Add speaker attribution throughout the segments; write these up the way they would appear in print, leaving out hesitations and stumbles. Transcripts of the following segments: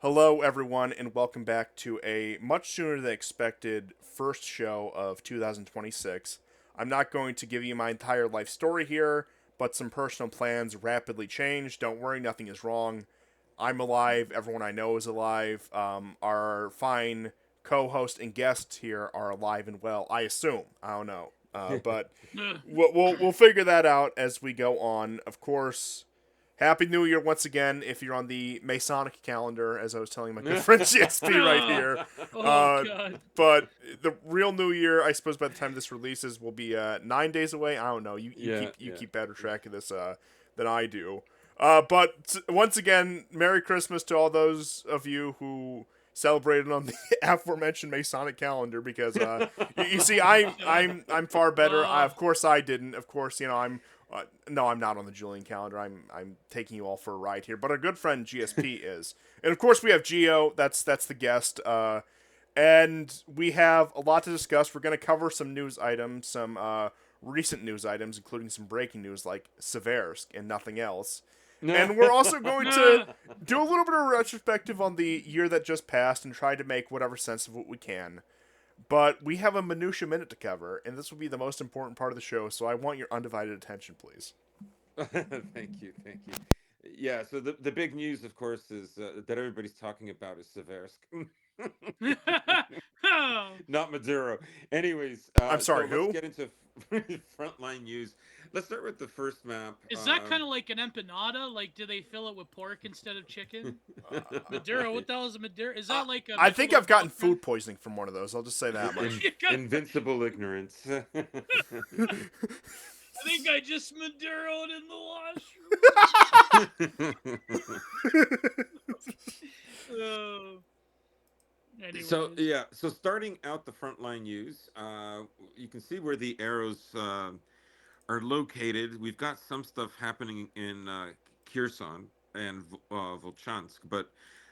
Speaker 1: Hello, everyone, and welcome back to a much sooner than expected first show of 2026. I'm not going to give you my entire life story here, but some personal plans rapidly changed. Don't worry, nothing is wrong. I'm alive. Everyone I know is alive. Our fine co-host and guests here are alive and well. I assume. I don't know, but
Speaker 2: Ugh.
Speaker 1: we'll figure that out as we go on. Of course, Happy New Year once again if you're on the Masonic calendar, as I was telling my good friend GSP right
Speaker 2: Oh,
Speaker 1: here.
Speaker 2: oh
Speaker 1: Uh,
Speaker 2: God.
Speaker 1: but the real New Year, I suppose, by the time this releases, will be 9 days away. I don't know. You
Speaker 3: Yeah,
Speaker 1: keep you
Speaker 3: yeah.
Speaker 1: keep better track of this than I do. But once again, Merry Christmas to all those of you who celebrated on the aforementioned Masonic calendar. Because you see,
Speaker 2: God.
Speaker 1: I'm far better.
Speaker 2: Oh,
Speaker 1: Of course, I didn't. Of course, no, I'm not on the Julian calendar. I'm taking you all for a ride here. But our good friend GSP is, and of course we have Geo. That's the guest. And we have a lot to discuss. We're going to cover some news items, some recent news items, including some breaking news like Seversk and nothing else.
Speaker 3: No.
Speaker 1: And we're also going to
Speaker 2: nah.
Speaker 1: do a little bit of a retrospective on the year that just passed and try to make whatever sense of what we can. But we have a minutia minute to cover, and this will be the most important part of the show, so I want your undivided attention, please.
Speaker 3: Thank you, thank you. Yeah, so the big news, of course, is that everybody's talking about is Seversk,
Speaker 2: Oh.
Speaker 3: not Maduro. Anyways,
Speaker 1: I'm
Speaker 3: so
Speaker 1: sorry,
Speaker 3: let's
Speaker 1: who?
Speaker 3: get into frontline news. Let's start with the first map.
Speaker 2: Is that kind of like an empanada? Like, do they fill it with pork instead of chicken? Maduro, what the hell is a Maduro? Is
Speaker 1: Uh,
Speaker 2: that like a
Speaker 1: I think I've
Speaker 2: Michelob
Speaker 1: gotten
Speaker 2: Ultra?
Speaker 1: food poisoning from one of those. I'll just say that much.
Speaker 2: You got-
Speaker 3: Invincible ignorance.
Speaker 2: I think I just Maduroed in the washroom. Oh.
Speaker 3: So
Speaker 2: Anyways.
Speaker 3: yeah, so starting out the frontline news, you can see where the arrows are located. We've got some stuff happening in Kherson and Volchansk, but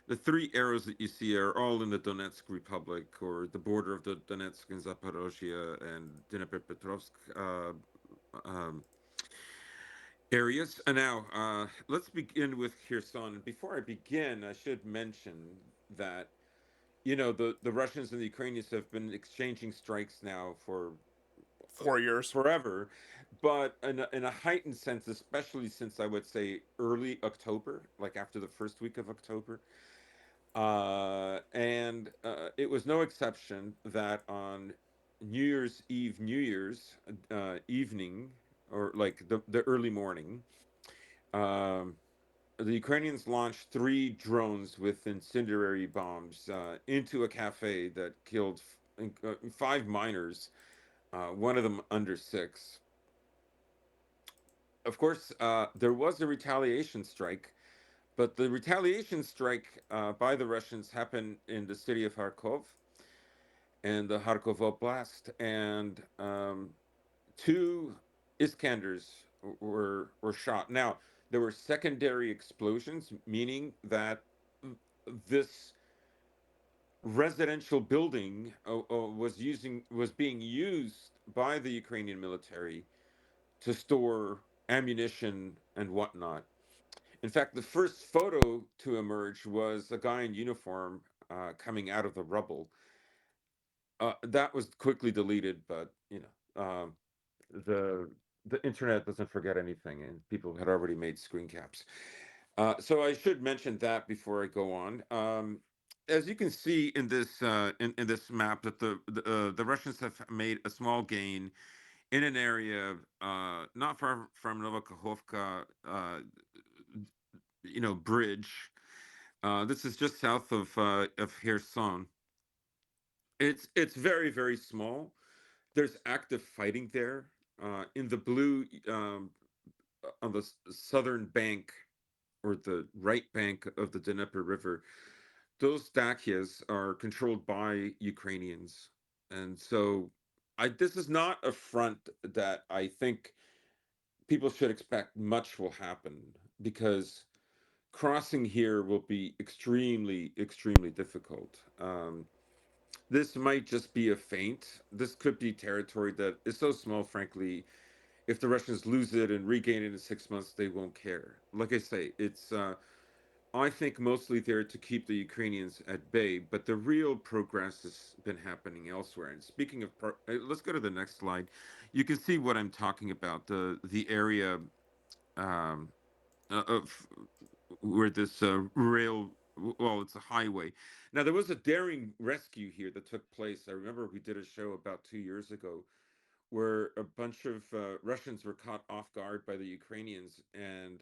Speaker 3: the three arrows that you see are all in the Donetsk Republic or the border of the Donetsk and Zaporozhye and Dnipropetrovsk um, areas. And now, let's begin with Kherson. Before I begin, I should mention that the Russians and the Ukrainians have been exchanging strikes now for
Speaker 1: 4 years.
Speaker 3: forever, but in a heightened sense, especially since I would say early October, like after the first week of October. And it was no exception that on New Year's Eve, New Year's evening, or like the early morning, um, the Ukrainians launched three drones with incendiary bombs into a cafe that killed five miners, one of them under six. Of course, there was a retaliation strike, but the retaliation strike by the Russians happened in the city of Kharkov and the Kharkov Oblast, and two Iskanders were shot. Now there were secondary explosions, meaning that this residential building was being used by the Ukrainian military to store ammunition and whatnot. In fact, the first photo to emerge was a guy in uniform coming out of the rubble. That was quickly deleted, but the the internet doesn't forget anything, and people had already made screen caps. So I should mention that before I go on. As you can see in this map, that the Russians have made a small gain in an area not far from Novokhovka, bridge. This is just south of Kherson. It's very very small. There's active fighting there. In the blue, on the southern bank or the right bank of the Dnieper River, those dakyas are controlled by Ukrainians, and so this is not a front that I think people should expect much will happen, because crossing here will be extremely extremely difficult. This might just be a feint. This could be territory that is so small, frankly. If the Russians lose it and regain it in 6 months, they won't care. Like I say, it's I think mostly there to keep the Ukrainians at bay, but the real progress has been happening elsewhere. And speaking of, let's go to the next slide. You can see what I'm talking about. The area um, of where this rail, well, it's a highway. Now there was a daring rescue here that took place. I remember we did a show about 2 years ago where a bunch of Russians were caught off guard by the Ukrainians, and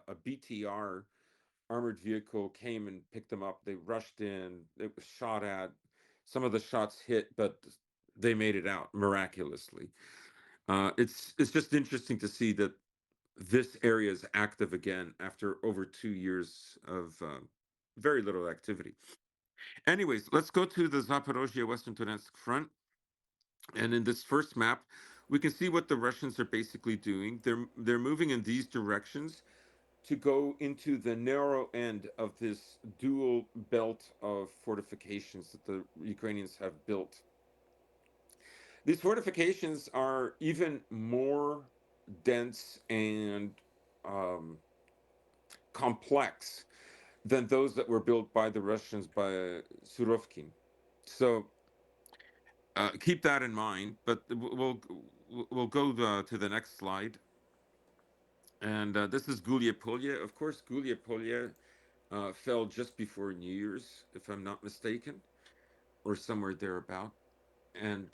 Speaker 3: a BTR armored vehicle came and picked them up. They rushed in. It was shot at. Some of the shots hit, but they made it out miraculously. It's just interesting to see that this area is active again after over 2 years of very little activity. Anyways, let's go to the Zaporozhye Western Donetsk front. And in this first map, we can see what the Russians are basically doing. They're moving in these directions to go into the narrow end of this dual belt of fortifications that the Ukrainians have built. These fortifications are even more dense and um, complex than those that were built by the Russians by Surovkin. So keep that in mind. But we'll go to the next slide. And this is Gulyapolye. Of course, Gulyapolye fell just before New Year's, if I'm not mistaken, or somewhere thereabout. And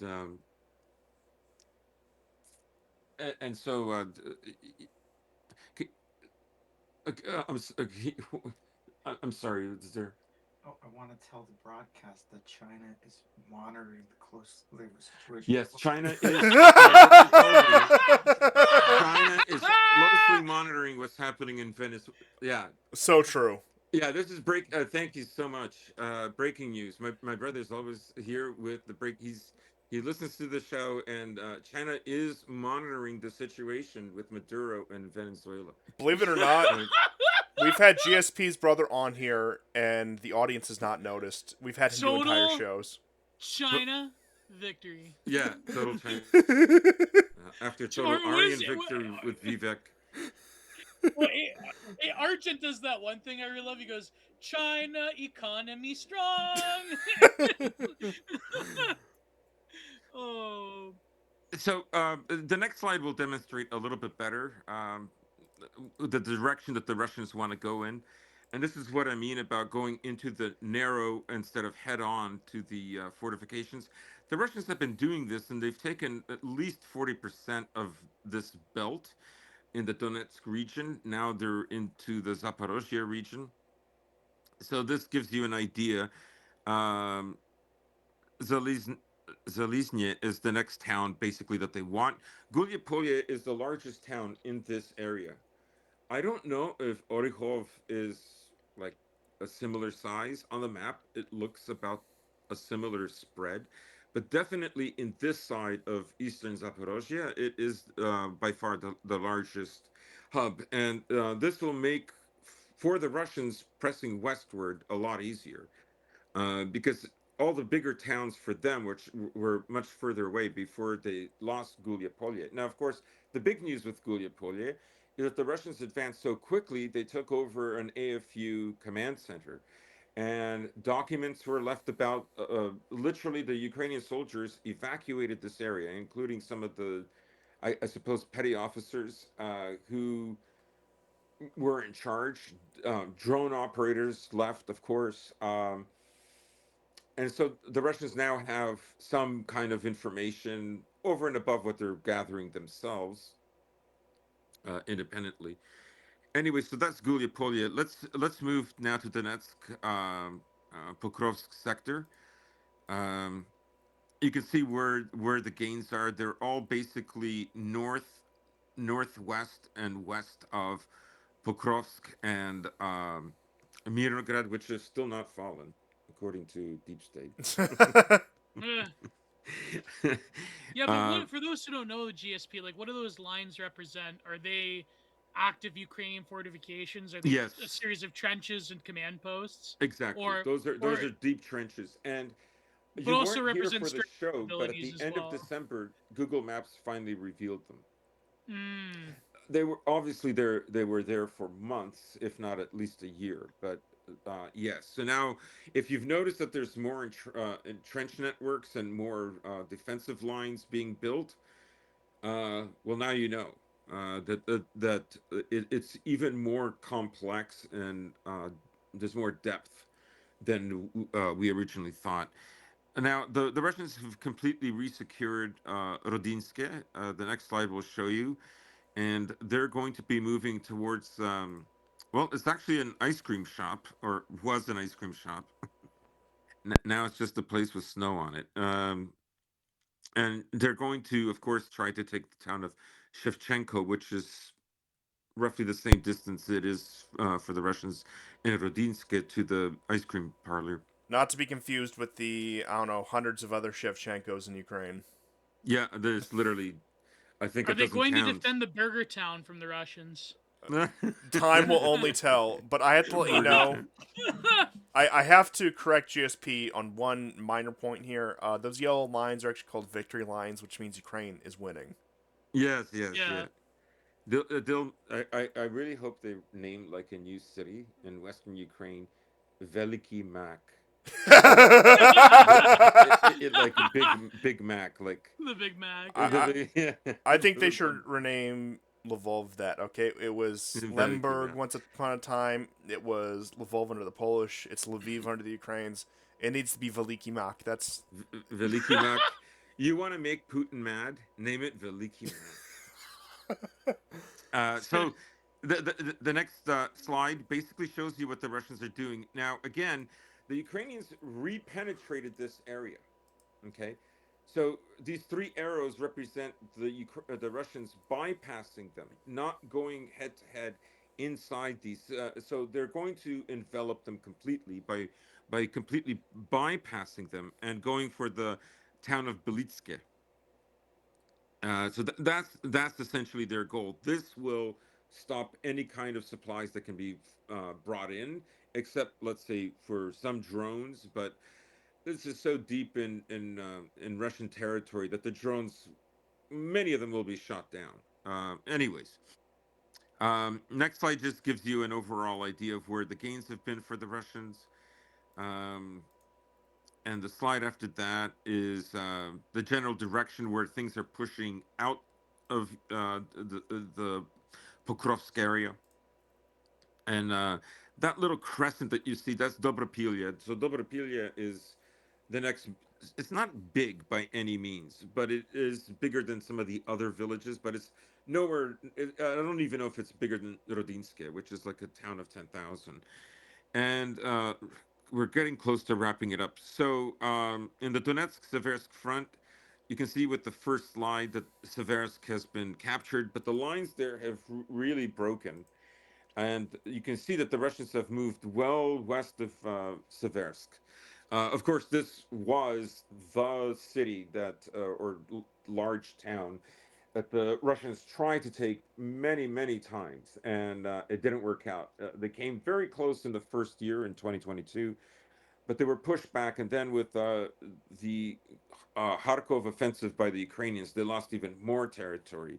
Speaker 3: and so I'm I'm sorry. Is there?
Speaker 4: Oh, I want to tell the broadcast that China is monitoring the closely the situation.
Speaker 3: Yes,
Speaker 4: closely.
Speaker 3: China is. China is closely monitoring what's happening in Venezuela. Yeah,
Speaker 1: So true.
Speaker 3: yeah. This is break. Thank you so much. Breaking news. My brother's always here with the break. He listens to the show, and China is monitoring the situation with Maduro and Venezuela.
Speaker 1: Believe it or not, we've had GSP's brother on here, and the audience has not noticed. We've had him do entire
Speaker 2: Total
Speaker 1: shows.
Speaker 2: China victory.
Speaker 3: Yeah, total China. After
Speaker 2: Ch- or
Speaker 3: total
Speaker 2: what is
Speaker 3: Aryan
Speaker 2: it-
Speaker 3: victory with Vivek.
Speaker 2: Well, Argent does that one thing I really love. He goes, "China economy strong." Oh,
Speaker 3: So the next slide will demonstrate a little bit better the direction that the Russians want to go in. And this is what I mean about going into the narrow instead of head on to the fortifications. The Russians have been doing this, and they've taken at least 40% of this belt in the Donetsk region. Now they're into the Zaporozhye region. So this gives you an idea. Um, Zalizn- Zalizny is the next town, basically, that they want. Gulyapolye is the largest town in this area. I don't know if Oryhov is like a similar size on the map. It looks about a similar spread, but definitely in this side of eastern Zaporozhye, it is by far the largest hub. And this will make for the Russians pressing westward a lot easier because all the bigger towns for them, which were much further away before they lost Gulyapolye. Now, of course, the big news with Gulyapolye is that the Russians advanced so quickly, they took over an AFU command center. And documents were left about literally the Ukrainian soldiers evacuated this area, including some of the, I suppose, petty officers who were in charge. Drone operators left, of course. And so the Russians now have some kind of information over and above what they're gathering themselves independently. Anyway, so that's Gulyapolye. Let's move now to Donetsk, Pokrovsk sector. Um, you can see where the gains are. They're all basically northwest, and west of Pokrovsk and Mirnograd, which is still not fallen, according to Deep State.
Speaker 2: yeah. But what, for those who don't know GSP, like, what do those lines represent? Are they active Ukrainian fortifications? Are they a
Speaker 3: Yes,
Speaker 2: series of trenches and command posts?
Speaker 3: exactly.
Speaker 2: Or,
Speaker 3: Those are deep trenches, and
Speaker 2: but
Speaker 3: you
Speaker 2: also
Speaker 3: weren't here
Speaker 2: represent
Speaker 3: for the
Speaker 2: strength
Speaker 3: show, but at
Speaker 2: abilities
Speaker 3: the
Speaker 2: as
Speaker 3: end of
Speaker 2: well.
Speaker 3: December, Google Maps finally revealed them.
Speaker 2: Mm.
Speaker 3: They were obviously there. They were there for months, if not at least a year. But yes. So now, if you've noticed that there's more trench networks and more defensive lines being built, well, now you know that it's even more complex and there's more depth than we originally thought. Now, the Russians have completely resecured Rodinske. The next slide will show you, and they're going to be moving towards. Well, it's actually an ice cream shop, or was an ice cream shop. Now it's just a place with snow on it. And they're going to, of course, try to take the town of Shevchenko, which is roughly the same distance it is for the Russians in Rodinsk to the ice cream parlor.
Speaker 1: Not to be confused with the, I don't know, hundreds of other Shevchenkos in Ukraine.
Speaker 3: Yeah, there's literally, I think,
Speaker 2: Are
Speaker 3: a
Speaker 2: they
Speaker 3: dozen
Speaker 2: going to
Speaker 3: towns.
Speaker 2: defend the Burger Town from the Russians?
Speaker 1: Time will only tell, but I have to let you know, I have to correct GSP on one minor point here. Those yellow lines are actually called victory lines, which means Ukraine is winning.
Speaker 3: Yes, yes,
Speaker 2: Yeah.
Speaker 3: yeah. I really hope they name like a new city in Western Ukraine, Veliki Mac. Like, like Big Mac, like
Speaker 2: The Big Mac.
Speaker 1: I,
Speaker 3: yeah,
Speaker 1: I think they should rename Lvov that. Okay, it was
Speaker 3: Veliki
Speaker 1: Lemberg
Speaker 3: Mac.
Speaker 1: once upon a time. It was Lvov under the Polish. It's Lviv under the Ukrainians. It needs to be Veliki Mak. That's
Speaker 3: Veliki Mac. You want to make Putin mad? Name it Veliki Mac. So the next slide basically shows you what the Russians are doing. Now, again, the Ukrainians repenetrated this area. Okay, so these three arrows represent the Russians bypassing them, not going head to head inside these. So they're going to envelop them completely by completely bypassing them and going for the town of Belitske. So that's essentially their goal. This will stop any kind of supplies that can be brought in, except let's say for some drones. But this is so deep in Russian territory that the drones, many of them, will be shot down. Anyways, next slide just gives you an overall idea of where the gains have been for the Russians. Um, and the slide after that is the general direction where things are pushing out of the Pokrovsk area. And that little crescent that you see, that's Dobropilya. So Dobropilya is the next. It's not big by any means, but it is bigger than some of the other villages. But it's nowhere. I don't even know if it's bigger than Rodinske, which is like a town of 10,000. And we're getting close to wrapping it up. So in the Donetsk-Seversk front, you can see with the first slide that Seversk has been captured, but the lines there have really broken. And you can see that the Russians have moved well west of Seversk. Of course, this was the city that, or large town, that the Russians tried to take many, many times, and it didn't work out. They came very close in the first year in 2022, but they were pushed back. And then with the Kharkov offensive by the Ukrainians, they lost even more territory.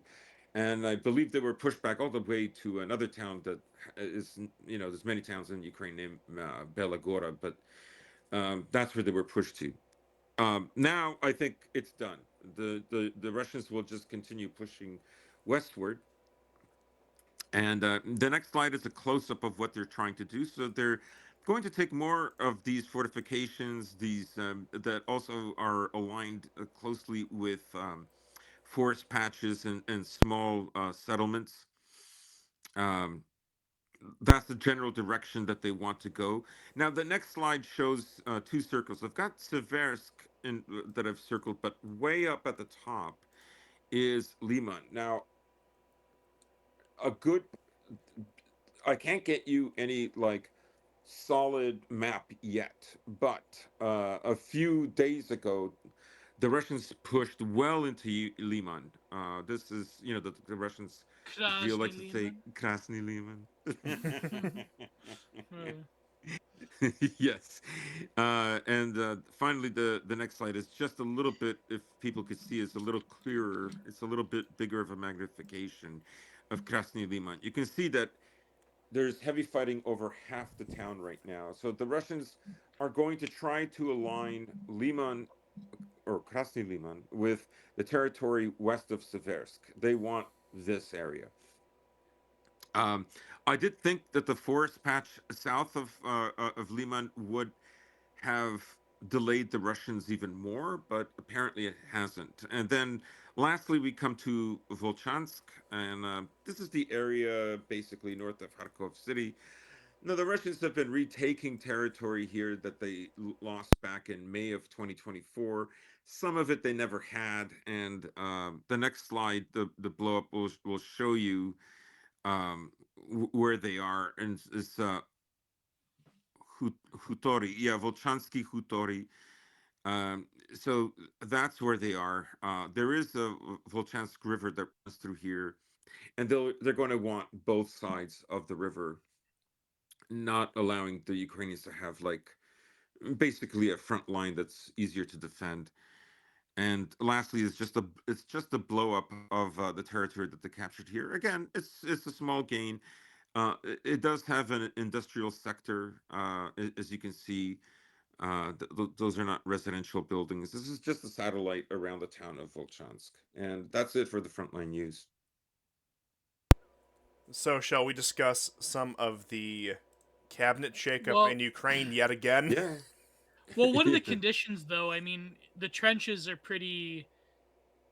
Speaker 3: And I believe they were pushed back all the way to another town that is, there's many towns in Ukraine named Belagora, but that's where they were pushed to. Now I think it's done. The Russians will just continue pushing westward. And the next slide is a close up of what they're trying to do. So they're going to take more of these fortifications, these that also are aligned closely with forest patches and small settlements. Um, that's the general direction that they want to go. Now, the next slide shows two circles. I've got Seversk that I've circled, but way up at the top is Liman. Now, a good, I can't get you any like solid map yet, but a few days ago, the Russians pushed well into Liman. This is, the Russians, as you
Speaker 2: Krasny
Speaker 3: like to say,
Speaker 2: Liman.
Speaker 3: Krasny Liman.
Speaker 2: Uh,
Speaker 3: Yes. And finally, the next slide is just a little bit, if people could see, it's a little clearer. It's a little bit bigger of a magnification. of Krasny Liman. You can see that there's heavy fighting over half the town right now. So the Russians are going to try to align Liman or Krasny Liman with the territory west of Seversk. They want this area. Um, I did think that the forest patch south of Liman would have delayed the Russians even more, but apparently it hasn't. And then lastly, we come to Volchansk, and this is the area basically north of Kharkov city. Now, the Russians have been retaking territory here that they lost back in May of 2024. Some of it they never had, and the next slide, the blow up will show you where they are, and it's Hutori, yeah, Volchansky Hutori. Um, so that's where they are. There is a Volchansk River that runs through here, and they're going to want both sides of the river, not allowing the Ukrainians to have like basically a front line that's easier to defend. And lastly, it's just a blow up of the territory that they captured here. Again, it's a small gain. It does have an industrial sector, as you can see. Those are not residential buildings. This is just a satellite around the town of Volchansk, and that's it for the frontline use.
Speaker 1: So, shall we discuss some of the cabinet shakeup in
Speaker 2: Well,
Speaker 1: Ukraine yet again?
Speaker 3: Yeah,
Speaker 2: well, what are the
Speaker 3: yeah.
Speaker 2: conditions though? I mean, the trenches are pretty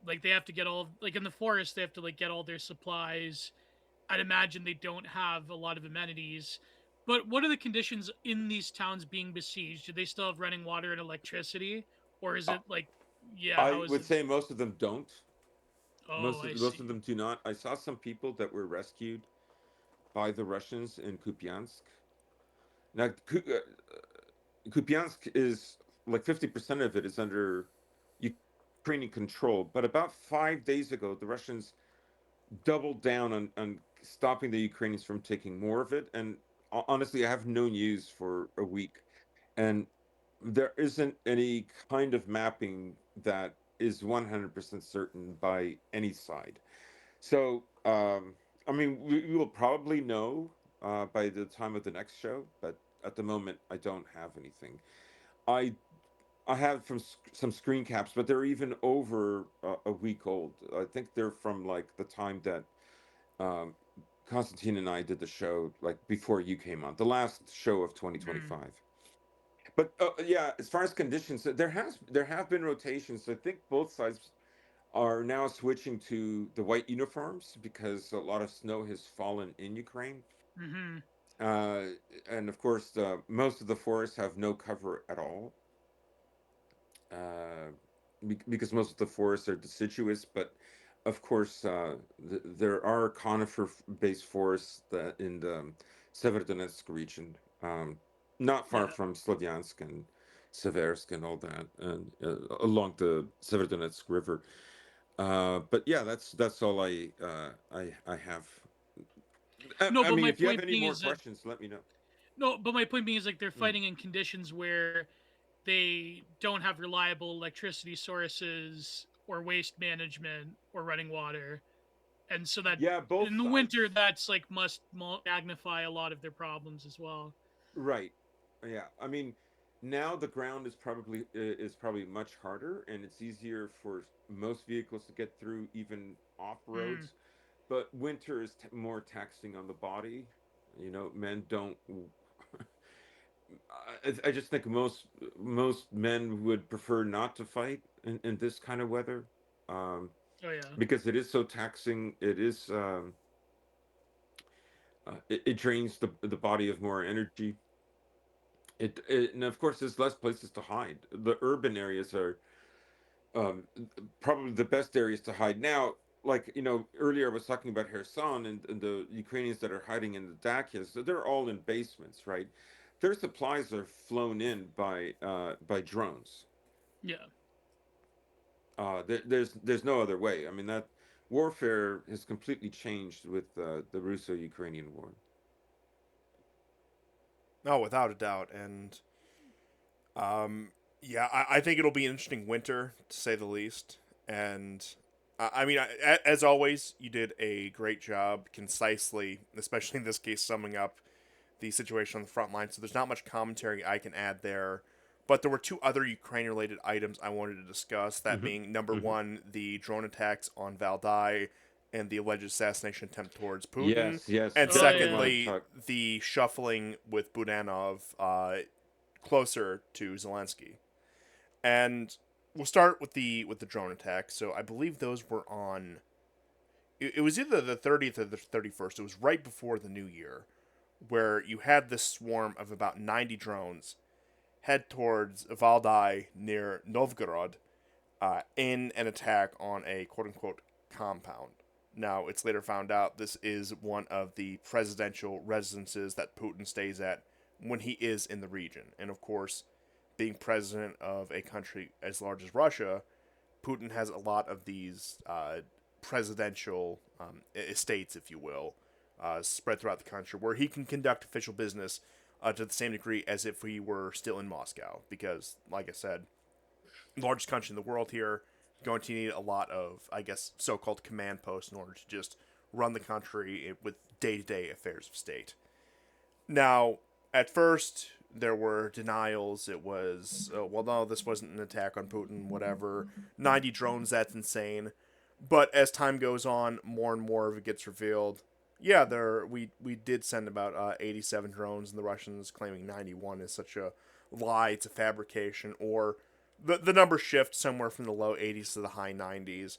Speaker 2: like they have to get all like in the forest they have to like get all their supplies. I'd imagine they don't have a lot of amenities. But what are the conditions in these towns being besieged? Do they still have running water and electricity, or is
Speaker 3: Uh,
Speaker 2: it like, yeah,
Speaker 3: I
Speaker 2: how is
Speaker 3: would
Speaker 2: it?
Speaker 3: say most of them don't.
Speaker 2: Oh, I
Speaker 3: Most of
Speaker 2: see.
Speaker 3: them do not. I saw some people that were rescued by the Russians in Kupiansk. Now, Kupiansk is like 50% of it is under Ukrainian control. But about 5 days ago, the Russians doubled down on stopping the Ukrainians from taking more of it. And honestly, I have no news for a week. And there isn't any kind of mapping that is 100% certain by any side. So, I mean, we will probably know by the time of the next show, but at the moment, I don't have anything. I I have some screen caps, but they're even over a week old. I think they're from like the time that um, Constantine and I did the show, like before you came on, the last show of
Speaker 2: Hmm.
Speaker 3: 2025. But yeah, as far as conditions, there have been rotations. I think both sides are now switching to the white uniforms because a lot of snow has fallen in Ukraine.
Speaker 2: Mm-hmm.
Speaker 3: Uh, and of course, most of the forests have no cover at all uh, because most of the forests are deciduous. But of course, there are conifer-based forests that in the Severodonetsk region, not far
Speaker 2: Yeah.
Speaker 3: from Slavyansk and Seversk and all that, and along the Severodonetsk River. But yeah, that's all I have.
Speaker 2: No,
Speaker 3: I
Speaker 2: but
Speaker 3: mean,
Speaker 2: my
Speaker 3: if you have
Speaker 2: point
Speaker 3: any
Speaker 2: being
Speaker 3: more
Speaker 2: is that
Speaker 3: questions, let me know.
Speaker 2: no, but my point being is like they're
Speaker 3: Mm.
Speaker 2: fighting in conditions where they don't have reliable electricity sources or waste management or running water, and so that
Speaker 3: Yeah, both
Speaker 2: in the winter
Speaker 3: sides.
Speaker 2: that's like must magnify a lot of their problems as well.
Speaker 3: Right. Yeah. I mean, now the ground is probably much harder, and it's easier for most vehicles to get through, even off
Speaker 2: Mm,
Speaker 3: roads. But winter is more taxing on the body. You know, men don't. I just think most men would prefer not to fight in this kind of weather, um,
Speaker 2: oh yeah.
Speaker 3: because it is so taxing. It is it drains the body of more energy. And of course, there's less places to hide. The urban areas are um, probably the best areas to hide now. Like earlier I was talking about Kherson and the Ukrainians that are hiding in the Dakias. So they're all in basements, right? Their supplies are flown in by drones.
Speaker 2: Yeah.
Speaker 3: There's no other way. I mean that warfare has completely changed with the Russo-Ukrainian war.
Speaker 1: No, without a doubt. And um, yeah, I think it'll be an interesting winter to say the least. And I mean, as always, you did a great job, concisely, especially in this case, summing up the situation on the front line. So there's not much commentary I can add there. But there were two other Ukraine-related items I wanted to discuss. That
Speaker 3: Hmm.
Speaker 1: being number
Speaker 3: Hmm.
Speaker 1: one, the drone attacks on Valdai and the alleged assassination attempt towards Putin,
Speaker 3: Yes, yes,
Speaker 1: and
Speaker 2: Oh
Speaker 3: definitely want
Speaker 2: yeah.
Speaker 3: to
Speaker 1: secondly,
Speaker 3: talk.
Speaker 1: the shuffling with Budanov closer to Zelensky. And we'll start with the drone attack. So I believe those were on. It was either the 30th or the 31st. It was right before the new year, where you had this swarm of about 90 drones head towards Valdai near Novgorod in an attack on a quote unquote compound. Now, it's later found out this is one of the presidential residences that Putin stays at when he is in the region. And of course, being president of a country as large as Russia, Putin has a lot of these presidential estates, if you will, spread throughout the country, where he can conduct official business to the same degree as if he were still in Moscow. Because, like I said, largest country in the world here, going to need a lot of, I guess, so-called command posts in order to just run the country with day-to-day affairs of state. Now, at first, there were denials. It was, well, no, this wasn't an attack on Putin, whatever. 90 drones, that's insane. But as time goes on, more and more of it gets revealed. Yeah, we did send about 87 drones, and the Russians claiming 91 is such a lie. It's a fabrication, or the number shift somewhere from the low 80s to the high 90s.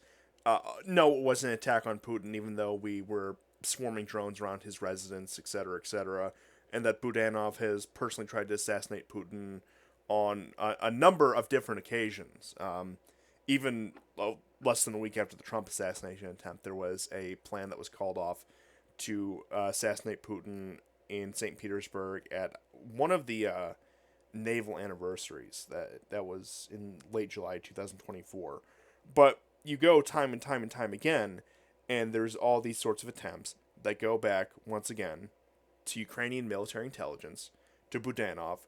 Speaker 1: No, it wasn't an attack on Putin, even though we were swarming drones around his residence, etc., etc., and that Budanov has personally tried to assassinate Putin on a number of different occasions. Even less than a week after the Trump assassination attempt, there was a plan that was called off to assassinate Putin in St. Petersburg at one of the naval anniversaries. That was in late July 2024. But you go time and time and time again, and there's all these sorts of attempts that go back once again to Ukrainian military intelligence, to Budanov,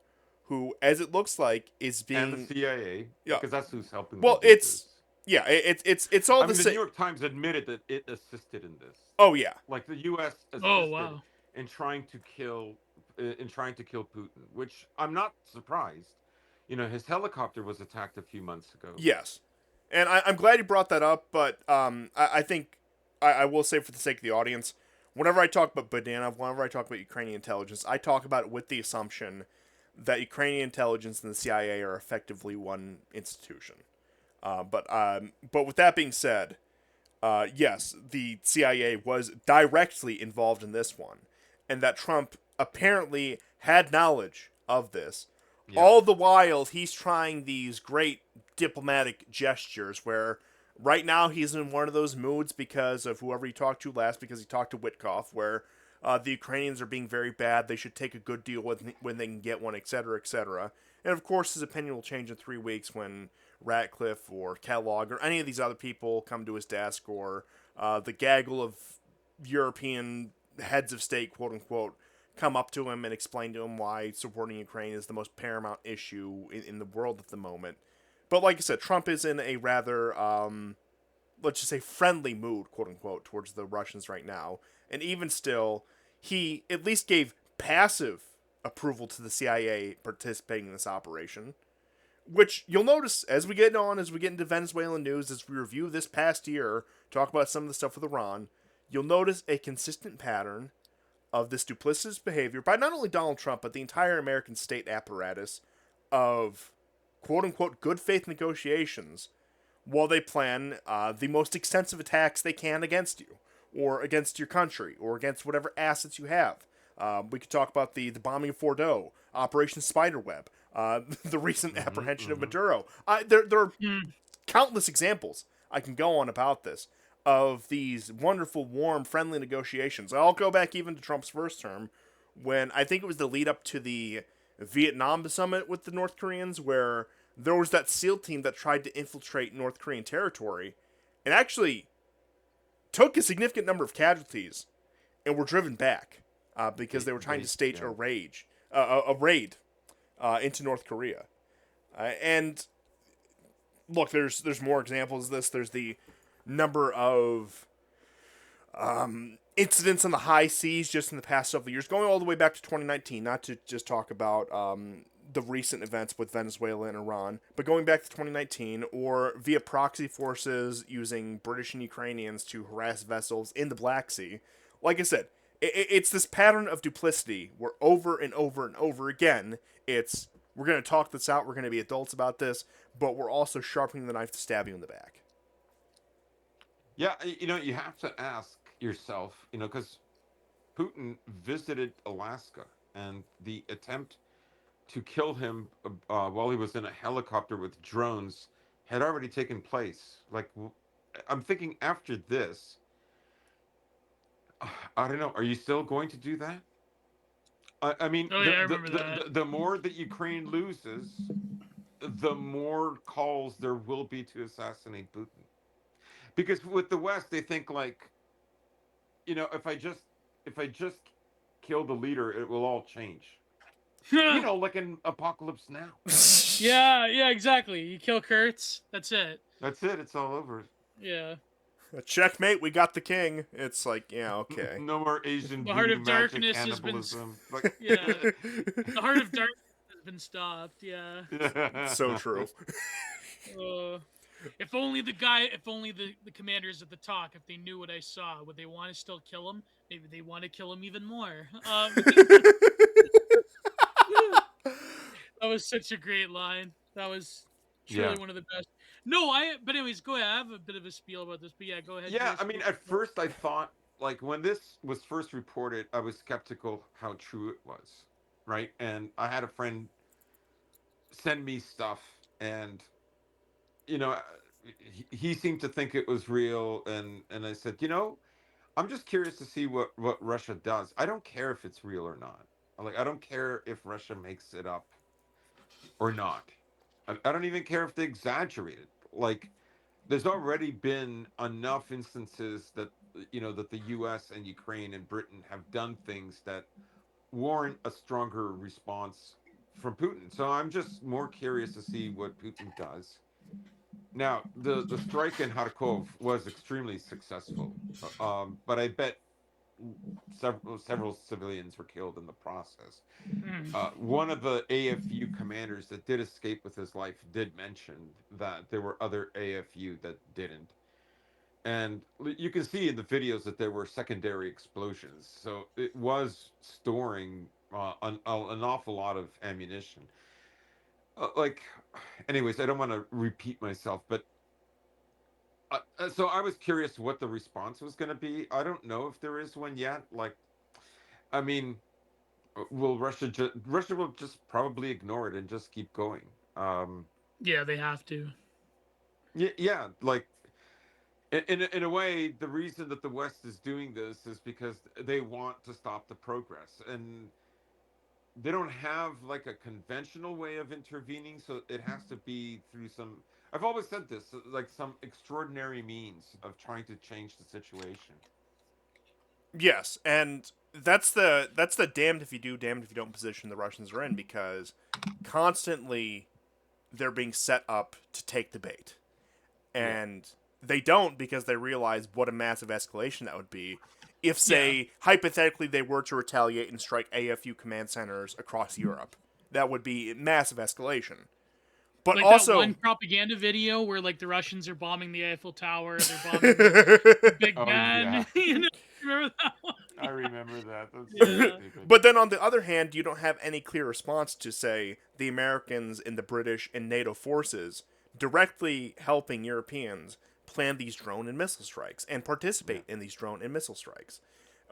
Speaker 1: who, as it looks like, is
Speaker 3: And the
Speaker 1: being,
Speaker 3: CIA,
Speaker 1: yeah.
Speaker 3: because that's who's helping them
Speaker 1: Well,
Speaker 3: do
Speaker 1: it's
Speaker 3: this.
Speaker 1: yeah, it's all
Speaker 3: I
Speaker 1: the
Speaker 3: mean, the New
Speaker 1: same.
Speaker 3: York Times admitted that it assisted in this.
Speaker 1: Oh yeah,
Speaker 3: Like the U.S.
Speaker 2: Oh
Speaker 3: assisted
Speaker 2: wow.
Speaker 3: in trying to kill Putin, which I'm not surprised. You know, his helicopter was attacked a few months ago.
Speaker 1: yes, and I'm glad you brought that up. But I think I will say for the sake of the audience, whenever I talk about Budanov, whenever I talk about Ukrainian intelligence, I talk about it with the assumption that Ukrainian intelligence and the CIA are effectively one institution. But with that being said, yes, the CIA was directly involved in this one, and that Trump apparently had knowledge of this.
Speaker 3: Yeah.
Speaker 1: All the while, he's trying these great diplomatic gestures where right now he's in one of those moods because of whoever he talked to last, because he talked to Witkoff, where the Ukrainians are being very bad. They should take a good deal when they can get one, etc., etc. And of course, his opinion will change in 3 weeks when Ratcliffe or Kellogg or any of these other people come to his desk, or the gaggle of European heads of state, quote unquote, come up to him and explain to him why supporting Ukraine is the most paramount issue in the world at the moment. But like I said, Trump is in a rather, let's just say, friendly mood, quote unquote, towards the Russians right now. And even still, he at least gave passive approval to the CIA participating in this operation. Which you'll notice as we get on, as we get into Venezuelan news, as we review this past year, talk about some of the stuff with Iran, you'll notice a consistent pattern of this duplicitous behavior by not only Donald Trump, but the entire American state apparatus of quote unquote good faith negotiations while they plan the most extensive attacks they can against you, or against your country, or against whatever assets you have. We could talk about the bombing of Fordo, Operation Spiderweb, the recent apprehension of Maduro. There are
Speaker 2: Hmm.
Speaker 1: countless examples I can go on about this of these wonderful, warm, friendly negotiations. I'll go back even to Trump's first term, when I think it was the lead up to the Vietnam summit with the North Koreans, where there was that SEAL team that tried to infiltrate North Korean territory and actually took a significant number of casualties and were driven back because they were trying to stage
Speaker 3: yeah.
Speaker 1: a raid into North Korea. And look, there's more examples of this. There's the number of incidents on the high seas just in the past several years, going all the way back to 2019, not to just talk about the recent events with Venezuela and Iran, but going back to 2019, or via proxy forces using British and Ukrainians to harass vessels in the Black Sea. Like I said, it's this pattern of duplicity where over and over and over again, it's we're going to talk this out, we're going to be adults about this, but we're also sharpening the knife to stab you in the back.
Speaker 3: Yeah, you have to ask yourself, because Putin visited Alaska, and the attempt to kill him while he was in a helicopter with drones had already taken place. Like, I'm thinking after this, I don't know. Are you still going to do that? I mean,
Speaker 2: Oh yeah, I remember that.
Speaker 3: the more that Ukraine loses, the more calls there will be to assassinate Putin. Because with the West, they think like, if I just kill the leader, it will all change. Like in Apocalypse Now.
Speaker 2: Yeah, exactly. You kill Kurtz, that's it.
Speaker 3: That's it. It's all over.
Speaker 2: Yeah.
Speaker 1: Checkmate, we got the king. It's like, yeah, okay.
Speaker 3: No more Asian
Speaker 2: The Heart
Speaker 3: voodoo
Speaker 2: of
Speaker 3: magic
Speaker 2: Darkness has been
Speaker 3: cannibalism. Like,
Speaker 2: yeah. The Heart of Darkness has been stopped. Yeah.
Speaker 1: So true.
Speaker 2: If only the commanders at the talk, if they knew what I saw, would they want to still kill him? Maybe they want to kill him even more. That was such a great line. That was truly
Speaker 3: Yeah.
Speaker 2: one of the best. No, but anyways, go ahead. I have a bit of a spiel about this, but yeah, go ahead.
Speaker 3: Yeah,
Speaker 2: Jason.
Speaker 3: I mean, at first I thought, like, when this was first reported, I was skeptical how true it was, right? And I had a friend send me stuff, and you know, he seemed to think it was real, and I said, I'm just curious to see what Russia does. I don't care if it's real or not. Like, I don't care if Russia makes it up or not. I don't even care if they exaggerate it. Like, there's already been enough instances that that the U.S. and Ukraine and Britain have done things that warrant a stronger response from Putin. So I'm just more curious to see what Putin does. Now, the strike in Kharkov was extremely successful, but I bet several civilians were killed in the process. One of the AFU commanders that did escape with his life did mention that there were other AFU that didn't. And you can see in the videos that there were secondary explosions. So it was storing an awful lot of ammunition. Like, anyways, I don't want to repeat myself, but so I was curious what the response was going to be. I don't know if there is one yet. Like, I mean, will Russia will just probably ignore it and just keep going.
Speaker 2: Yeah, they have to.
Speaker 3: Yeah, like in a way, the reason that the West is doing this is because they want to stop the progress, and they don't have like a conventional way of intervening, so it has to be through some. I've always said this, like some extraordinary means of trying to change the situation.
Speaker 1: Yes, and that's the damned if you do, damned if you don't position the Russians are in, because constantly they're being set up to take the bait.
Speaker 3: Yeah.
Speaker 1: And they don't, because they realize what a massive escalation that would be if, say,
Speaker 2: Yeah.
Speaker 1: hypothetically they were to retaliate and strike AFU command centers across Europe. That would be massive escalation. But
Speaker 2: Like
Speaker 1: also,
Speaker 2: that one propaganda video where like the Russians are bombing the Eiffel Tower, they're bombing the Big
Speaker 3: Oh,
Speaker 2: Ben.
Speaker 3: yeah.
Speaker 2: Remember that one?
Speaker 3: I remember that. That's
Speaker 2: Yeah.
Speaker 3: stupid.
Speaker 1: But then on the other hand, you don't have any clear response to, say, the Americans and the British and NATO forces directly helping Europeans plan these drone and missile strikes and participate in these drone and missile strikes,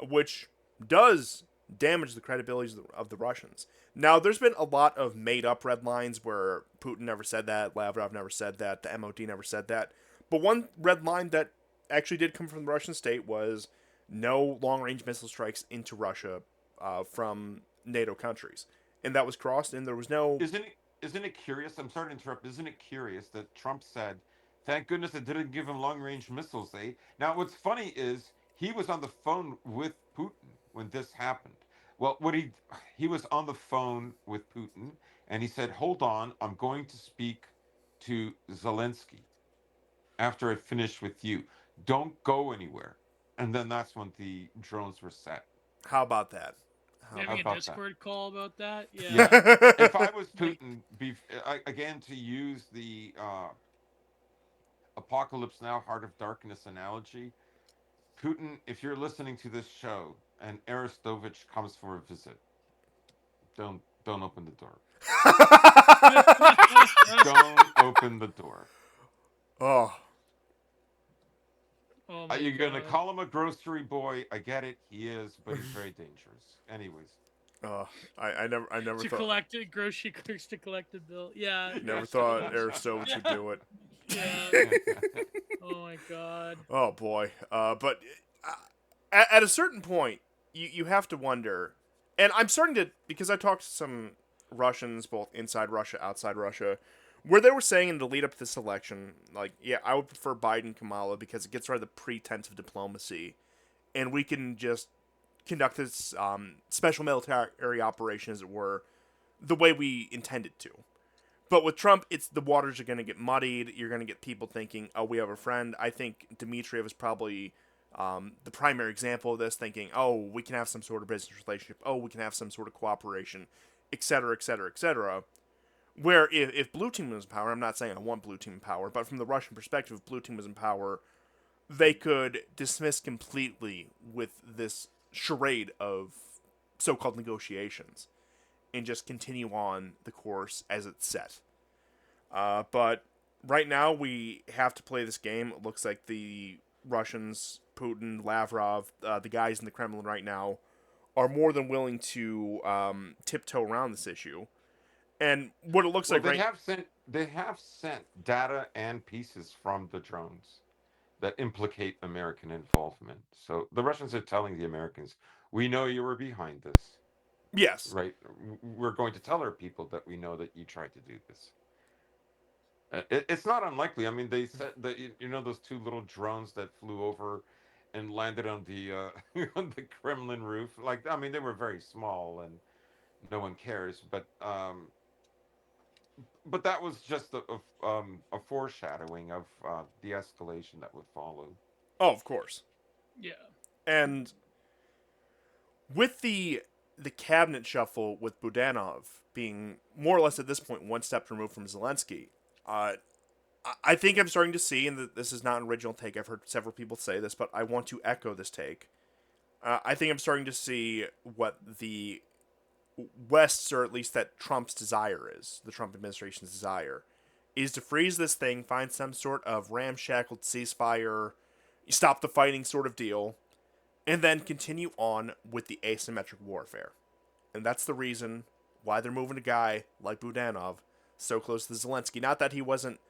Speaker 1: which does damage the credibility of the Russians. Now, there's been a lot of made-up red lines where Putin never said that, Lavrov never said that, the MOD never said that. But one red line that actually did come from the Russian state was no long-range missile strikes into Russia from NATO countries, and that was crossed, and there was no.
Speaker 3: Isn't it curious? I'm sorry to interrupt. Isn't it curious that Trump said, "Thank goodness it didn't give him long-range missiles." Eh? Now, what's funny is he was on the phone with Putin when this happened. Well, he was on the phone with Putin, and he said, "Hold on, I'm going to speak to Zelensky after I finish with you." don't go anywhere. And then that's when the drones were set.
Speaker 1: How about that? How
Speaker 3: How
Speaker 2: Having a
Speaker 3: about that?
Speaker 2: Discord call about that?
Speaker 3: Yeah.
Speaker 2: Yeah.
Speaker 3: If I was
Speaker 2: Like,
Speaker 3: Putin, again, to use the Apocalypse Now, Heart of Darkness analogy, Putin, if you're listening to this show and Arestovich comes for a visit, don't open the door. Don't open the door.
Speaker 1: oh,
Speaker 2: oh
Speaker 3: Are
Speaker 2: my
Speaker 3: you gonna
Speaker 2: god.
Speaker 3: call him a grocery boy? I get it, he is, but he's very dangerous. Anyways,
Speaker 1: oh, I never
Speaker 2: To
Speaker 1: thought,
Speaker 2: collect it, grocery clerks to collect the bill. Yeah,
Speaker 1: never
Speaker 2: so
Speaker 1: thought Aristobulus would do it.
Speaker 2: yeah. Oh my god.
Speaker 1: Oh boy. But at a certain point, you have to wonder, and I'm starting to, because I talked to some Russians, both inside Russia, outside Russia, where they were saying in the lead up to this election, like, yeah, I would prefer Biden Kamala because it gets rid of the pretense of diplomacy, and we can just conduct this special military operation, as it were, the way we intended to. But with Trump, it's the waters are going to get muddied. You're going to get people thinking, "Oh, we have a friend." I think Dmitriev is probably the primary example of this, thinking, "Oh, we can have some sort of business relationship. Oh, we can have some sort of cooperation, etc., etc., etc." Where if Blue Team was in power, I'm not saying I want Blue Team in power, but from the Russian perspective, if Blue Team was in power, they could dismiss completely with this charade of so-called negotiations and just continue on the course as it's set. But right now, we have to play this game. It looks like the Russians, Putin, Lavrov, the guys in the Kremlin right now, are more than willing to tiptoe around this issue. And what it looks
Speaker 3: well,
Speaker 1: like right,
Speaker 3: they have sent data and pieces from the drones that implicate American involvement. So the Russians are telling the Americans, "We know you were behind this,
Speaker 1: yes,
Speaker 3: right? We're going to tell our people that we know that you tried to do this." It's not unlikely. I mean, they said that you know those two little drones that flew over and landed on the on the Kremlin roof. Like, I mean, they were very small and no one cares. But that was just a foreshadowing of the escalation that would follow.
Speaker 1: oh, of course.
Speaker 2: Yeah.
Speaker 1: And with the cabinet shuffle with Budanov being more or less at this point one step removed from Zelensky, uh, I think I'm starting to see, and this is not an original take. I've heard several people say this, but I want to echo this take. I think I'm starting to see what the West's, or at least that Trump's desire is, the Trump administration's desire, is to freeze this thing, find some sort of ramshackled ceasefire, stop the fighting sort of deal, and then continue on with the asymmetric warfare. And that's the reason why they're moving a guy like Budanov so close to Zelensky. Not that he wasn't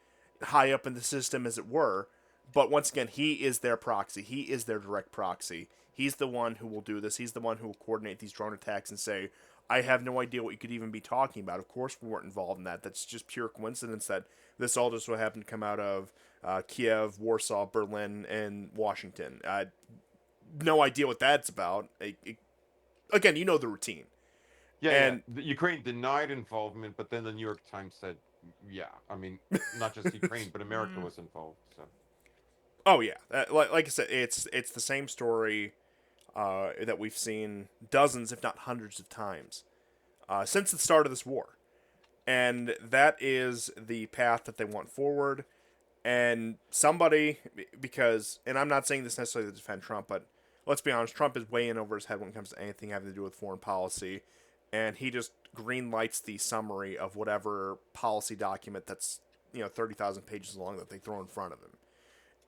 Speaker 1: high up in the system, as it were, but once again, he is their proxy. He is their direct proxy. He's the one who will do this. He's the one who will coordinate these drone attacks and say, I have no idea what you could even be talking about. Of course, we weren't involved in that. That's just pure coincidence that this all just so happened to come out of Kiev, Warsaw, Berlin, and Washington. No idea what that's about. Again, you know the routine.
Speaker 3: Yeah,
Speaker 1: And
Speaker 3: yeah. The Ukraine denied involvement, but then the New York Times said, "Yeah, I mean, not just Ukraine, but America
Speaker 2: Mm.
Speaker 3: was involved." So
Speaker 1: oh yeah, like I said, it's the same story that we've seen dozens, if not hundreds, of times since the start of this war, and that is the path that they want forward. And somebody, because, and I'm not saying this necessarily to defend Trump, but let's be honest, Trump is way in over his head when it comes to anything having to do with foreign policy, and he just green lights the summary of whatever policy document that's 30,000 pages long that they throw in front of him,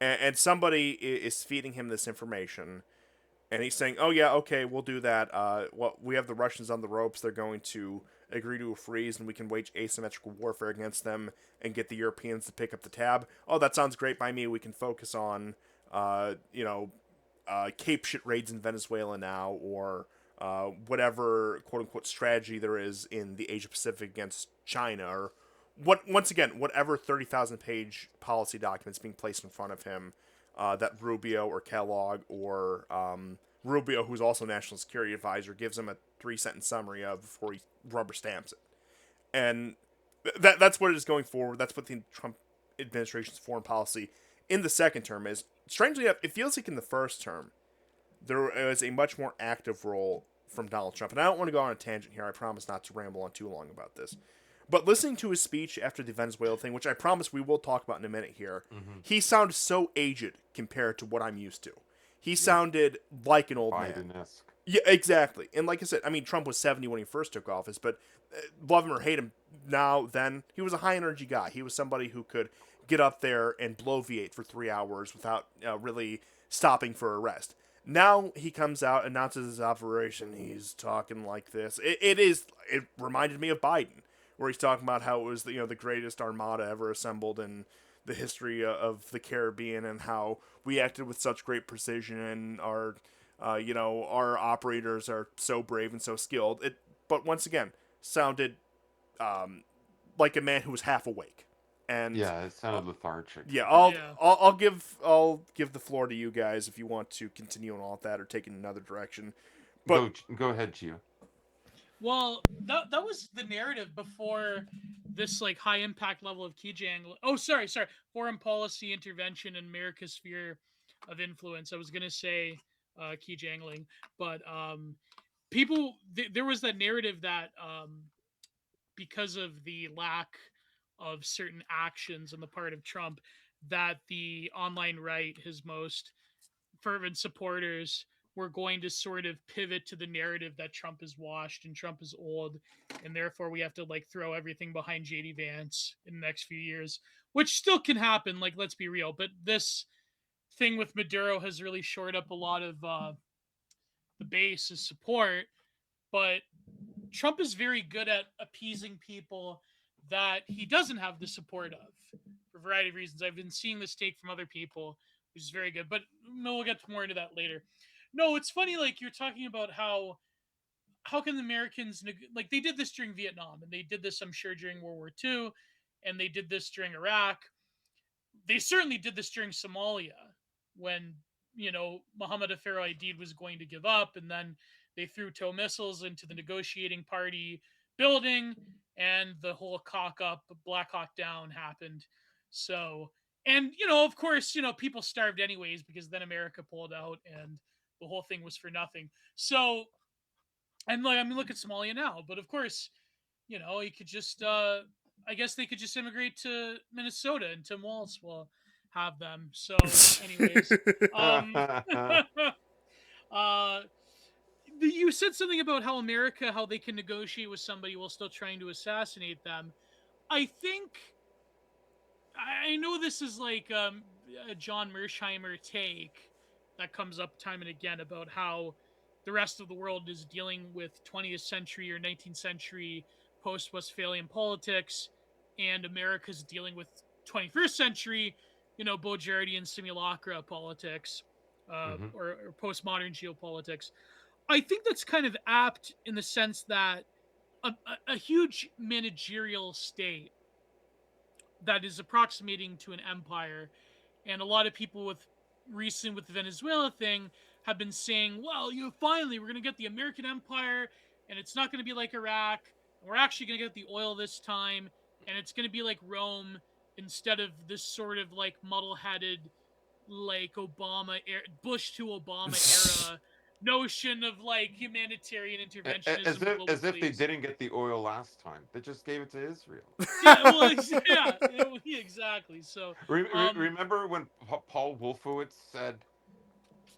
Speaker 1: and somebody is feeding him this information, and he's saying, "Oh yeah, okay, we'll do that. Well, we have the Russians on the ropes. They're going to agree to a freeze, and we can wage asymmetrical warfare against them and get the Europeans to pick up the tab. Oh, that sounds great by me. We can focus on, Cape shit raids in Venezuela now, or whatever quote unquote strategy there is in the Asia Pacific against China, or once again, whatever 30,000 page policy documents being placed in front of him, that Rubio or Kellogg or Rubio, who's also National Security Advisor, gives him a 3 sentence summary of before he rubber stamps it. And that's what it is going forward. That's what the Trump administration's foreign policy in the second term is. strangely enough, it feels like in the first term there was a much more active role from Donald Trump. And I don't want to go on a tangent here. I promise not to ramble on too long about this. But listening to his speech after the Venezuela thing, which I promise we will talk about in a minute here, he sounded so aged compared to what I'm used to. He sounded like an old man.
Speaker 3: Biden-esque.
Speaker 1: Yeah, exactly. And like I said, I mean, Trump was 70 when he first took office, but love him or hate him now, then, he was a high energy guy. He was somebody who could get up there and bloviate for 3 hours without really stopping for a rest. Now he comes out, announces his operation. He's talking like this. It reminded me of Biden, where he's talking about how it was the greatest armada ever assembled in the history of the Caribbean, and how we acted with such great precision, and our operators are so brave and so skilled. But once again, sounded like a man who was half awake. And
Speaker 3: Yeah, it sounded lethargic.
Speaker 1: yeah,
Speaker 2: Yeah.
Speaker 1: I'll give the floor to you guys if you want to continue on all of that or take it in another direction. But
Speaker 3: Go ahead, Gio.
Speaker 2: Well, that was the narrative before this like high impact level of Kijang. Oh, sorry, foreign policy intervention in America's sphere of influence. I was gonna say Kijangling, but there was that narrative that because of the lack of certain actions on the part of Trump, that the online right, his most fervent supporters, were going to sort of pivot to the narrative that Trump is washed and Trump is old, and therefore we have to like throw everything behind JD Vance in the next few years, which still can happen. Like, let's be real, but this thing with Maduro has really shored up a lot of the base's support. But Trump is very good at appeasing people that he doesn't have the support of for a variety of reasons. I've been seeing this take from other people, which is very good. But no, we'll get more into that later. No, it's funny. Like, you're talking about how can the Americans like, they did this during Vietnam, and they did this, I'm sure, during World War II, and they did this during Iraq. They certainly did this during Somalia, when Muhammad Afar Aidid was going to give up, and then they threw tow missiles into the negotiating party building, and the whole cock up, Black Hawk Down happened. So, and of course, people starved anyways, because then America pulled out, and the whole thing was for nothing. So, and like, I mean, look at Somalia now. But of course, you could just I guess they could just immigrate to Minnesota, and Tim Walz will have them. So anyways, um uh you said something about how they can negotiate with somebody while still trying to assassinate them. I think I know this is like a John Mersheimer take that comes up time and again about how the rest of the world is dealing with 20th century or 19th century post Westphalian politics, and America's dealing with 21st century, Bojardian simulacra politics,
Speaker 3: Mhm.
Speaker 2: or postmodern geopolitics. I think that's kind of apt in the sense that a huge managerial state that is approximating to an empire. And a lot of people with the Venezuela thing have been saying, well, finally we're going to get the American empire, and it's not going to be like Iraq. We're actually going to get the oil this time, and it's going to be like Rome instead of this sort of like muddle-headed, like Bush to Obama era notion of like humanitarian
Speaker 3: As
Speaker 2: interventionism
Speaker 3: if
Speaker 2: global
Speaker 3: they
Speaker 2: police.
Speaker 3: didn't get the oil last time. They just gave it to Israel.
Speaker 2: Yeah, well, yeah, exactly. So,
Speaker 3: Remember when Paul Wolfowitz said,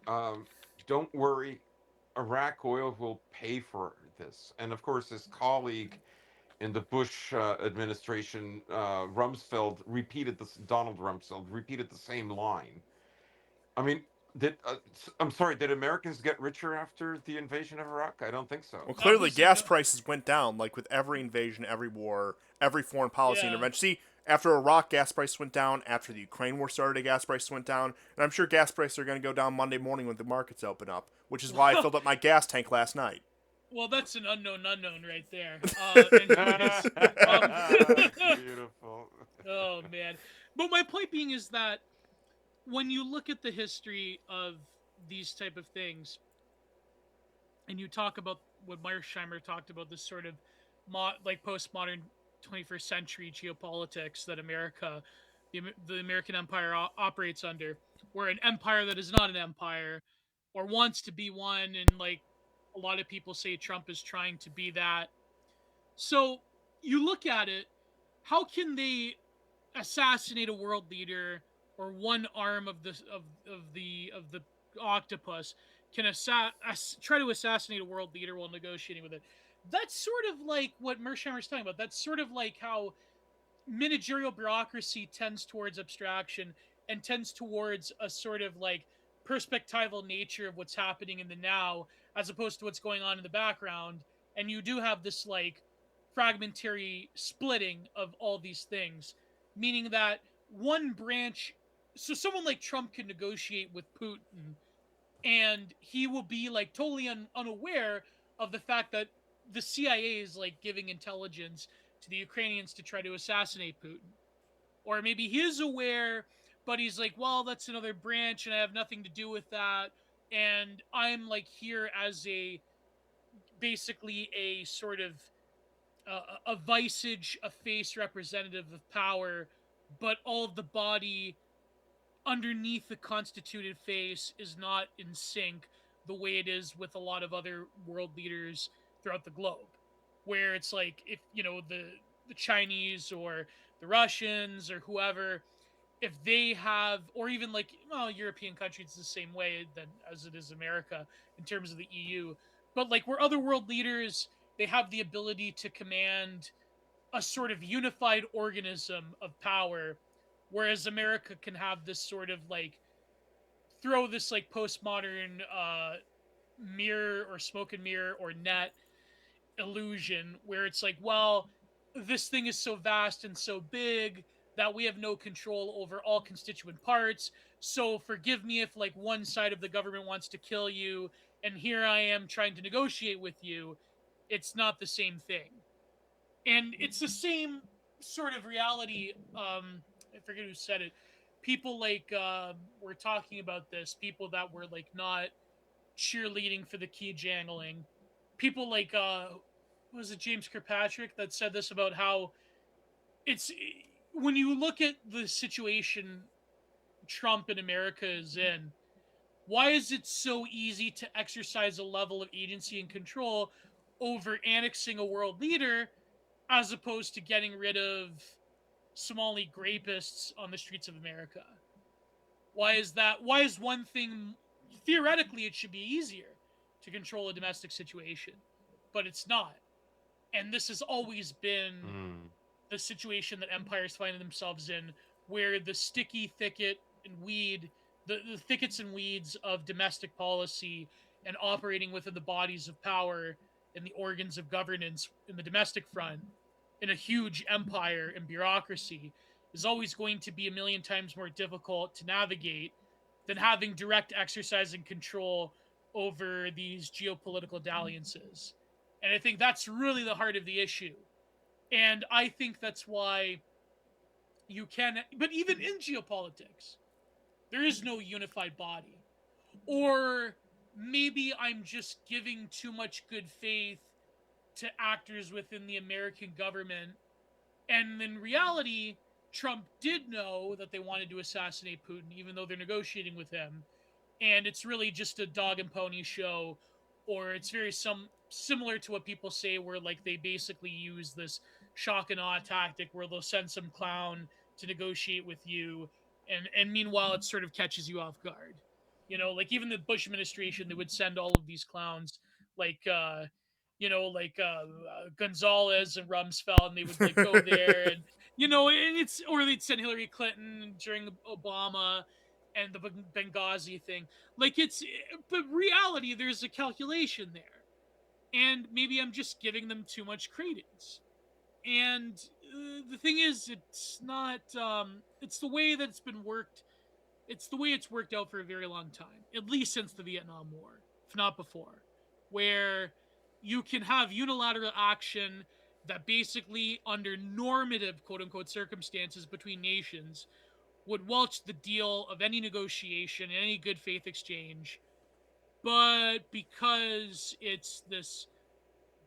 Speaker 3: um, "Don't worry, Iraq oil will pay for this," and of course his colleague in the Bush administration, Donald Rumsfeld repeated the same line. I mean, I'm sorry, did Americans get richer after the invasion of Iraq? I don't think so.
Speaker 1: Well, clearly
Speaker 2: listen,
Speaker 1: gas prices went down, like with every invasion, every war, every foreign policy
Speaker 2: yeah.
Speaker 1: intervention. See, after Iraq, gas prices went down. After the Ukraine war started, gas prices went down. And I'm sure gas prices are going to go down Monday morning when the markets open up, which is why I filled up my gas tank last night.
Speaker 2: Well, that's an unknown right there. Anyways,
Speaker 3: Beautiful.
Speaker 2: oh man. But my point being is that when you look at the history of these type of things, and you talk about what Mearsheimer talked about, this sort of like postmodern 21st century geopolitics that America the American empire operates under, where an empire that is not an empire or wants to be one, and like a lot of people say Trump is trying to be that. So you look at it, how can they assassinate a world leader, or one arm of the octopus can try to assassinate a world leader while negotiating with it? That's sort of like what Mersheimer's talking about. That's sort of like how managerial bureaucracy tends towards abstraction and tends towards a sort of like perspectival nature of what's happening in the now as opposed to what's going on in the background. And you do have this like fragmentary splitting of all these things, meaning that one branch, so someone like Trump can negotiate with Putin and he will be like totally unaware of the fact that the CIA is like giving intelligence to the Ukrainians to try to assassinate Putin. Or maybe he is aware, but he's like, well, that's another branch and I have nothing to do with that. And I'm like here as a basically a sort of a visage, a face representative of power, but all of the body underneath the constituted face is not in sync the way it is with a lot of other world leaders throughout the globe, where it's like if the Chinese or the Russians or whoever, if they have, or even like, well, European countries the same way than as it is America in terms of the EU, but like where other world leaders, they have the ability to command a sort of unified organism of power, whereas America can have this sort of like throw this like postmodern mirror or smoke and mirror or net illusion where it's like, well, this thing is so vast and so big that we have no control over all constituent parts. So forgive me if like one side of the government wants to kill you and here I am trying to negotiate with you. It's not the same thing. And it's the same sort of reality. I forget who said it. People like were talking about this. People that were like not cheerleading for the key jangling. People like was it James Kirkpatrick that said this about how it's when you look at the situation Trump in America is in, why is it so easy to exercise a level of agency and control over annexing a world leader as opposed to getting rid of Somali rapists on the streets of America? Why is that? Why is one thing theoretically it should be easier to control a domestic situation, but it's not? And this has always been
Speaker 3: Mm.
Speaker 2: the situation that empires find themselves in, where the sticky thicket and weed, the thickets and weeds of domestic policy and operating within the bodies of power and the organs of governance in the domestic front in a huge empire and bureaucracy is always going to be a million times more difficult to navigate than having direct exercise and control over these geopolitical dalliances. And I think that's really the heart of the issue. And I think that's why you can, but even in geopolitics, there is no unified body. Or maybe I'm just giving too much good faith to actors within the American government. And in reality, Trump did know that they wanted to assassinate Putin, even though they're negotiating with him. And it's really just a dog and pony show, or it's very similar to what people say, where like they basically use this shock and awe tactic, where they'll send some clown to negotiate with you, and meanwhile it sort of catches you off guard. Like even the Bush administration, they would send all of these clowns, like Gonzalez and Rumsfeld, and they would like go there, and and it's, or they'd send Hillary Clinton during Obama and the Benghazi thing. Like but reality, there's a calculation there, and maybe I'm just giving them too much credence. And the thing is, it's not. It's the way that it's been worked. It's the way it's worked out for a very long time, at least since the Vietnam War, if not before, where you can have unilateral action that basically, under normative quote unquote circumstances between nations, would welch the deal of any negotiation, any good faith exchange. But because it's this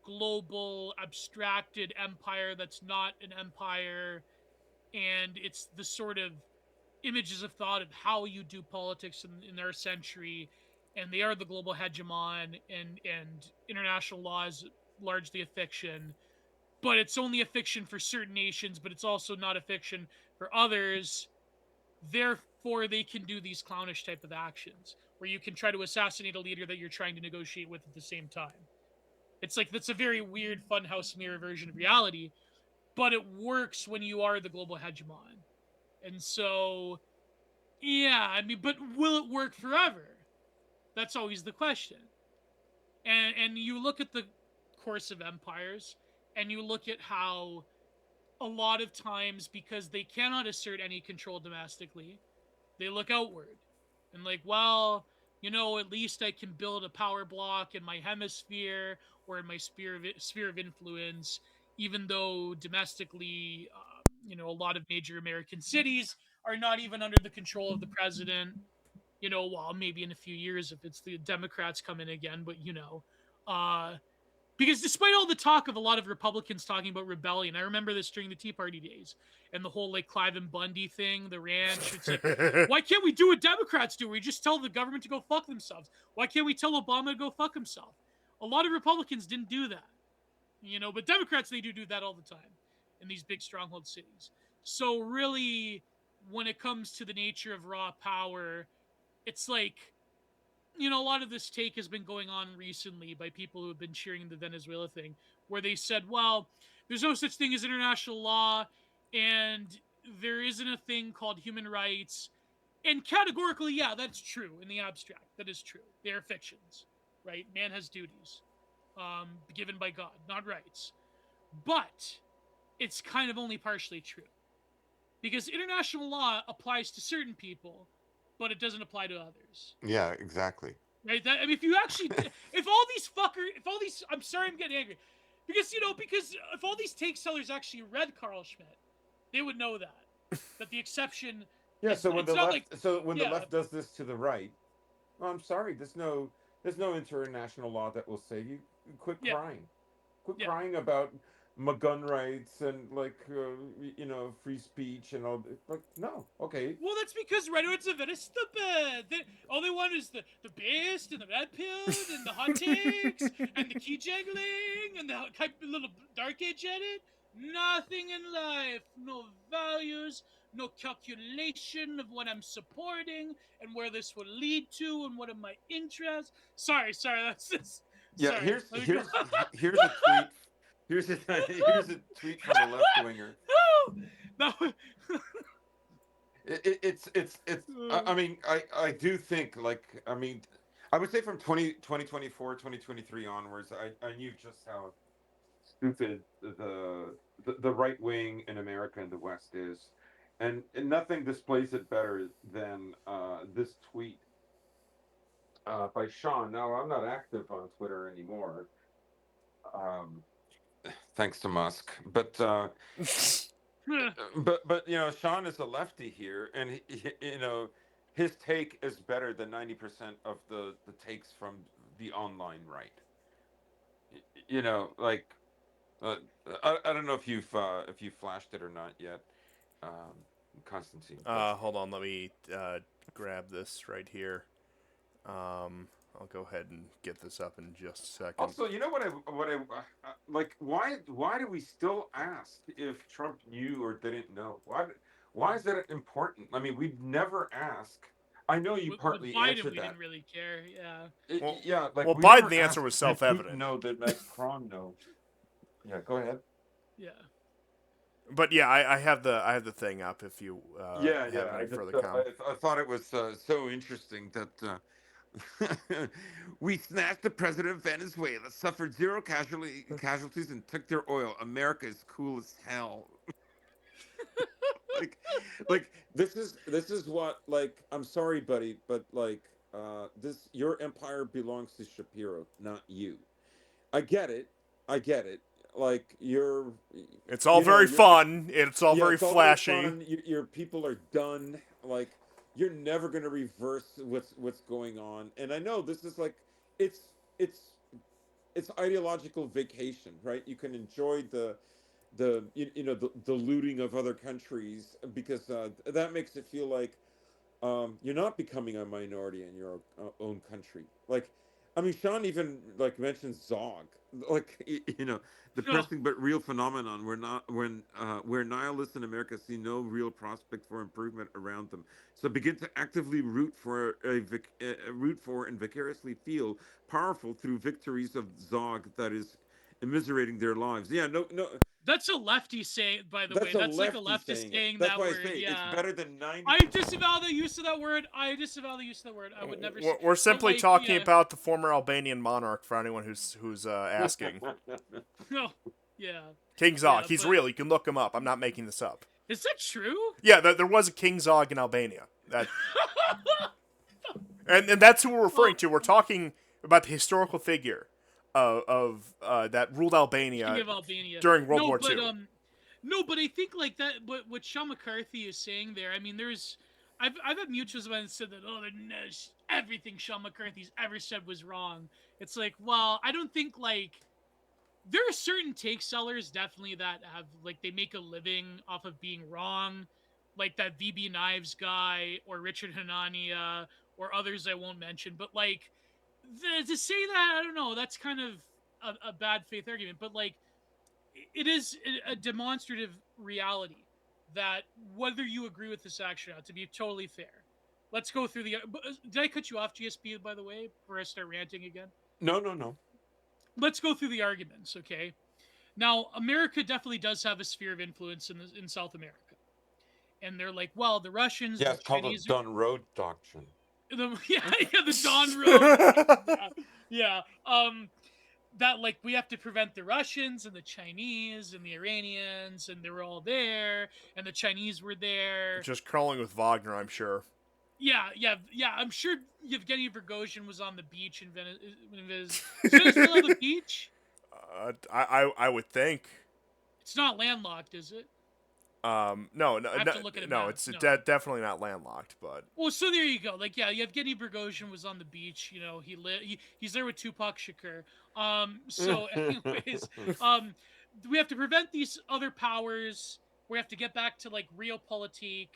Speaker 2: global abstracted empire that's not an empire, and it's the sort of images of thought of how you do politics in our century, and they are the global hegemon, and international law is largely a fiction, but it's only a fiction for certain nations, but it's also not a fiction for others. Therefore, they can do these clownish type of actions where you can try to assassinate a leader that you're trying to negotiate with at the same time. It's like that's a very weird funhouse mirror version of reality, but it works when you are the global hegemon. And so, yeah, I mean, but will it work forever? That's always the question. And you look at the course of empires, and you look at how a lot of times, because they cannot assert any control domestically, they look outward and like, well, at least I can build a power block in my hemisphere or in my sphere of influence, even though domestically, a lot of major American cities are not even under the control of the president. Well, maybe in a few years if it's the Democrats come in again, but uh, because despite all the talk of a lot of Republicans talking about rebellion, I remember this during the Tea Party days and the whole like Clive and Bundy thing, the ranch. It's like, why can't we do what Democrats do? We just tell the government to go fuck themselves. Why can't we tell Obama to go fuck himself? A lot of Republicans didn't do that, but Democrats, they do that all the time in these big stronghold cities. So really, when it comes to the nature of raw power, it's like, a lot of this take has been going on recently by people who have been cheering the Venezuela thing, where they said, well, there's no such thing as international law, and there isn't a thing called human rights. And categorically, yeah, that's true in the abstract. That is true. They are fictions, right? Man has duties given by God, not rights. But it's kind of only partially true. Because international law applies to certain people, but it doesn't apply to others.
Speaker 5: Yeah, exactly.
Speaker 2: Right? I mean, I'm sorry, I'm getting angry, because if all these take sellers actually read Carl Schmitt, they would know that the exception.
Speaker 3: Yeah. So when
Speaker 2: It's
Speaker 3: the
Speaker 2: not
Speaker 3: left,
Speaker 2: like,
Speaker 3: so when the
Speaker 2: yeah,
Speaker 3: left does this to the right, well, I'm sorry. There's no international law that will save you. Quit
Speaker 2: yeah,
Speaker 3: crying. Quit
Speaker 2: yeah.
Speaker 3: crying about gun rights and free speech and all. Like, no, okay.
Speaker 2: Well, that's because Redwoods are very stupid. All they want is the beast and the red pill and the hot takes and the key jangling and the little dark age edit. Nothing in life. No values. No calculation of what I'm supporting and where this will lead to and what are my interests. Sorry. That's just.
Speaker 3: Yeah.
Speaker 2: Sorry.
Speaker 3: Here's here's a tweet. Here's a tweet from a left winger.
Speaker 2: No.
Speaker 3: It's I mean, I do think, like, I mean, I would say from 2024 2023 onwards, I knew just how stupid the right wing in America and the West is, and nothing displays it better than this tweet by Sean. Now, I'm not active on Twitter anymore, um, thanks to Musk, but Sean is a lefty here, and his take is better than 90% of the takes from the online right. Like, uh, I don't know if you've flashed it or not yet, um, Constantine.
Speaker 1: Hold on, let me grab this right here. I'll go ahead and get this up in just a second.
Speaker 3: Also, you know what I like? Why do we still ask if Trump knew or didn't know? Why is that important? I mean, we'd never ask. I know you partly
Speaker 2: with Biden,
Speaker 3: answered
Speaker 2: we
Speaker 3: that.
Speaker 2: didn't really care. Yeah.
Speaker 3: Yeah, like,
Speaker 1: well,
Speaker 3: we
Speaker 1: Biden,
Speaker 3: never
Speaker 1: the answer
Speaker 3: asked,
Speaker 1: was
Speaker 3: did
Speaker 1: self-evident.
Speaker 3: Putin know that Macron know? Yeah, go ahead.
Speaker 2: Yeah.
Speaker 1: But yeah, I have the thing up if you
Speaker 3: Yeah,
Speaker 1: have
Speaker 3: yeah. I
Speaker 1: any
Speaker 3: just
Speaker 1: further comment.
Speaker 3: I thought it was so interesting that we snatched the president of Venezuela, suffered zero casualties, and took their oil. America is cool as hell. like, this is what, like, I'm sorry, buddy, but like, this your empire belongs to Shapiro, not you. I get it. Like,
Speaker 1: It's all very fun. It's all
Speaker 3: yeah,
Speaker 1: very
Speaker 3: it's all
Speaker 1: flashy.
Speaker 3: very fun. Your people are done. Like, you're never gonna reverse what's going on. And I know this is like, it's it's ideological vacation, right? You can enjoy the looting of other countries, because that makes it feel like you're not becoming a minority in your own country. Like, I mean, Sean even like mentions Zog, like
Speaker 2: No,
Speaker 3: depressing but real phenomenon where not when where nihilists in America see no real prospect for improvement around them, so begin to actively root for and vicariously feel powerful through victories of Zog that is immiserating their lives. Yeah, no,
Speaker 2: that's a lefty saying, by the
Speaker 3: that's
Speaker 2: way.
Speaker 3: a
Speaker 2: That's like a
Speaker 3: lefty
Speaker 2: leftist
Speaker 3: saying it.
Speaker 2: saying
Speaker 3: That's
Speaker 2: that
Speaker 3: why I
Speaker 2: word.
Speaker 3: say it's
Speaker 2: Yeah.
Speaker 3: better than 90.
Speaker 2: I disavow the use of that word. I disavow the use of that word. I would never say.
Speaker 1: We're
Speaker 2: But
Speaker 1: simply
Speaker 2: like,
Speaker 1: talking
Speaker 2: yeah,
Speaker 1: about the former Albanian monarch for anyone who's asking.
Speaker 2: no, yeah,
Speaker 1: King
Speaker 2: yeah.
Speaker 1: Zog, he's
Speaker 2: But
Speaker 1: real. You can look him up. I'm not making this up.
Speaker 2: is that true?
Speaker 1: Yeah, there was a King Zog in Albania. And that's who we're referring
Speaker 2: Well,
Speaker 1: to. We're talking about the historical figure that ruled
Speaker 2: King
Speaker 1: Albania
Speaker 2: of Albania.
Speaker 1: during World
Speaker 2: No,
Speaker 1: War
Speaker 2: but
Speaker 1: II.
Speaker 2: no, but I think like that. What Sean McCarthy is saying there. I mean, I've had mutuals of mine that said that everything Sean McCarthy's ever said was wrong. It's like, well, I don't think like there are certain take sellers definitely that have like they make a living off of being wrong, like that VB Knives guy or Richard Hanania or others I won't mention. But like to say that, I don't know. That's kind of a bad faith argument. But like it is a demonstrative reality that whether you agree with this action or not, to be totally fair, let's go through the. Did I cut you off, GSP? By the way, before I start ranting again,
Speaker 3: No, no, no.
Speaker 2: let's go through the arguments. Okay, now America definitely does have a sphere of influence in South America, and they're like, well, the Russians,
Speaker 3: Yeah,
Speaker 2: the
Speaker 3: it's called the
Speaker 2: Chinese,
Speaker 3: Dunn Road Doctrine.
Speaker 2: yeah, the Don Road, yeah. That like we have to prevent the Russians and the Chinese and the Iranians and they were all there and the Chinese were there.
Speaker 1: Just crawling with Wagner, I'm sure.
Speaker 2: Yeah. I'm sure Yevgeny Prigozhin was on the beach in Venice. Is Venezuela the beach?
Speaker 1: I would think.
Speaker 2: It's not landlocked, is it?
Speaker 1: No, no,
Speaker 2: I have
Speaker 1: no,
Speaker 2: to look at a
Speaker 1: no
Speaker 2: map.
Speaker 1: it's
Speaker 2: No.
Speaker 1: definitely not landlocked, but
Speaker 2: Well, so there you go. Like, yeah, Yevgeny Prigozhin was on the beach. He's there with Tupac Shakur. So, anyways, um, we have to prevent these other powers. We have to get back to like realpolitik.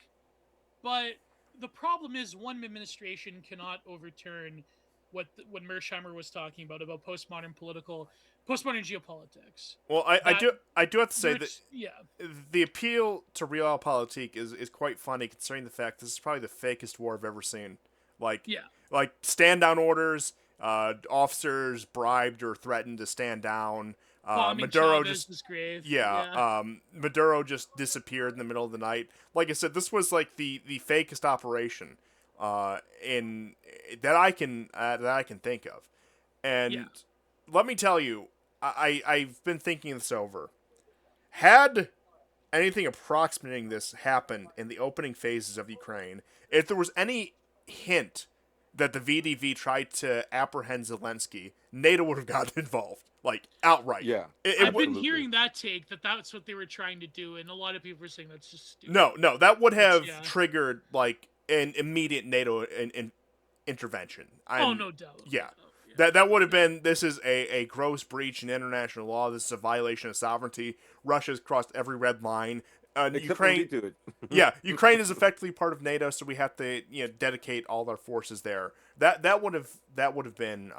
Speaker 2: But the problem is, one administration cannot overturn what Mersheimer was talking about postmodern geopolitics.
Speaker 1: well,
Speaker 2: That
Speaker 1: I do have to say that
Speaker 2: yeah,
Speaker 1: the appeal to realpolitik is quite funny considering the fact this is probably the fakest war I've ever seen. Like
Speaker 2: yeah.
Speaker 1: like stand down orders, officers bribed or threatened to stand down.
Speaker 2: Bombing
Speaker 1: Maduro
Speaker 2: Chavez's grave.
Speaker 1: yeah, Maduro just disappeared in the middle of the night. Like I said, this was like the fakest operation in that I can think of. And
Speaker 2: Yeah.
Speaker 1: let me tell you, I've been thinking this over. Had anything approximating this happened in the opening phases of Ukraine, if there was any hint that the VDV tried to apprehend Zelensky, NATO would have gotten involved, like outright.
Speaker 3: Yeah.
Speaker 2: I've been
Speaker 3: Absolutely.
Speaker 2: hearing that take that's what they were trying to do, and a lot of people were saying that's just stupid.
Speaker 1: No, that would have
Speaker 2: yeah.
Speaker 1: triggered like an immediate NATO intervention.
Speaker 2: Oh, no doubt.
Speaker 1: Yeah.
Speaker 2: Oh, yeah.
Speaker 1: That would have been, this is a gross breach in international law. This is a violation of sovereignty. Russia's crossed every red line.
Speaker 3: Except
Speaker 1: Ukraine,
Speaker 3: when we do it.
Speaker 1: yeah, Ukraine is effectively part of NATO, so we have to dedicate all our forces there. That would have been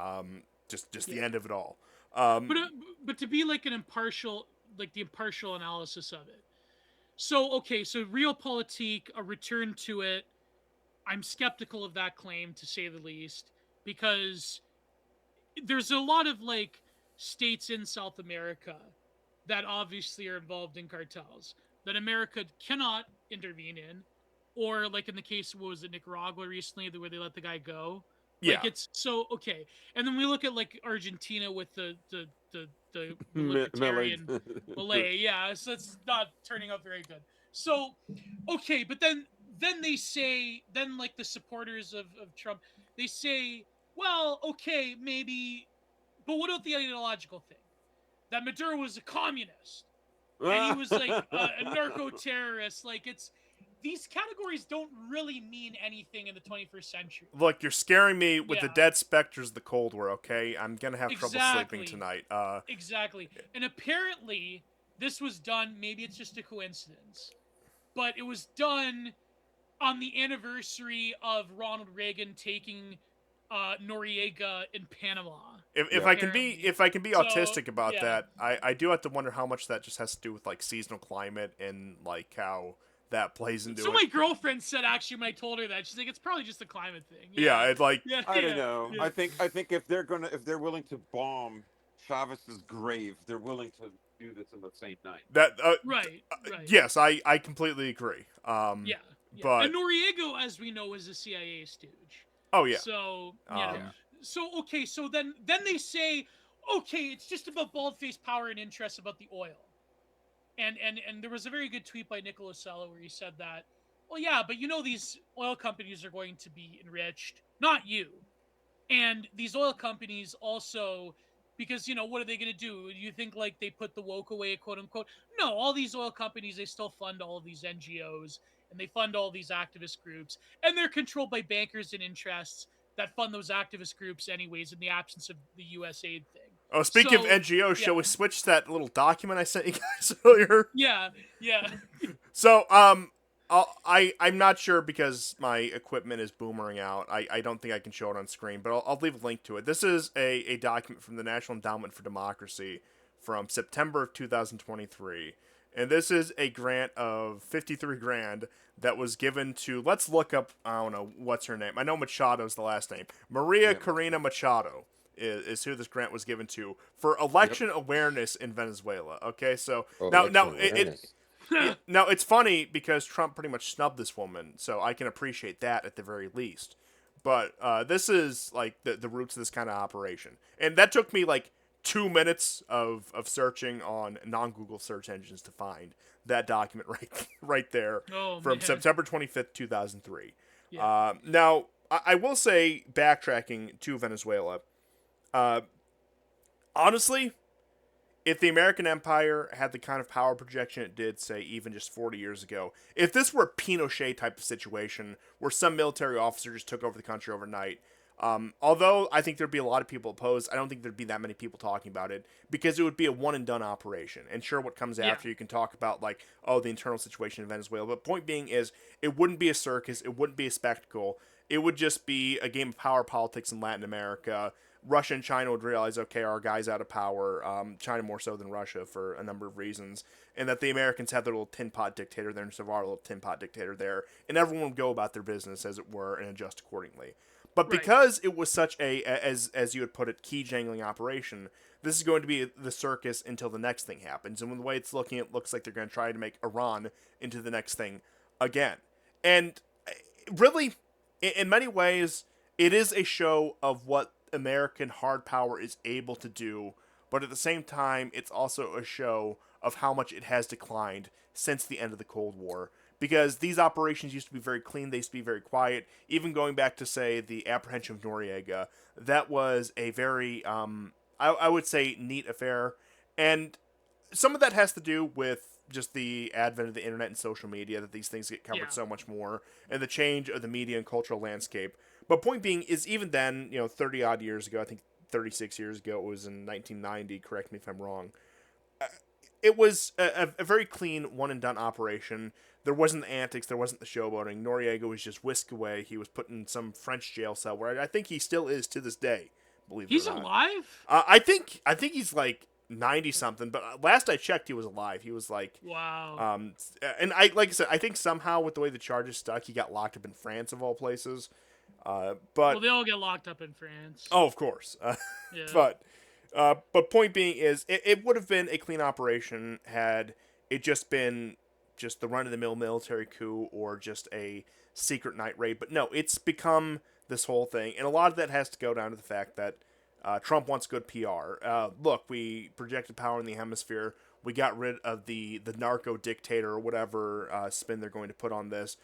Speaker 1: just the end of it all.
Speaker 2: But to be like the impartial analysis of it. So okay, so realpolitik, a return to it. I'm skeptical of that claim, to say the least, because there's a lot of like states in South America that obviously are involved in cartels that America cannot intervene in, or like in the case what was it, Nicaragua recently, where they let the guy go.
Speaker 1: Yeah.
Speaker 2: Like it's so okay, and then we look at like Argentina with the libertarian Malay, yeah, so it's not turning out very good. So okay, but then they say, then like the supporters of Trump, they say, well, okay, maybe, but what about the ideological thing? That Maduro was a communist and he was like a narco terrorist. Like it's these categories don't really mean anything in the 21st century.
Speaker 1: Look, you're scaring me with the
Speaker 2: Yeah.
Speaker 1: dead specters of the Cold War. Okay, I'm gonna have trouble sleeping
Speaker 2: Exactly.
Speaker 1: tonight.
Speaker 2: Exactly. And apparently this was done, maybe it's just a coincidence, but it was done on the anniversary of Ronald Reagan taking Noriega in Panama.
Speaker 1: If
Speaker 3: Yeah.
Speaker 1: I can be
Speaker 2: Apparently.
Speaker 1: if I can be
Speaker 2: So
Speaker 1: autistic about
Speaker 2: yeah.
Speaker 1: that, I do have to wonder how much that just has to do with like seasonal climate and like how that plays into
Speaker 2: So
Speaker 1: it.
Speaker 2: my girlfriend said actually when I told her that, she's like, it's probably just a climate thing.
Speaker 1: Yeah,
Speaker 2: Yeah.
Speaker 1: it's like
Speaker 2: Yeah.
Speaker 3: I don't know.
Speaker 2: Yeah.
Speaker 3: I think if they're willing to bomb Chavez's grave, they're willing to do this in the same night.
Speaker 1: that.
Speaker 2: Right. Right.
Speaker 1: Yes, I completely agree.
Speaker 2: Yeah. Yeah.
Speaker 1: But
Speaker 2: And Noriega, as we know, is a CIA stooge.
Speaker 1: oh yeah,
Speaker 2: So
Speaker 1: Um,
Speaker 3: Yeah.
Speaker 2: so okay, so then they say, okay, it's just about bald-faced power and interest about the oil. And there was a very good tweet by Nicholas Sella where he said that, well, yeah, but these oil companies are going to be enriched, not you. And these oil companies also, because what are they going to do? You think like they put the woke away, quote unquote? No, all these oil companies, they still fund all of these NGOs and they fund all these activist groups, and they're controlled by bankers and interests that fund those activist groups anyways in the absence of the U.S. aid thing.
Speaker 1: oh, speaking
Speaker 2: So,
Speaker 1: of NGOs, shall
Speaker 2: yeah.
Speaker 1: we switch to that little document I sent you guys earlier?
Speaker 2: Yeah, yeah.
Speaker 1: So, I'm not sure because my equipment is boomering out. I don't think I can show it on screen, but I'll leave a link to it. This is a document from the National Endowment for Democracy from September of 2023. And this is a grant of 53 grand that was given to, let's look up, I don't know, what's her name? I know Machado's the last name. Maria
Speaker 3: Yeah.
Speaker 1: Corina Machado is who this grant was given to for election awareness in Venezuela. Okay, so
Speaker 3: Oh,
Speaker 1: now
Speaker 3: election
Speaker 1: it,
Speaker 3: awareness.
Speaker 1: now it's funny because Trump pretty much snubbed this woman, so I can appreciate that at the very least. But this is like the roots of this kind of operation, and that took me like 2 minutes of searching on non-Google search engines to find that document right there
Speaker 2: Oh,
Speaker 1: from
Speaker 2: man.
Speaker 1: September 25th, 2003.
Speaker 2: Yeah.
Speaker 1: Now I will say, backtracking to Venezuela, honestly, if the American Empire had the kind of power projection it did, say, even just 40 years ago, if this were a Pinochet type of situation where some military officer just took over the country overnight, although I think there'd be a lot of people opposed, I don't think there'd be that many people talking about it because it would be a one and done operation. And sure, what comes
Speaker 2: Yeah.
Speaker 1: after, you can talk about like, oh, the internal situation in Venezuela. But point being is, it wouldn't be a circus, it wouldn't be a spectacle. It would just be a game of power politics in Latin America. Russia and China would realize, okay, our guy's out of power. China more so than Russia for a number of reasons, and that the Americans have their little tin pot dictator there instead of our little tin pot dictator there, and everyone would go about their business as it were and adjust accordingly. But
Speaker 2: Right.
Speaker 1: because it was such a, as you would put it, key jangling operation, this is going to be the circus until the next thing happens. And with the way it's looking, it looks like they're going to try to make Iran into the next thing again. And really, in many ways, it is a show of what American hard power is able to do, but at the same time, it's also a show of how much it has declined since the end of the Cold War. Because these operations used to be very clean, they used to be very quiet. Even going back to, say, the apprehension of Noriega, that was a very, I would say, neat affair. And some of that has to do with just the advent of the internet and social media, that these things get covered
Speaker 2: Yeah.
Speaker 1: so much more, and the change of the media and cultural landscape. But point being is, even then, 30 odd years ago, I think 36 years ago, it was in 1990, correct me if I'm wrong, it was a very clean one and done operation. There wasn't the antics, there wasn't the showboating. Noriega was just whisked away. He was put in some French jail cell where I think he still is to this day, believe
Speaker 2: He's
Speaker 1: it or not.
Speaker 2: alive?
Speaker 1: I think he's like 90 something, but last I checked, he was alive. He was like,
Speaker 2: Wow.
Speaker 1: and like I said, I think somehow with the way the charges stuck, he got locked up in France of all places. But
Speaker 2: Well, they all get locked up in France.
Speaker 1: oh, of course.
Speaker 2: Yeah.
Speaker 1: But point being is, it would have been a clean operation had it just been just the run of the mill military coup or just a secret night raid. But no, it's become this whole thing, and a lot of that has to go down to the fact that Trump wants good PR. Look, we projected power in the hemisphere. We got rid of the narco dictator or whatever spin they're going to put on this.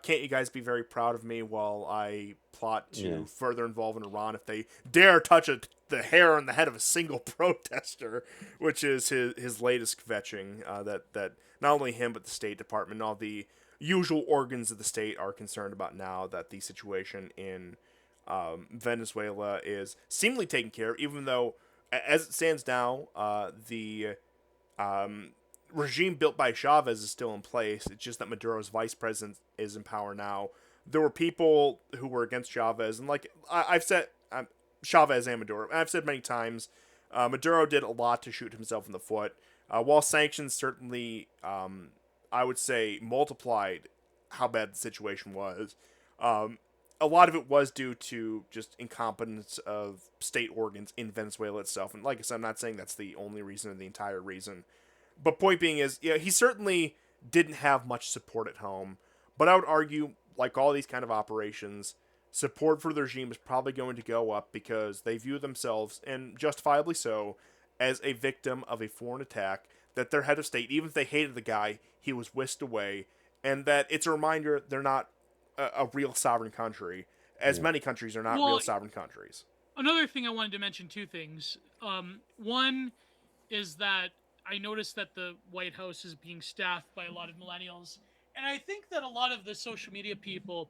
Speaker 1: Can't you guys be very proud of me while I plot to further involve in Iran if they dare touch the hair on the head of a single protester, which is his latest kvetching that not only him but the State Department and all the usual organs of the state are concerned about now that the situation in Venezuela is seemingly taken care of, even though, as it stands now, the regime built by Chavez is still in place. It's just that Maduro's vice president is in power now. There were people who were against Chavez, and like I've said, Chavez and Maduro. I've said many times, Maduro did a lot to shoot himself in the foot. While sanctions certainly, I would say, multiplied how bad the situation was, a lot of it was due to just incompetence of state organs in Venezuela itself. And like I said, I'm not saying that's the only reason or the entire reason. But point being is, yeah, he certainly didn't have much support at home. But I would argue, like all these kind of operations, support for the regime is probably going to go up because they view themselves, and justifiably so, as a victim of a foreign attack, that their head of state, even if they hated the guy, he was whisked away, and that it's a reminder they're not a real sovereign country, as many countries are not real sovereign countries.
Speaker 2: Another thing I wanted to mention, two things. One is that I noticed that the White House is being staffed by a lot of millennials, and I think that a lot of the social media people,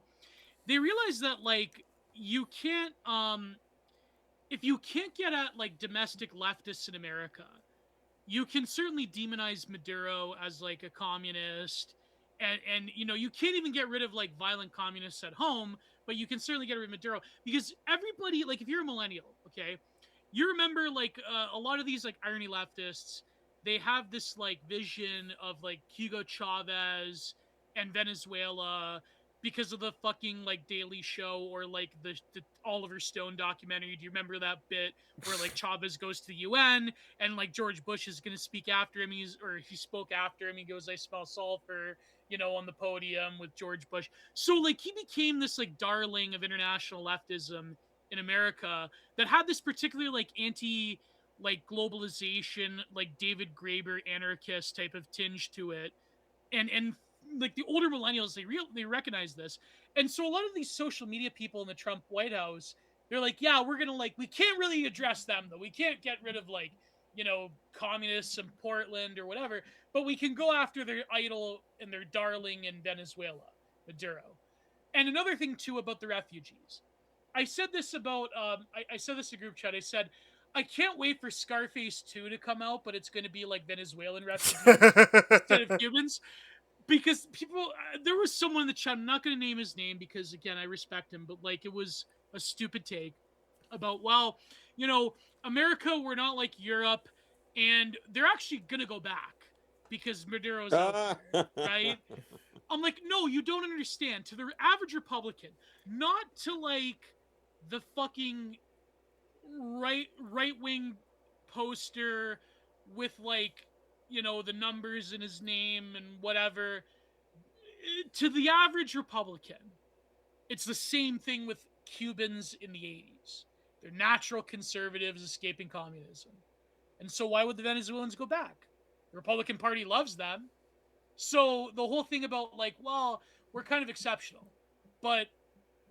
Speaker 2: they realize that like you can't if you can't get at like domestic leftists in America, you can certainly demonize Maduro as like a communist, and you know, you can't even get rid of like violent communists at home, but you can certainly get rid of Maduro because everybody, like if you're a millennial, okay, you remember like a lot of these like irony leftists, they have this like vision of like Hugo Chavez and Venezuela because of the fucking like Daily Show or like the Oliver Stone documentary. Do you remember that bit where like Chavez goes to the UN and like George Bush is gonna speak after him? He spoke after him. He goes, "I smell sulfur," you know, on the podium with George Bush. So like he became this like darling of international leftism in America that had this particular like anti like globalization, like David Graeber anarchist type of tinge to it, and like the older millennials, they recognize this, and so a lot of these social media people in the Trump White House, they're like, yeah, we're gonna like we can't really address them though. We can't get rid of like you know communists in Portland or whatever, but we can go after their idol and their darling in Venezuela, Maduro. And another thing too about the refugees, I said this about I said this in group chat. I said I can't wait for Scarface 2 to come out, but it's going to be like Venezuelan refugees instead of Cubans. Because people, there was someone in the chat, I'm not going to name his name because, again, I respect him, but like it was a stupid take about, well, you know, America, we're not like Europe, and they're actually going to go back because Maduro's out there, right? I'm like, no, you don't understand. To the average Republican, not to like the fucking right wing poster with like you know the numbers in his name and whatever. To the average Republican, it's the same thing with Cubans in the 80s. They're natural conservatives escaping communism, and so why would the Venezuelans go back? The Republican Party loves them. So the whole thing about like, well, we're kind of exceptional, but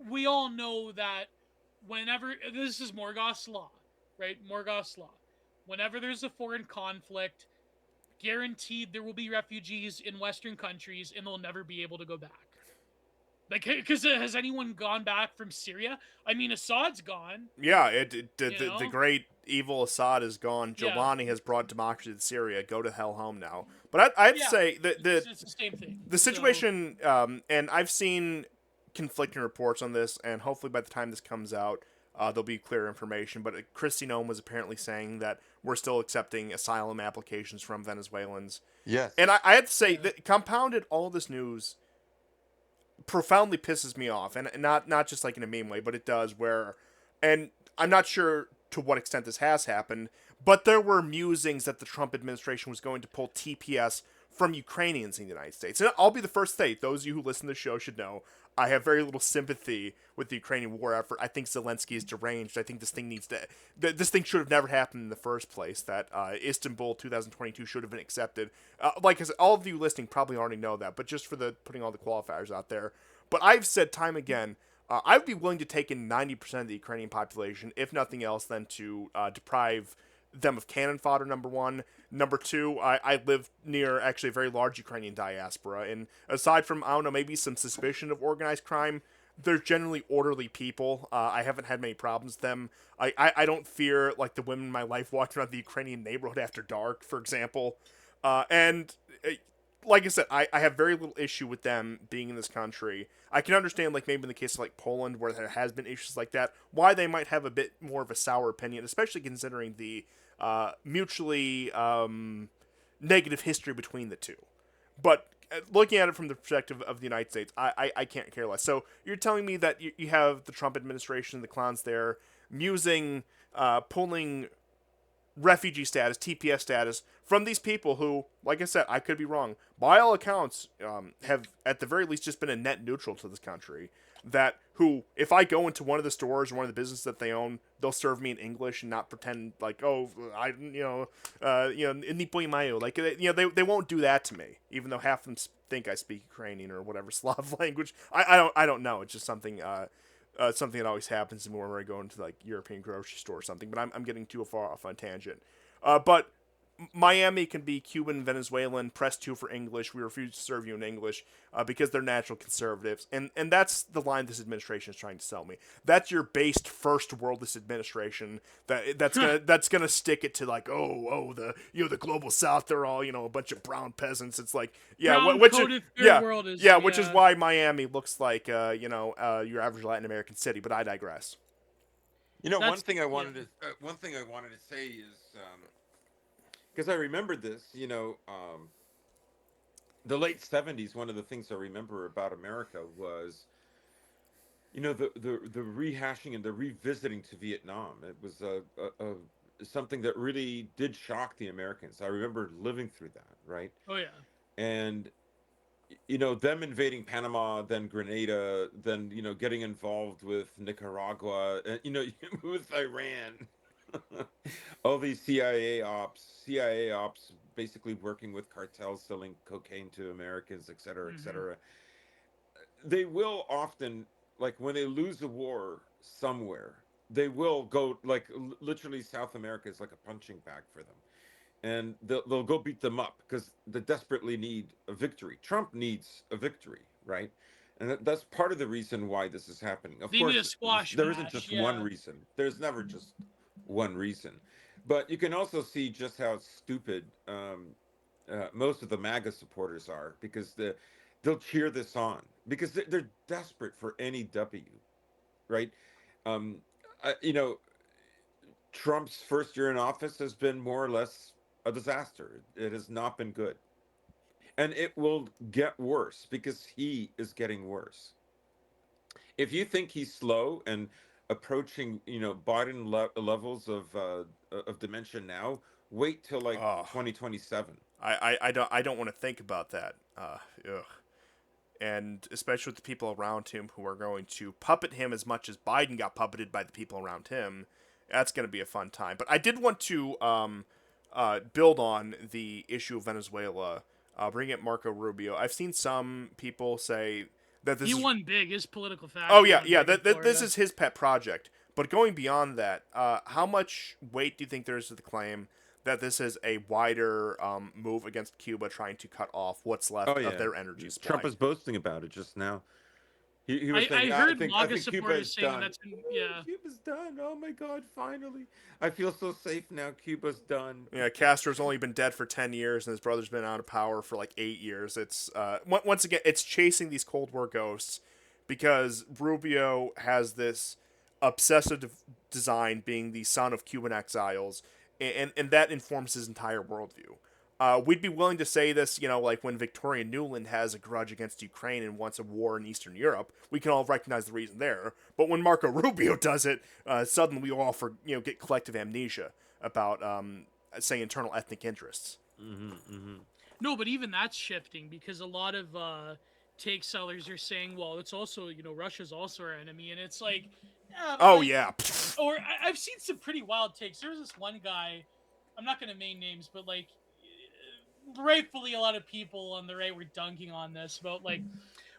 Speaker 2: we all know that whenever this is Morgoth's law, right? Morgoth's law. Whenever there's a foreign conflict, guaranteed there will be refugees in Western countries, and they'll never be able to go back. Like, because has anyone gone back from Syria? I mean, Assad's gone.
Speaker 1: Yeah, the great evil Assad is gone. Jelani has brought democracy to Syria. Go to hell home now. But I have to say that
Speaker 2: it's the same thing.
Speaker 1: The situation, and I've seen conflicting reports on this, and hopefully by the time this comes out, there'll be clear information. But Kristi Noem was apparently saying that we're still accepting asylum applications from Venezuelans.
Speaker 3: Yes.
Speaker 1: And I have to say that compounded all this news profoundly pisses me off, and not just like in a meme way, but it does, where, and I'm not sure to what extent this has happened, but there were musings that the Trump administration was going to pull TPS from Ukrainians in the United States. And I'll be the first to say, those of you who listen to the show should know, I have very little sympathy with the Ukrainian war effort. I think Zelensky is deranged. I think this thing this thing should have never happened in the first place, that Istanbul 2022 should have been accepted. Like I said, all of you listening probably already know that, but just for putting all the qualifiers out there. But I've said time again, I would be willing to take in 90% of the Ukrainian population, if nothing else, than to deprive them of cannon fodder, number one. Number two, I live near actually a very large Ukrainian diaspora, and aside from, I don't know, maybe some suspicion of organized crime, they're generally orderly people. I haven't had many problems with them. I don't fear, like, the women in my life walking around the Ukrainian neighborhood after dark, for example. And like I said, I have very little issue with them being in this country. I can understand, like, maybe in the case of, like, Poland, where there has been issues like that, why they might have a bit more of a sour opinion, especially considering the mutually negative history between the two. But looking at it from the perspective of the United States, I can't care less. So you're telling me that you have the Trump administration, the clowns there, musing, pulling refugee status, TPS status from these people who, like I said, I could be wrong. By all accounts, have at the very least just been a net neutral to this country. That who, if I go into one of the stores or one of the businesses that they own, they'll serve me in English and not pretend like, oh, hindi po yung mayo. Like, they won't do that to me, even though half of them think I speak Ukrainian or whatever Slav language. I don't know. It's just something. Something that always happens to me whenever I go into like European grocery store or something. But I'm getting too far off on a tangent. But Miami can be Cuban, Venezuelan, press 2 for English. We refuse to serve you in English because they're natural conservatives, and that's the line this administration is trying to sell me. That's your based first worldist administration that's gonna stick it to like the global South. They're all a bunch of brown peasants. It's like which is why Miami looks like your average Latin American city. But I digress.
Speaker 3: One thing I wanted to say is. Because I remembered this, the late 70s, one of the things I remember about America was, the rehashing and the revisiting to Vietnam. It was something that really did shock the Americans. I remember living through that, right?
Speaker 2: Oh, yeah.
Speaker 3: And, them invading Panama, then Grenada, then, getting involved with Nicaragua, and, with Iran. All these CIA ops basically working with cartels selling cocaine to Americans, et cetera, et cetera. They will often, like when they lose a war somewhere, they will go, like literally South America is like a punching bag for them. And they'll go beat them up because they desperately need a victory. Trump needs a victory, right? And that's part of the reason why this is happening. Of course, there isn't just one reason. There's never just one reason, but you can also see just how stupid most of the MAGA supporters are, because they'll cheer this on because they're desperate for any W, right? Trump's first year in office has been more or less a disaster. It has not been good, and it will get worse because he is getting worse. If you think he's slow and approaching, Biden levels of dementia now, wait till like 2027.
Speaker 1: I don't want to think about that. And especially with the people around him who are going to puppet him as much as Biden got puppeted by the people around him. That's going to be a fun time. But I did want to build on the issue of Venezuela. Bring up Marco Rubio. I've seen some people say that this
Speaker 2: won big. His political faction.
Speaker 1: Oh yeah. This is his pet project. But going beyond that, how much weight do you think there is to the claim that this is a wider move against Cuba, trying to cut off what's left of their energy supply?
Speaker 3: Trump is boasting about it just now. He was saying,
Speaker 2: I heard
Speaker 3: think
Speaker 2: supporters saying that's
Speaker 3: Cuba's done. Oh my God! Finally, I feel so safe now. Cuba's done.
Speaker 1: Yeah, Castro's only been dead for 10 years, and his brother's been out of power for like 8 years. It's once again, it's chasing these Cold War ghosts because Rubio has this obsessive design, being the son of Cuban exiles, and that informs his entire worldview. We'd be willing to say this, like when Victoria Nuland has a grudge against Ukraine and wants a war in Eastern Europe, we can all recognize the reason there. But when Marco Rubio does it, suddenly we all get collective amnesia about, say, internal ethnic interests.
Speaker 2: No, but even that's shifting because a lot of take sellers are saying, well, it's also, Russia's also our enemy, and it's like,
Speaker 1: yeah.
Speaker 2: Or I've seen some pretty wild takes. There was this one guy, I'm not going to name names, but like, rightfully a lot of people on the right were dunking on this about like,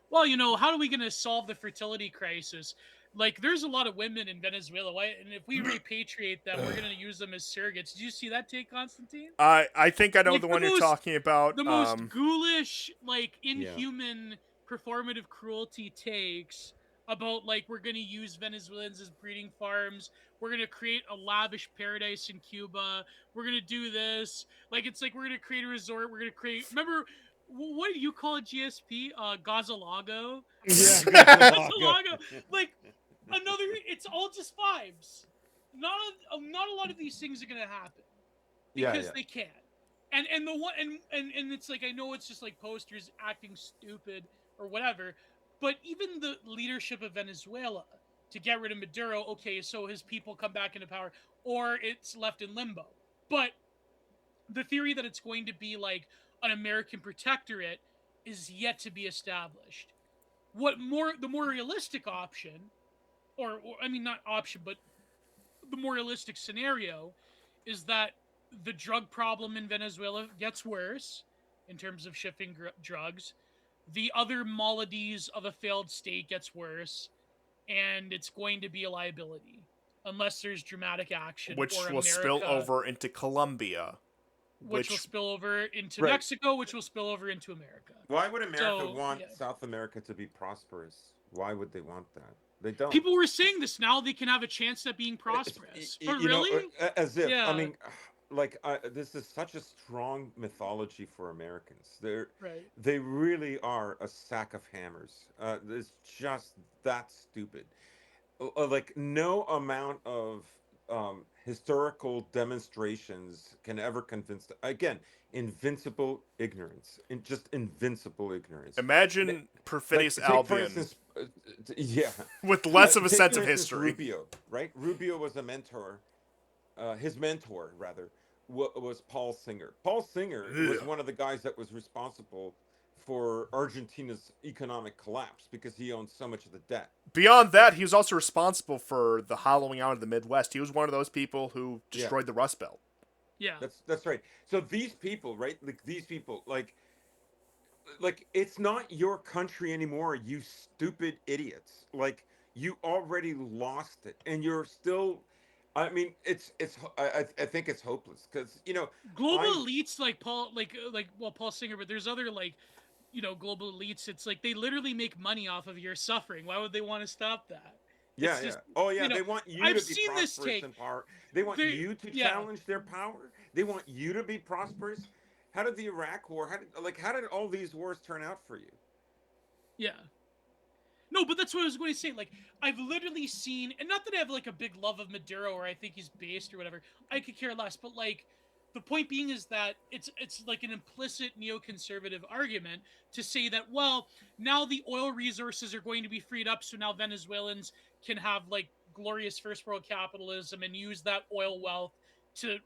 Speaker 2: well, how are we going to solve the fertility crisis? Like, there's a lot of women in Venezuela, and if we repatriate them, we're going to use them as surrogates. Did you see that take, Constantine?
Speaker 1: I think I know the one you're talking about.
Speaker 2: The most ghoulish, like, inhuman, performative cruelty takes about like we're going to use Venezuelans as breeding farms. We're going to create a lavish paradise in Cuba. We're going to do this. Like it's like we're going to create a resort. We're going to create. Remember what do you call it? GSP? Gazalago.
Speaker 3: Yeah,
Speaker 2: Gazalago. Like another. It's all just vibes. Not a lot of these things are going to happen because they can't. And the one and it's like I know it's just like posters acting stupid or whatever, but even the leadership of Venezuela to get rid of Maduro, okay, so his people come back into power or it's left in limbo. But the theory that it's going to be like an American protectorate is yet to be established. The more realistic option, or I mean not option, but the more realistic scenario is that the drug problem in Venezuela gets worse in terms of shipping drugs. The other maladies of a failed state gets worse, and it's going to be a liability unless there's dramatic action.
Speaker 1: Which
Speaker 2: or
Speaker 1: will spill
Speaker 2: America,
Speaker 1: over into Colombia.
Speaker 2: which will spill over into
Speaker 3: Right.
Speaker 2: Mexico, which will spill over into America.
Speaker 3: Why would America
Speaker 2: So,
Speaker 3: want
Speaker 2: yeah.
Speaker 3: South America to be prosperous? Why would they want that? They don't.
Speaker 2: People were saying this now they can have a chance at being prosperous. But
Speaker 3: You know,
Speaker 2: really?
Speaker 3: as if
Speaker 2: Yeah.
Speaker 3: I mean, like this is such a strong mythology for Americans.
Speaker 2: Right.
Speaker 3: They really are a sack of hammers. It's just that stupid. Like no amount of historical demonstrations can ever convince them. Again, invincible ignorance, just invincible ignorance.
Speaker 1: Imagine Perfidious
Speaker 3: Take, for
Speaker 1: Albion
Speaker 3: instance, yeah,
Speaker 1: with less of a
Speaker 3: take,
Speaker 1: sense
Speaker 3: for
Speaker 1: of
Speaker 3: instance,
Speaker 1: history.
Speaker 3: Rubio, right? Rubio was a mentor. His mentor, rather, was Paul Singer. Paul Singer was
Speaker 1: Ugh.
Speaker 3: one of the guys that was responsible for Argentina's economic collapse because he owned so much of the debt.
Speaker 1: Beyond that, he was also responsible for the hollowing out of the Midwest. He was one of those people who destroyed the Rust Belt.
Speaker 2: Yeah.
Speaker 3: That's right. So these people, right? Like these people, like it's not your country anymore, you stupid idiots. Like you already lost it, and you're still. I mean, I think it's hopeless because
Speaker 2: global elites like Paul Paul Singer, but there's other like global elites. It's like they literally make money off of your suffering. Why would they want to stop that?
Speaker 3: Yeah,
Speaker 2: It's just,
Speaker 3: Oh, yeah.
Speaker 2: you know,
Speaker 3: They want you
Speaker 2: I've
Speaker 3: to be
Speaker 2: seen this
Speaker 3: prosperous
Speaker 2: take.
Speaker 3: in power. They want you to challenge their power. They want you to be prosperous. How did the Iraq War? How did all these wars turn out for you?
Speaker 2: Yeah. No, but that's what I was going to say. Like, I've literally seen, and not that I have like a big love of Maduro or I think he's based or whatever. I could care less. But like, the point being is that it's like an implicit neoconservative argument to say that, well, now the oil resources are going to be freed up, so now Venezuelans can have like glorious first world capitalism and use that oil wealth to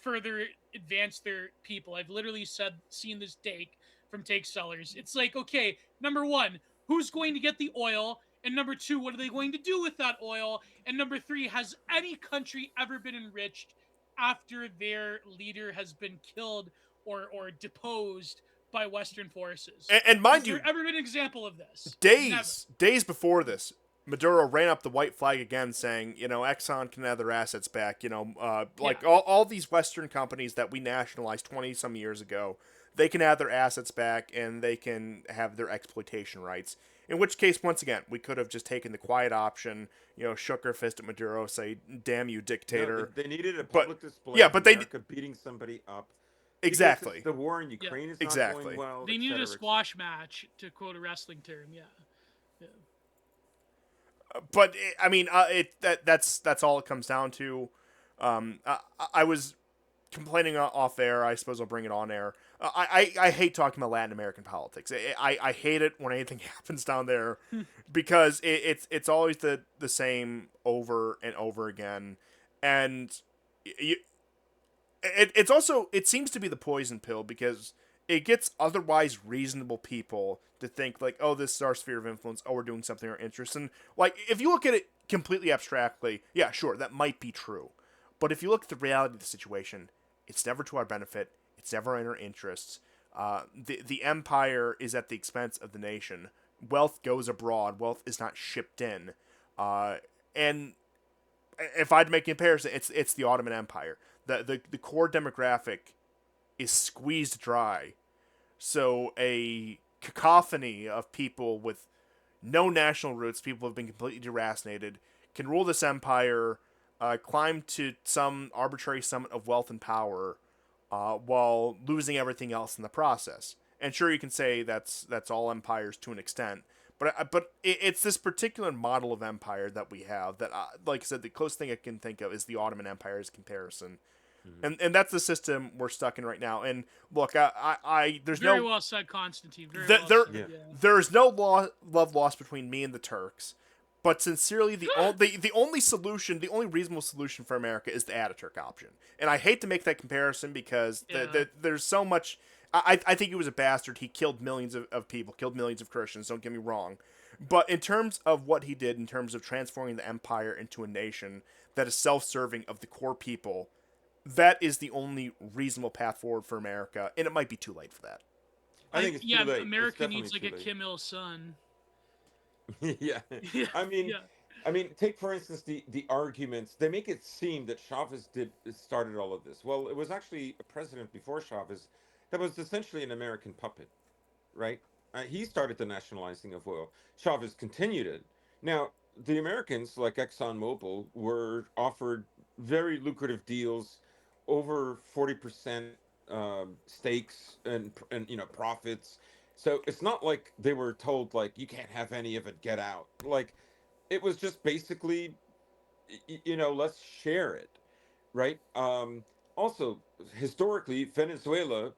Speaker 2: further advance their people. I've literally seen this take from take sellers. It's like, okay, number one, who's going to get the oil? And number two, what are they going to do with that oil? And number three, has any country ever been enriched after their leader has been killed or deposed by Western forces?
Speaker 1: And mind
Speaker 2: has
Speaker 1: you,
Speaker 2: there ever been an example of this?
Speaker 1: days before this, Maduro ran up the white flag again, saying, Exxon can have their assets back. All these Western companies that we nationalized 20 some years ago, they can have their assets back and they can have their exploitation rights. In which case, once again, we could have just taken the quiet option, shook our fist at Maduro, say, "Damn you, dictator."
Speaker 3: No, they needed a public display.
Speaker 1: Yeah, but
Speaker 3: America beating somebody up.
Speaker 1: Exactly.
Speaker 3: The war in Ukraine is not going well.
Speaker 2: They needed a squash match, to quote a wrestling term. Yeah.
Speaker 1: But I mean, that's all it comes down to. I was complaining off air. I suppose I'll bring it on air. I hate talking about Latin American politics. I hate it when anything happens down there because it's always the same over and over again, and it seems to be the poison pill because it gets otherwise reasonable people to think like, oh, this is our sphere of influence. Oh, we're doing something in our interest. And like, if you look at it completely abstractly, yeah, sure, that might be true. But if you look at the reality of the situation, it's never to our benefit. It's never in our interests. The empire is at the expense of the nation. Wealth goes abroad. Wealth is not shipped in. And if I'd make a comparison, it's the Ottoman Empire. The core demographic is squeezed dry. So a cacophony of people with, no national roots. People have been completely deracinated. Can rule this empire, climb to some arbitrary summit of wealth and power, while losing everything else in the process. And sure, you can say that's all empires to an extent, but it's this particular model of empire that we have that, like I said, the closest thing I can think of is the Ottoman Empire's comparison, and that's the system we're stuck in right now. And look, there's
Speaker 2: Very
Speaker 1: no
Speaker 2: well said, Constantine. Very
Speaker 1: there,
Speaker 2: well
Speaker 1: there
Speaker 2: said.
Speaker 3: Yeah.
Speaker 2: Yeah.
Speaker 1: there's no love lost between me and the Turks. But sincerely, the only solution, the only reasonable solution for America is the Ataturk option. And I hate to make that comparison because
Speaker 2: Yeah.
Speaker 1: there's so much. I think he was a bastard. He killed millions of people, killed millions of Christians. Don't get me wrong. But in terms of what he did, in terms of transforming the empire into a nation that is self-serving of the core people, that is the only reasonable path forward for America. And it might be too late for that.
Speaker 3: I think it's
Speaker 2: yeah,
Speaker 3: too late.
Speaker 2: America
Speaker 3: It's
Speaker 2: needs like a
Speaker 3: definitely too
Speaker 2: Kim Il Sung.
Speaker 3: late. Yeah.
Speaker 2: Yeah.
Speaker 3: I mean,
Speaker 2: Yeah.
Speaker 3: take for instance the arguments. They make it seem that Chavez started all of this. Well, it was actually a president before Chavez that was essentially an American puppet, right? He started the nationalizing of oil. Chavez continued it. Now, the Americans, like ExxonMobil, were offered very lucrative deals, over 40% stakes and profits. So it's not like they were told like you can't have any of it, get out. Like it was just basically, let's share it, right? Also, historically, Venezuela,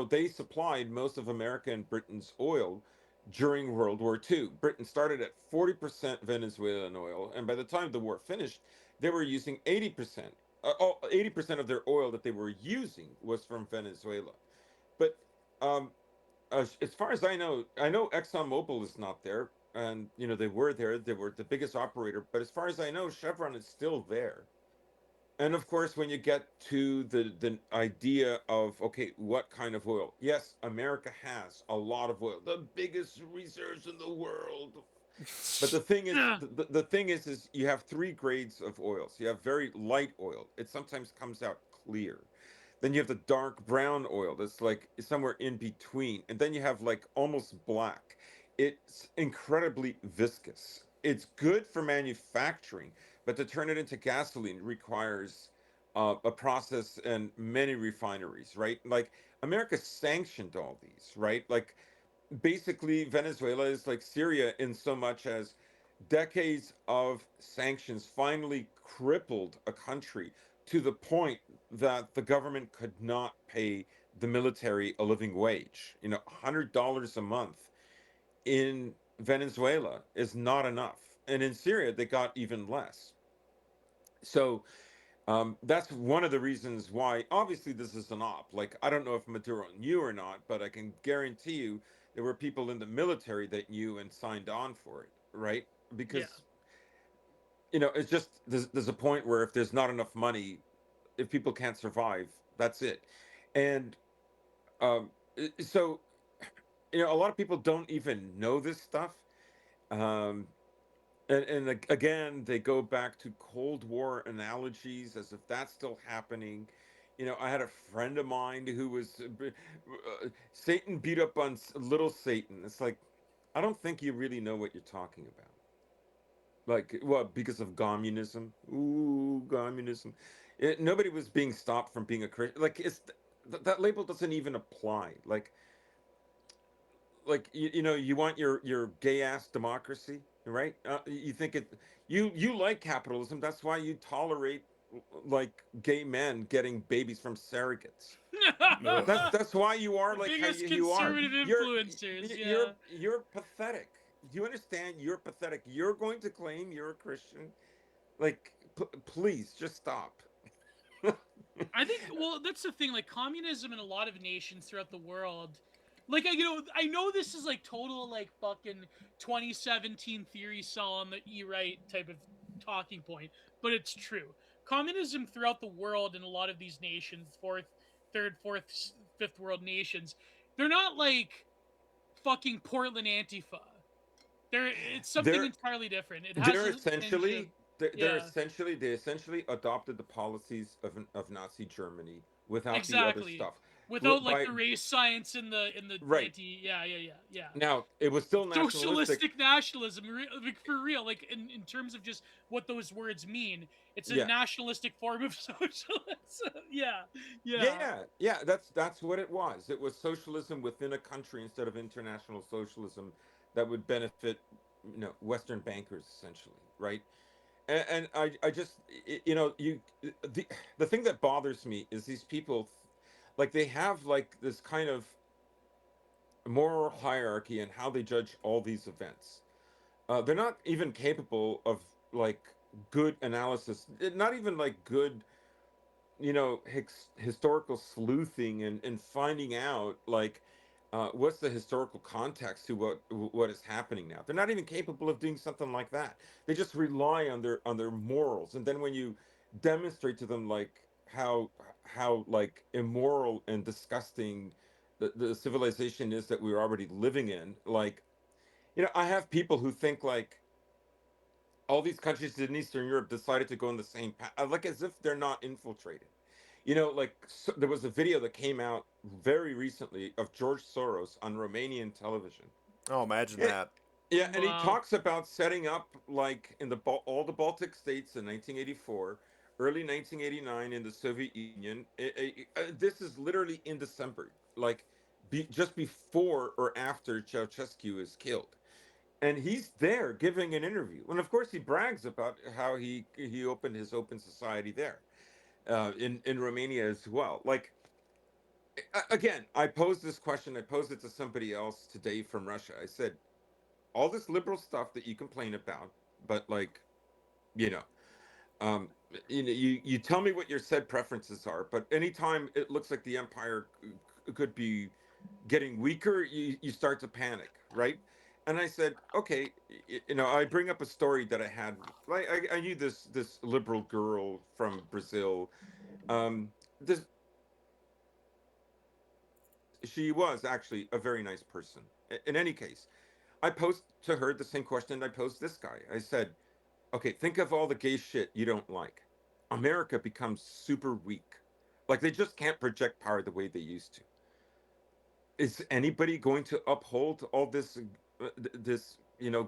Speaker 3: they supplied most of America and Britain's oil during World War II. Britain started at 40% Venezuelan oil, and by the time the war finished, they were using 80%. 80% of their oil that they were using was from Venezuela. But um, as far as I know ExxonMobil is not there, and they were there. They were the biggest operator, but as far as I know, Chevron is still there. And of course, when you get to the idea of okay, what kind of oil? Yes, America has a lot of oil, the biggest reserves in the world. But the thing is,
Speaker 2: Yeah.
Speaker 3: the thing is you have three grades of oils. You have very light oil. It sometimes comes out clear. Then you have the dark brown oil that's like somewhere in between. And then you have like almost black. It's incredibly viscous. It's good for manufacturing, but to turn it into gasoline requires a process and many refineries, right? Like America sanctioned all these, right? Like basically Venezuela is like Syria in so much as decades of sanctions finally crippled a country to the point that the government could not pay the military a living wage. $100 a month in Venezuela is not enough. And in Syria, they got even less. So that's one of the reasons why, obviously, this is an op. Like, I don't know if Maduro knew or not, but I can guarantee you there were people in the military that knew and signed on for it, right?
Speaker 2: Yeah.
Speaker 3: Because, it's just there's a point where if there's not enough money, if people can't survive, that's it. And um, so, a lot of people don't even know this stuff. Um, and again, they go back to Cold War analogies as if that's still happening. I had a friend of mine who was Satan beat up on little Satan. It's like, I don't think you really know what you're talking about. Like, what, because of communism? Ooh, communism. Nobody was being stopped from being a Christian. Like, that label doesn't even apply. Like you want your gay ass democracy, right? You think you like capitalism. That's why you tolerate like gay men getting babies from surrogates.
Speaker 1: Ugh.
Speaker 3: That's why you are
Speaker 2: The
Speaker 3: like how
Speaker 2: biggest
Speaker 3: you are.
Speaker 2: conservative
Speaker 3: You're
Speaker 2: influencers.
Speaker 3: you're
Speaker 2: Yeah.
Speaker 3: you're pathetic. Do you understand? You're pathetic. You're going to claim you're a Christian. Like, please just stop.
Speaker 2: I think, well, that's the thing. Like communism in a lot of nations throughout the world, like I know this is like total like fucking 2017 theory cell on the E-right type of talking point, but it's true. Communism throughout the world in a lot of these nations, fifth world nations, they're not like fucking Portland Antifa. It's something
Speaker 3: They're
Speaker 2: entirely different. It has
Speaker 3: they're
Speaker 2: a tinge of,
Speaker 3: essentially
Speaker 2: yeah,
Speaker 3: they essentially adopted the policies of Nazi Germany without the other
Speaker 2: exactly.
Speaker 3: stuff.
Speaker 2: Without like
Speaker 3: by
Speaker 2: the race science in the
Speaker 3: right.
Speaker 2: anti, yeah.
Speaker 3: Now it was still nationalistic.
Speaker 2: Socialistic nationalism, like for real, like in terms of just what those words mean, it's a
Speaker 3: Yeah.
Speaker 2: nationalistic form of socialism. Yeah, yeah.
Speaker 3: Yeah, yeah, that's what it was. It was socialism within a country instead of international socialism that would benefit, Western bankers essentially, right? And I just, the the thing that bothers me is these people, like they have like this kind of moral hierarchy in how they judge all these events. They're not even capable of like good analysis, not even like good historical sleuthing and finding out like what's the historical context to what is happening now. They're not even capable of doing something like that. They just rely on their morals, and then when you demonstrate to them like how like immoral and disgusting the civilization is that we're already living in, like, I have people who think like all these countries in Eastern Europe decided to go in the same path, like as if they're not infiltrated. Like there was a video that came out very recently of George Soros on Romanian television.
Speaker 1: Oh, imagine
Speaker 3: Yeah,
Speaker 1: that.
Speaker 3: yeah, and he
Speaker 2: Wow.
Speaker 3: talks about setting up like in all the Baltic states in 1984, early 1989 in the Soviet Union. This is literally in December, like just before or after Ceausescu is killed, and he's there giving an interview, and of course he brags about how he opened his open society there in Romania as well. Like again, I posed this question. I posed it to somebody else today from Russia. I said, all this liberal stuff that you complain about, but like, you know, um, you tell me what your said preferences are, but anytime it looks like the empire could be getting weaker, you start to panic, right? And I said, okay, I bring up a story that I had. Like I knew this liberal girl from Brazil. This She was actually a very nice person. In any case, I posed to her the same question I posed this guy. I said, okay, think of all the gay shit you don't like. America becomes super weak. Like they just can't project power the way they used to. Is anybody going to uphold all this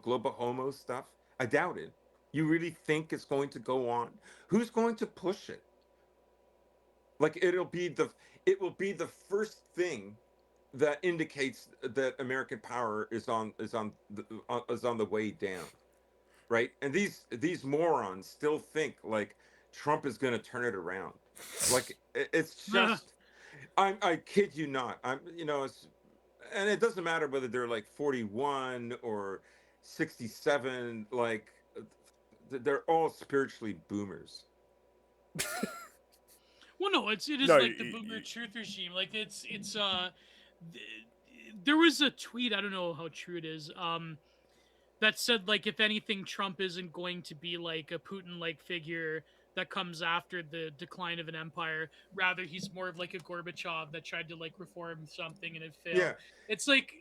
Speaker 3: global homo stuff? I doubt it. You really think it's going to go on? Who's going to push it? Like it will be the first thing that indicates that American power is on the way down, right? And these morons still think like Trump is going to turn it around. Like it's just, I kid you not. And it doesn't matter whether they're like 41 or 67. Like they're all spiritually boomers.
Speaker 2: Well, no, it is
Speaker 1: No,
Speaker 2: like the boomer truth regime. Like th- there was a tweet. I don't know how true it is. That said, like, if anything, Trump isn't going to be like a Putin-like figure that comes after the decline of an empire. Rather, he's more of like a Gorbachev that tried to like reform something and it failed.
Speaker 3: Yeah.
Speaker 2: It's like,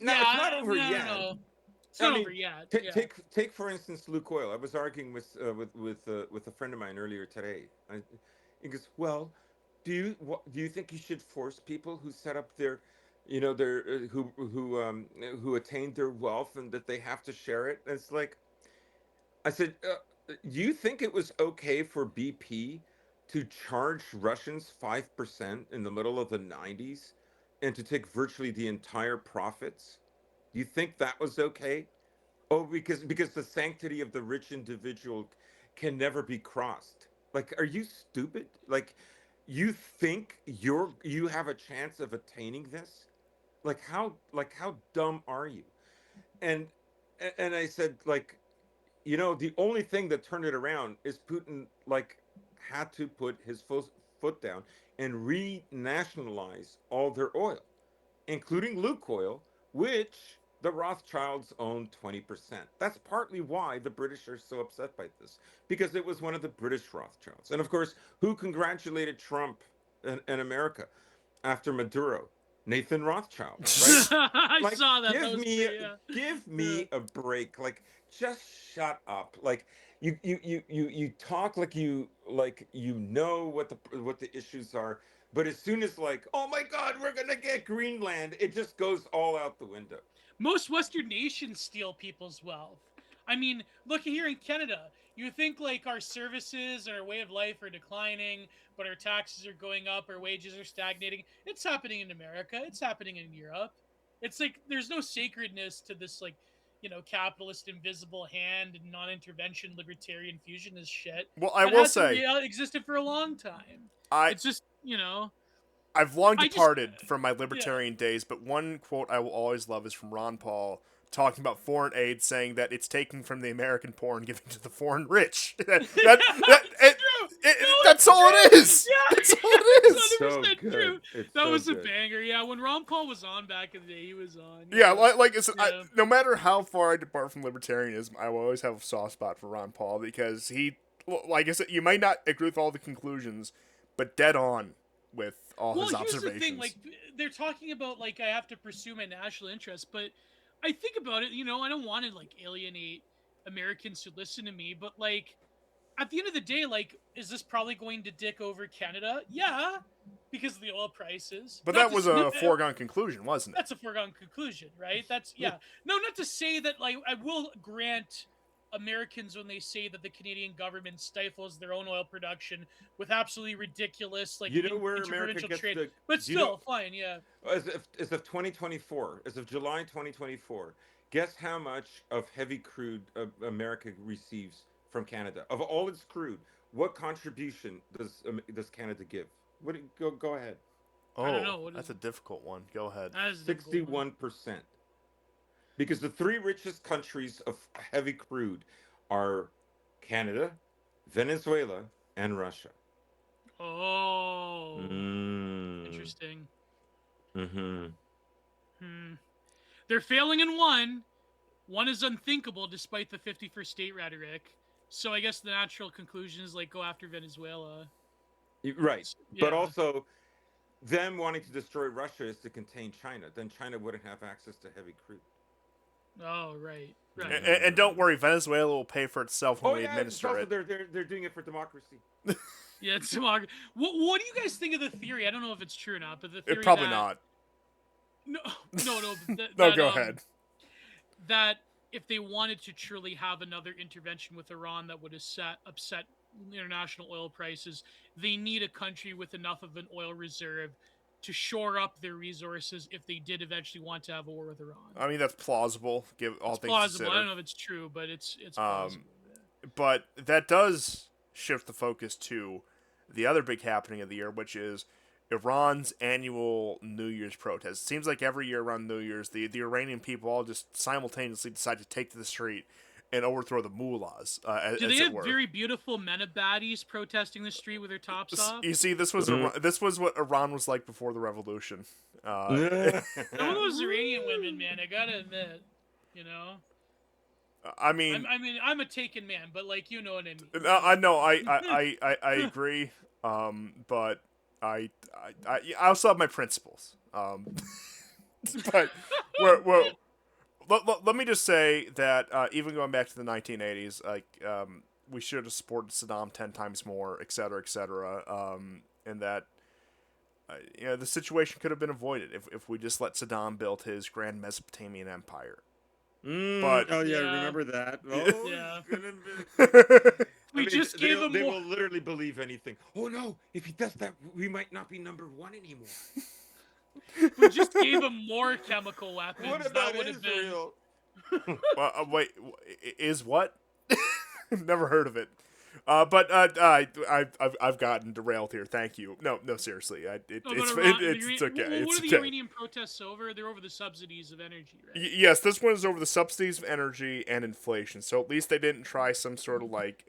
Speaker 3: Now it's not
Speaker 2: yeah, I
Speaker 3: over
Speaker 2: mean, I don't
Speaker 3: yet.
Speaker 2: know. It's
Speaker 3: I
Speaker 2: not over
Speaker 3: mean,
Speaker 2: yet.
Speaker 3: t-
Speaker 2: Yeah.
Speaker 3: take for instance Luke Oil. I was arguing with a friend of mine earlier today. He goes, "Well, do you think you should force people who set up their who attained their wealth and that they have to share it?" And it's like I said, "Do you think it was okay for BP to charge Russians 5% in the middle of the 90s and to take virtually the entire profits? Do you think that was okay?" Oh, because the sanctity of the rich individual can never be crossed. Like, are you stupid? Like, you think you have a chance of attaining this? Like how dumb are you? And and I said like, the only thing that turned it around is Putin like had to put his foot down and renationalize all their oil, including Lukoil, which the Rothschilds own 20%. That's partly why the British are so upset by this, because it was one of the British Rothschilds. And of course, who congratulated Trump and America after Maduro? Nathan Rothschild, right?
Speaker 2: I
Speaker 3: Like,
Speaker 2: saw that. That
Speaker 3: give
Speaker 2: was
Speaker 3: me
Speaker 2: pretty. Yeah.
Speaker 3: give
Speaker 2: Yeah.
Speaker 3: me a break. Like, just shut up. Like, you talk like you know what the issues are, But as soon as like, oh my God, we're gonna get Greenland, it just goes all out the window.
Speaker 2: Most Western nations steal people's wealth. I mean, look here in Canada. You think like our services and our way of life are declining, but our taxes are going up, our wages are stagnating. It's happening in America. It's happening in Europe. It's like there's no sacredness to this like, capitalist invisible hand and non-intervention libertarian fusionist shit.
Speaker 1: Well, I
Speaker 2: That
Speaker 1: will
Speaker 2: hasn't
Speaker 1: say,
Speaker 2: existed for a long time.
Speaker 1: I
Speaker 2: It's just,
Speaker 1: I've long
Speaker 2: I just
Speaker 1: departed from my
Speaker 2: yeah.
Speaker 1: libertarian days, but one quote I will always love is from Ron Paul talking about foreign aid, saying that it's taken from the American poor and given to the foreign rich. That's all it is.
Speaker 2: Yeah,
Speaker 1: That's all it is.
Speaker 2: it's
Speaker 3: So
Speaker 2: 100%
Speaker 3: good.
Speaker 2: true.
Speaker 3: It's
Speaker 2: That
Speaker 3: so
Speaker 2: was a
Speaker 3: good.
Speaker 2: banger. Yeah, when Ron Paul was on back in the day, he was on.
Speaker 1: Yeah, like I said,
Speaker 2: Yeah.
Speaker 1: no matter how far I depart from libertarianism, I will always have a soft spot for Ron Paul because he, like I said, you might not agree with all the conclusions, but dead on with all
Speaker 2: Well,
Speaker 1: his
Speaker 2: here's
Speaker 1: observations.
Speaker 2: the thing: like they're talking about like I have to pursue my national interest, but I think about it. I don't want to like alienate Americans who listen to me, but like at the end of the day, like, is this probably going to dick over Canada? Yeah, because of the oil prices.
Speaker 1: But
Speaker 2: Not
Speaker 1: that
Speaker 2: to
Speaker 1: was
Speaker 2: s-
Speaker 1: a
Speaker 2: no,
Speaker 1: foregone conclusion, wasn't it?
Speaker 2: That's a foregone conclusion, right? That's yeah. No, not to say that like I will grant Americans when they say that the Canadian government stifles their own oil production with absolutely ridiculous like
Speaker 3: You know where America
Speaker 2: interprovincial
Speaker 3: gets
Speaker 2: trade.
Speaker 3: the?
Speaker 2: But
Speaker 3: Do you
Speaker 2: still,
Speaker 3: know,
Speaker 2: fine, yeah.
Speaker 3: as of 2024, as of July 2024, guess how much of heavy crude America receives from Canada of all its crude? What contribution does Canada give? Go ahead.
Speaker 1: Oh,
Speaker 2: I don't know, what
Speaker 1: that's
Speaker 2: is
Speaker 1: a difficult one. Go ahead.
Speaker 2: That is a difficult one.
Speaker 3: 61%. Because the three richest countries of heavy crude are Canada, Venezuela, and Russia.
Speaker 2: Oh,
Speaker 3: Mm.
Speaker 2: interesting.
Speaker 3: Mm-hmm.
Speaker 2: Hmm. They're failing in one. One is unthinkable despite the 51st state rhetoric. So I guess the natural conclusion is like go after Venezuela.
Speaker 3: Right.
Speaker 2: Yeah.
Speaker 3: But also, them wanting to destroy Russia is to contain China. Then China wouldn't have access to heavy crude.
Speaker 2: Oh, right. Right.
Speaker 1: And don't worry, Venezuela will pay for itself when
Speaker 3: Oh
Speaker 1: we
Speaker 3: yeah, it's
Speaker 1: administer
Speaker 3: also
Speaker 1: it.
Speaker 3: they're doing it for democracy.
Speaker 2: Yeah, it's democracy. What do you guys think of the theory? I don't know if it's true or not, but the theory
Speaker 1: Probably
Speaker 2: that,
Speaker 1: not.
Speaker 2: No, no.
Speaker 1: No, go ahead.
Speaker 2: That if they wanted to truly have another intervention with Iran that would upset international oil prices, they need a country with enough of an oil reserve to shore up their resources if they did eventually want to have a war with Iran.
Speaker 1: I mean, that's plausible, give all
Speaker 2: It's
Speaker 1: things
Speaker 2: plausible. I
Speaker 1: considered.
Speaker 2: don't know if it's true, but it's plausible.
Speaker 1: But that does shift the focus to the other big happening of the year, which is Iran's annual New Year's protest. It seems like every year around New Year's, the Iranian people all just simultaneously decide to take to the street and overthrow the mullahs, as
Speaker 2: Do they
Speaker 1: it
Speaker 2: have
Speaker 1: were.
Speaker 2: very beautiful baddies protesting the street with their tops off?
Speaker 1: You see, this was this was what Iran was like before the revolution.
Speaker 2: Some of those Iranian women, man, I gotta admit,
Speaker 1: I mean,
Speaker 2: I'm a taken man, but like you know what I mean.
Speaker 1: I know, I agree, but I also have my principles. But let me just say that even going back to the 1980s, like we should have supported Saddam 10 times more, et cetera, and that the situation could have been avoided if we just let Saddam build his grand Mesopotamian empire. But
Speaker 3: oh yeah,
Speaker 2: Yeah.
Speaker 3: remember that?
Speaker 2: Yeah.
Speaker 3: I
Speaker 2: We
Speaker 3: mean,
Speaker 2: just gave him
Speaker 3: they
Speaker 2: more.
Speaker 3: will literally believe anything. Oh no, if he does that, we might not be number one anymore.
Speaker 2: We just gave him more chemical weapons.
Speaker 3: What
Speaker 2: that
Speaker 3: about
Speaker 2: would have been.
Speaker 3: Israel?
Speaker 1: wait, is what? Never heard of it. But I've gotten derailed here. Thank you. No, seriously.
Speaker 2: No, but
Speaker 1: It's
Speaker 2: Iran,
Speaker 1: okay.
Speaker 2: What
Speaker 1: It's
Speaker 2: are the
Speaker 1: okay.
Speaker 2: Iranian protests over? They're over the subsidies of energy, right?
Speaker 1: Yes, this one is over the subsidies of energy and inflation. So at least they didn't try some sort of like,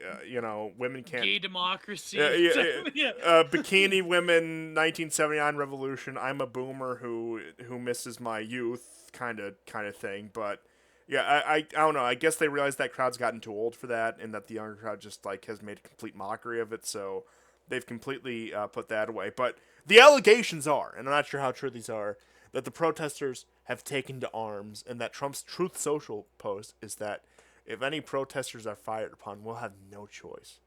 Speaker 1: women can't.
Speaker 2: Gay democracy.
Speaker 1: Yeah. Bikini women, 1979 revolution. I'm a boomer who misses my youth, kind of thing. But yeah, I don't know. I guess they realized that crowd's gotten too old for that, and that the younger crowd just like has made a complete mockery of it. So they've completely put that away. But the allegations are, and I'm not sure how true these are, that the protesters have taken to arms, and that Trump's Truth Social post is that if any protesters are fired upon, we'll have no choice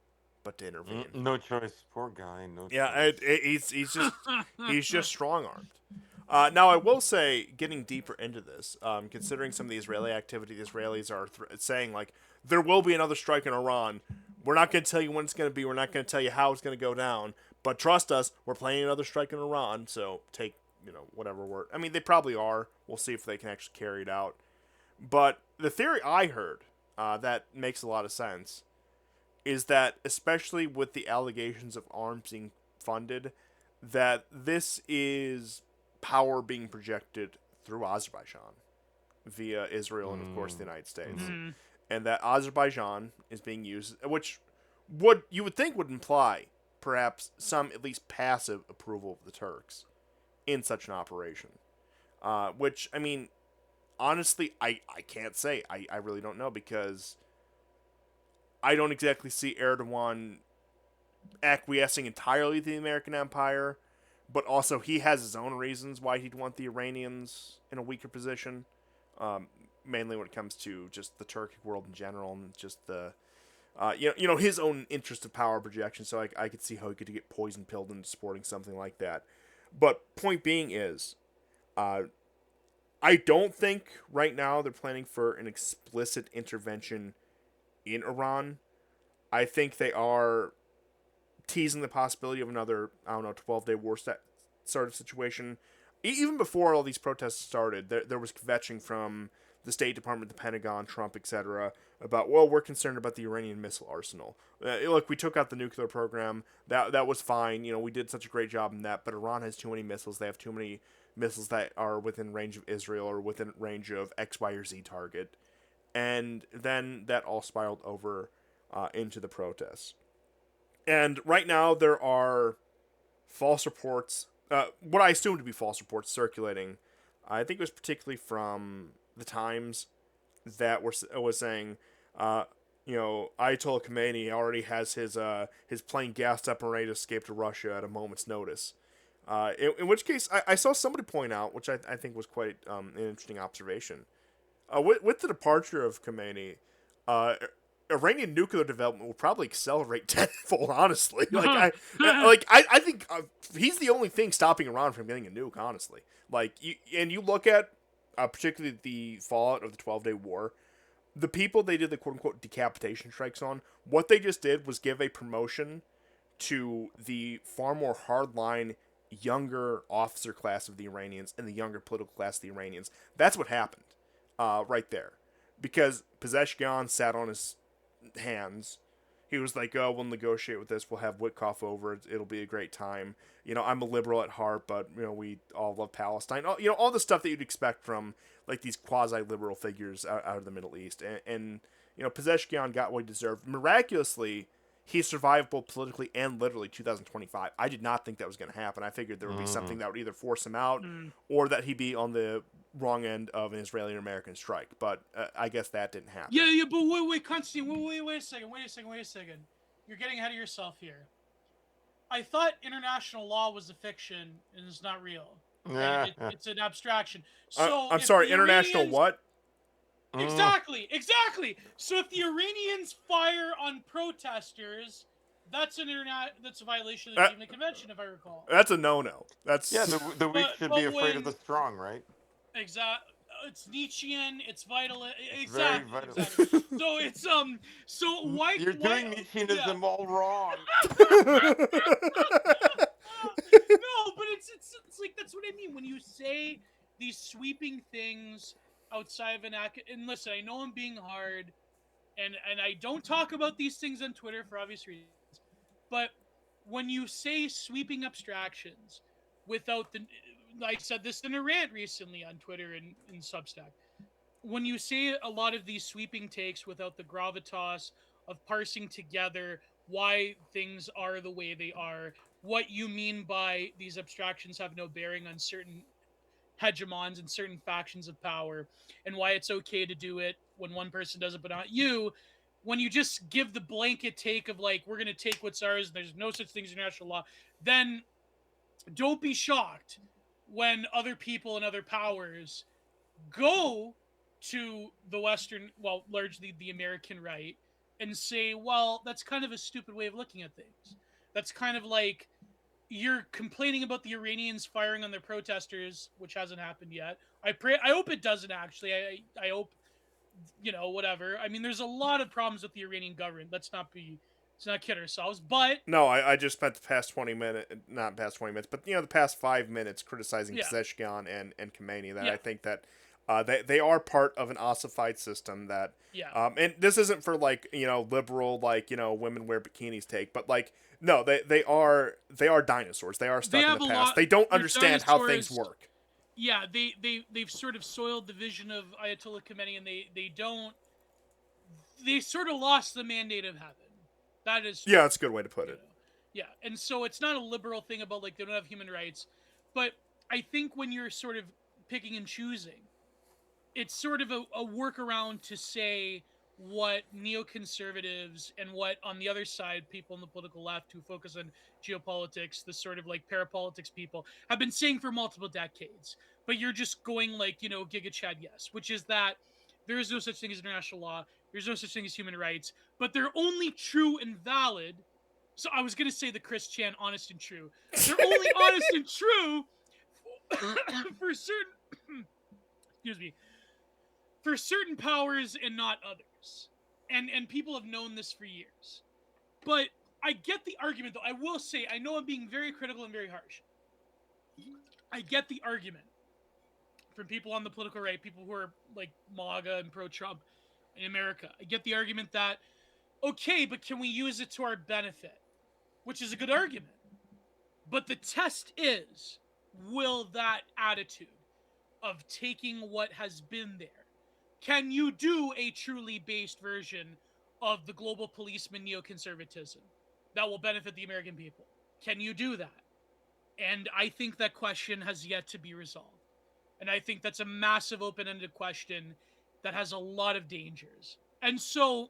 Speaker 1: but to intervene.
Speaker 3: No choice. Poor guy. No
Speaker 1: Yeah,
Speaker 3: choice.
Speaker 1: he's just strong armed. Now, I will say, getting deeper into this, considering some of the Israeli activity, the Israelis are saying, like, there will be another strike in Iran. We're not going to tell you when it's going to be. We're not going to tell you how it's going to go down. But trust us, we're planning another strike in Iran. So take, whatever word. I mean, they probably are. We'll see if they can actually carry it out. But the theory I heard that makes a lot of sense is that, especially with the allegations of arms being funded, that this is power being projected through Azerbaijan via Israel and, of course, the United States.
Speaker 2: Mhm.
Speaker 1: And that Azerbaijan is being used, which you would think would imply perhaps some at least passive approval of the Turks in such an operation. Which, I mean, honestly, I can't say. I really don't know, because I don't exactly see Erdogan acquiescing entirely to the American empire, but also he has his own reasons why he'd want the Iranians in a weaker position, mainly when it comes to just the Turkic world in general and just the his own interest of power projection. So I could see how he could get poison pilled into supporting something like that. But point being is, I don't think right now they're planning for an explicit intervention in Iran. I think they are teasing the possibility of another, 12-day war sort of situation. Even before all these protests started, there was kvetching from the State Department, the Pentagon, Trump, etc., about, well, we're concerned about the Iranian missile arsenal. Look, we took out the nuclear program. That was fine. We did such a great job in that, but Iran has too many missiles. They have too many missiles that are within range of Israel or within range of X, Y, or Z target. And then that all spiraled over into the protests. And right now there are false reports, what I assume to be false reports circulating. I think it was particularly from the Times that was saying, Ayatollah Khomeini already has his plane gassed up and ready to escape to Russia at a moment's notice. In which case, I saw somebody point out, which I think was quite an interesting observation. With the departure of Khomeini, Iranian nuclear development will probably accelerate tenfold. Honestly, I think he's the only thing stopping Iran from getting a nuke. Honestly, you look at particularly the fallout of the 12-day war, the people they did the quote unquote decapitation strikes on. What they just did was give a promotion to the far more hardline younger officer class of the Iranians and the younger political class of the Iranians. That's what happened, right there, because Pezeshkian sat on his hands. He was like, "Oh, we'll negotiate with this. We'll have Witkoff over. It'll be a great time. I'm a liberal at heart, but we all love Palestine. All the stuff that you'd expect from like these quasi-liberal figures out of the Middle East." And Pezeshkian got what he deserved. Miraculously, he survived both politically and literally 2025. I did not think that was going to happen. I figured there would be something that would either force him out or that he'd be on the wrong end of an Israeli or American strike. But I guess that didn't happen.
Speaker 2: Yeah, but wait, Constantine, wait a second. You're getting ahead of yourself here. I thought international law was a fiction and it's not real. It's an abstraction. So
Speaker 1: I'm sorry, international what?
Speaker 2: Exactly. So if the Iranians fire on protesters, that's a violation of the Geneva Convention, if I recall.
Speaker 1: That's a no-no. That's
Speaker 3: the weak should be afraid of the strong, right?
Speaker 2: Exactly. It's Nietzschean. It's vital.
Speaker 3: Very vital.
Speaker 2: Exactly. So it's So why
Speaker 3: you're doing Nietzscheanism all wrong?
Speaker 2: No, but it's like that's what I mean when you say these sweeping things outside of and listen, I know I'm being hard, and I don't talk about these things on Twitter for obvious reasons, but when you say sweeping abstractions without I said this in a rant recently on Twitter and in Substack. When you say a lot of these sweeping takes without the gravitas of parsing together why things are the way they are, what you mean by these abstractions have no bearing on certain hegemons and certain factions of power, and why it's okay to do it when one person does it but not you, when you just give the blanket take of like, we're going to take what's ours, there's no such thing as international law, then don't be shocked when other people and other powers go to the Western, well, largely the American right, and say, well, that's kind of a stupid way of looking at things. That's kind of like you're complaining about the Iranians firing on their protesters, which hasn't happened yet. I hope it doesn't actually. I hope, whatever. I mean, there's a lot of problems with the Iranian government. Let's not kid ourselves. But
Speaker 1: No, I just spent the past 20 minutes, not past 20 minutes, but the past 5 minutes criticizing
Speaker 2: yeah,
Speaker 1: Pezeshkian and Khomeini. That
Speaker 2: yeah,
Speaker 1: I think that they are part of an ossified system that,
Speaker 2: yeah.
Speaker 1: and this isn't for like liberal like women wear bikinis take, but like no, they are dinosaurs. They are
Speaker 2: They
Speaker 1: stuck in
Speaker 2: have
Speaker 1: the
Speaker 2: a
Speaker 1: past.
Speaker 2: lot.
Speaker 1: They don't
Speaker 2: They're
Speaker 1: understand how things
Speaker 2: dinosaurs.
Speaker 1: work.
Speaker 2: Yeah, they've sort of soiled the vision of Ayatollah Khomeini, and they sort of lost the mandate of heaven. That is
Speaker 1: Yeah,
Speaker 2: true.
Speaker 1: that's a good way to put
Speaker 2: You
Speaker 1: it.
Speaker 2: know, yeah, and so it's not a liberal thing about like they don't have human rights, but I think when you're sort of picking and choosing, it's sort of a workaround to say what neoconservatives and what on the other side people on the political left who focus on geopolitics, the sort of like parapolitics people have been saying for multiple decades. But you're just going like, Giga Chad, yes, which is that there is no such thing as international law, there's no such thing as human rights, but they're only true and valid. So I was gonna say the Chris Chan honest and true. They're only honest and true for certain excuse me, for certain powers and not others. And people have known this for years. But I get the argument though. I will say I know I'm being very critical and very harsh. I get the argument from people on the political right, people who are like MAGA and pro Trump in America. I get the argument that okay, but can we use it to our benefit? Which is a good argument. But the test is, will that attitude of taking what has been there, can you do a truly based version of the global policeman neoconservatism that will benefit the American people? Can you do that? And I think that question has yet to be resolved. And I think that's a massive open-ended question that has a lot of dangers. And so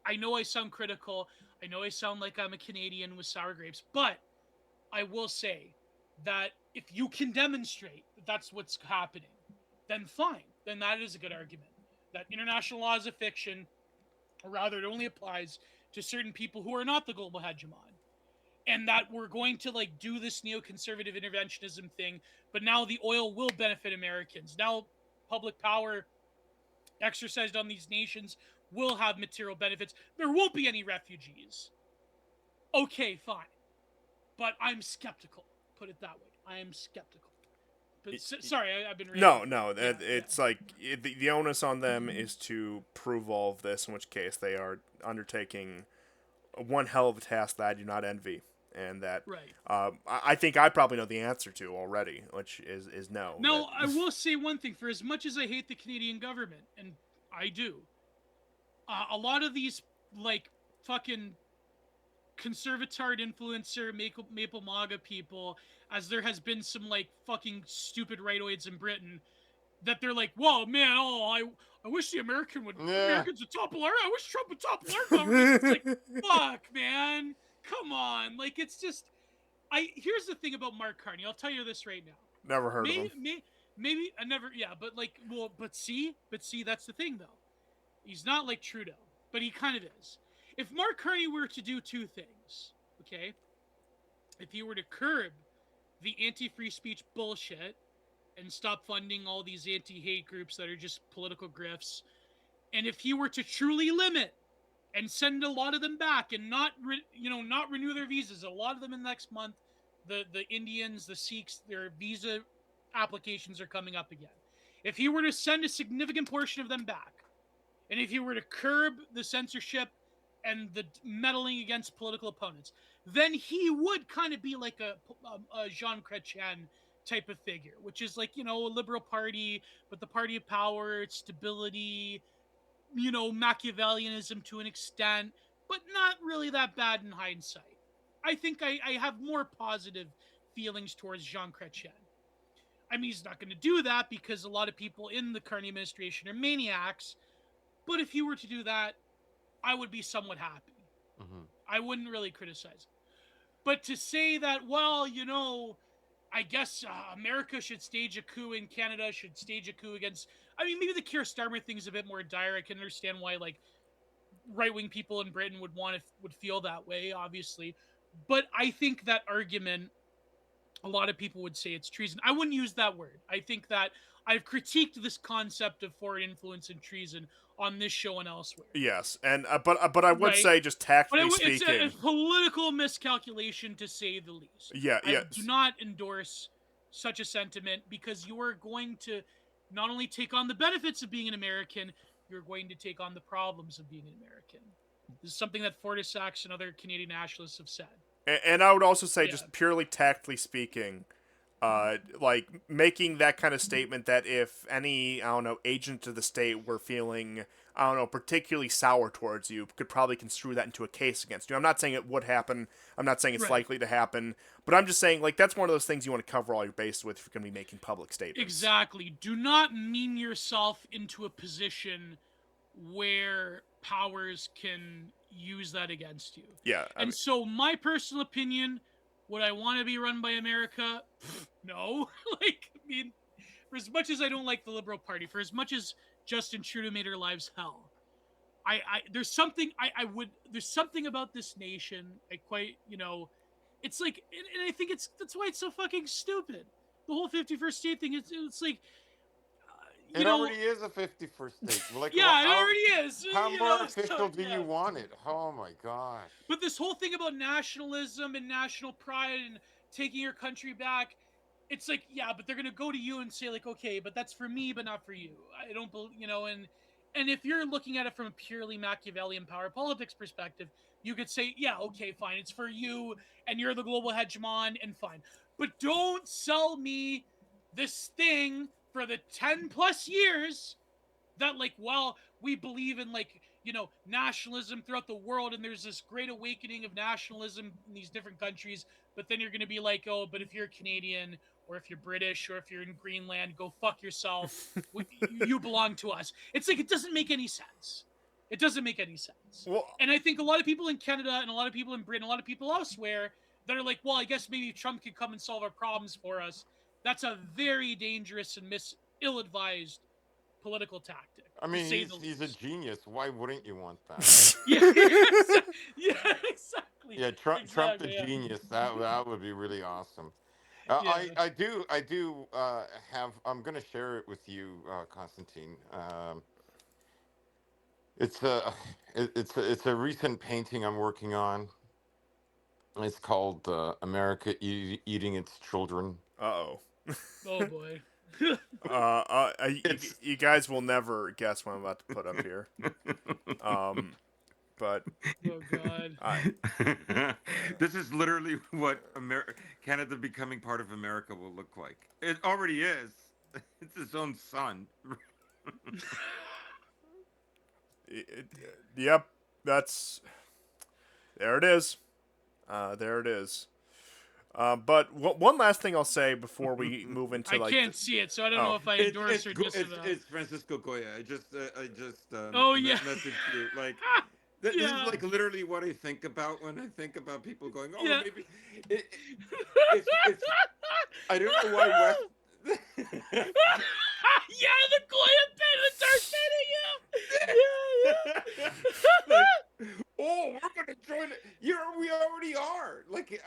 Speaker 2: I know I sound critical. I know I sound like I'm a Canadian with sour grapes, but I will say that if you can demonstrate that that's what's happening, then fine. Then that is a good argument. That international law is a fiction, or rather, it only applies to certain people who are not the global hegemon. And that we're going to like do this neoconservative interventionism thing, but now the oil will benefit Americans. Now, public power exercised on these nations will have material benefits. There won't be any refugees. Okay, fine. But I'm skeptical. Put it that way. I am skeptical. But sorry, I've been reading.
Speaker 1: No. It's like the onus on them is to prove all of this. In which case, they are undertaking one hell of a task that I do not envy, and that
Speaker 2: Right.
Speaker 1: I think I probably know the answer to already, which is no.
Speaker 2: Now, I will say one thing. For as much as I hate the Canadian government, and I do, a lot of these like fucking conservatard influencer maple MAGA people, as there has been some like fucking stupid rightoids in Britain, that they're like, whoa, man, I wish the Americans would topple our, I wish Trump would topple our government. It's like, fuck, man, come on. Like, it's just, here's the thing about Mark Carney. I'll tell you this right now.
Speaker 1: Never heard of him.
Speaker 2: Maybe I never, yeah, but like, well, but see, that's the thing though. He's not like Trudeau, but he kind of is. If Mark Carney were to do two things, okay, if he were to curb the anti-free speech bullshit and stop funding all these anti-hate groups that are just political grifts, and if he were to truly limit and send a lot of them back and not renew their visas, a lot of them in the next month, the Indians, the Sikhs, their visa applications are coming up again. If he were to send a significant portion of them back, and if he were to curb the censorship and the meddling against political opponents, then he would kind of be like a Jean Chrétien type of figure, which is like, a liberal party, but the party of power, it's stability, Machiavellianism to an extent, but not really that bad in hindsight. I think I have more positive feelings towards Jean Chrétien. I mean, he's not going to do that because a lot of people in the Carney administration are maniacs, but if he were to do that, I would be somewhat happy.
Speaker 5: Mm-hmm.
Speaker 2: I wouldn't really criticize. But to say that, well, I guess America should stage a coup and Canada should stage a coup against... I mean, maybe the Keir Starmer thing is a bit more dire. I can understand why, like, right-wing people in Britain would feel that way, obviously. But I think that argument, a lot of people would say it's treason. I wouldn't use that word. I think that I've critiqued this concept of foreign influence and treason on this show and elsewhere.
Speaker 1: Yes, and but I would
Speaker 2: Right.
Speaker 1: say, just
Speaker 2: But
Speaker 1: tactfully
Speaker 2: it's
Speaker 1: speaking,
Speaker 2: a political miscalculation, to say the least.
Speaker 1: yeah,
Speaker 2: I
Speaker 1: yeah,
Speaker 2: do not endorse such a sentiment, because you are going to not only take on the benefits of being an American, you're going to take on the problems of being an American. This is something that Fortis Sachs and other Canadian nationalists have said.
Speaker 1: and I would also say,
Speaker 2: Yeah.
Speaker 1: just purely tactfully speaking, like making that kind of statement that if any, I don't know, agent of the state were feeling, I don't know, particularly sour towards you, could probably construe that into a case against you. I'm not saying it would happen. I'm not saying it's
Speaker 2: Right.
Speaker 1: likely to happen, but I'm just saying, like, that's one of those things you want to cover all your bases with if you're going to be making public statements.
Speaker 2: Exactly. Do not mean yourself into a position where powers can use that against you.
Speaker 1: Yeah. I mean,
Speaker 2: So my personal opinion, would I want to be run by America? No. Like, I mean, for as much as I don't like the Liberal Party, for as much as Justin Trudeau made our lives hell, there's something there's something about this nation. It's like, and I think that's why it's so fucking stupid. The whole 51st state thing, it's like,
Speaker 3: It already is a 51st state. Like,
Speaker 2: yeah, it already is.
Speaker 3: How
Speaker 2: You
Speaker 3: more
Speaker 2: know,
Speaker 3: official
Speaker 2: so,
Speaker 3: do
Speaker 2: yeah.
Speaker 3: you want it? Oh my gosh.
Speaker 2: But this whole thing about nationalism and national pride and taking your country back, it's like, yeah, but they're gonna go to you and say, like, okay, but that's for me, but not for you. I don't believe, and if you're looking at it from a purely Machiavellian power politics perspective, you could say, yeah, okay, fine, it's for you, and you're the global hegemon, and fine. But don't sell me this thing for the 10 plus years that, like, well, we believe in, like, nationalism throughout the world, and there's this great awakening of nationalism in these different countries, but then you're going to be like, oh, but if you're Canadian, or if you're British, or if you're in Greenland, go fuck yourself. You belong to us. It's like, it doesn't make any sense. It doesn't make any sense.
Speaker 1: well,
Speaker 2: And I think a lot of people in Canada and a lot of people in Britain, a lot of people elsewhere that are like, well, I guess maybe Trump could come and solve our problems for us. That's a very dangerous and ill-advised political tactic.
Speaker 3: I mean,
Speaker 2: to say
Speaker 3: he's
Speaker 2: the
Speaker 3: a
Speaker 2: least.
Speaker 3: genius. Why wouldn't you want that?
Speaker 2: Yeah, yeah, exactly.
Speaker 3: Yeah, Trump
Speaker 2: Exactly,
Speaker 3: the
Speaker 2: yeah.
Speaker 3: genius. That would be really awesome.
Speaker 2: Yeah.
Speaker 3: I do have. I'm gonna share it with you, Constantine. It's a recent painting I'm working on. It's called America Eating Its Children.
Speaker 1: uh-oh.
Speaker 2: Oh boy.
Speaker 1: You guys will never guess what I'm about to put up here. But
Speaker 2: Oh god.
Speaker 3: This is literally what Canada becoming part of America will look like. It already is. It's its own son.
Speaker 1: Yep, there it is. There it is. But one last thing I'll say before we move into
Speaker 2: I
Speaker 1: like
Speaker 2: can't see it, so I don't know if I endorse or disallow.
Speaker 3: It's Francisco Goya. I just
Speaker 2: Oh, yeah.
Speaker 3: messaged you. Like, this
Speaker 2: Yeah.
Speaker 3: is like literally what I think about when I think about people going, oh,
Speaker 2: Yeah.
Speaker 3: maybe it's I don't know why West.
Speaker 2: Yeah, the Goya pin, the Darth Vader, yeah.
Speaker 3: Like, oh, we're gonna join it. We already are. Like,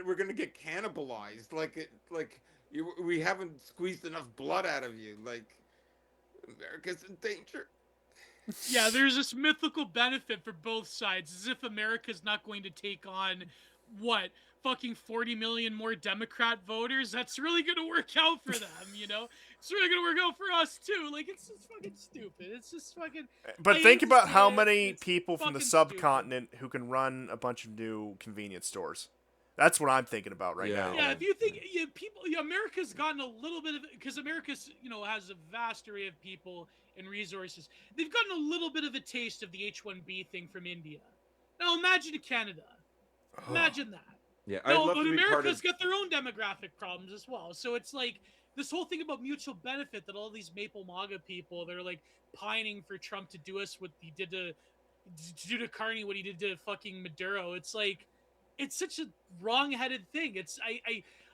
Speaker 3: we're gonna get cannibalized. We haven't squeezed enough blood out of you. Like, America's in danger.
Speaker 2: Yeah, there's this mythical benefit for both sides, as if America's not going to take on, what, fucking 40 million more Democrat voters? That's really going to work out for them, It's really going to work out for us, too. Like, it's just fucking stupid. It's just fucking...
Speaker 1: But
Speaker 2: I
Speaker 1: think
Speaker 2: hate to
Speaker 1: about
Speaker 2: say
Speaker 1: how
Speaker 2: it,
Speaker 1: many
Speaker 2: it's
Speaker 1: people from the
Speaker 2: fucking
Speaker 1: subcontinent who can run a bunch of new convenience stores. That's what I'm thinking about right
Speaker 3: Yeah.
Speaker 1: now.
Speaker 2: Yeah, if you think America's gotten a little bit of, because America's has a vast array of people and resources. They've gotten a little bit of a taste of the H-1B thing from India. Now imagine Canada. Imagine that.
Speaker 3: Yeah,
Speaker 2: No,
Speaker 3: I'd love
Speaker 2: but
Speaker 3: to be part
Speaker 2: America's
Speaker 3: of.
Speaker 2: got their own demographic problems as well. So it's like this whole thing about mutual benefit that all these Maple MAGA people, they're like pining for Trump to do us what he did to do to Carney, what he did to fucking Maduro. It's like, it's such a wrong-headed thing. It's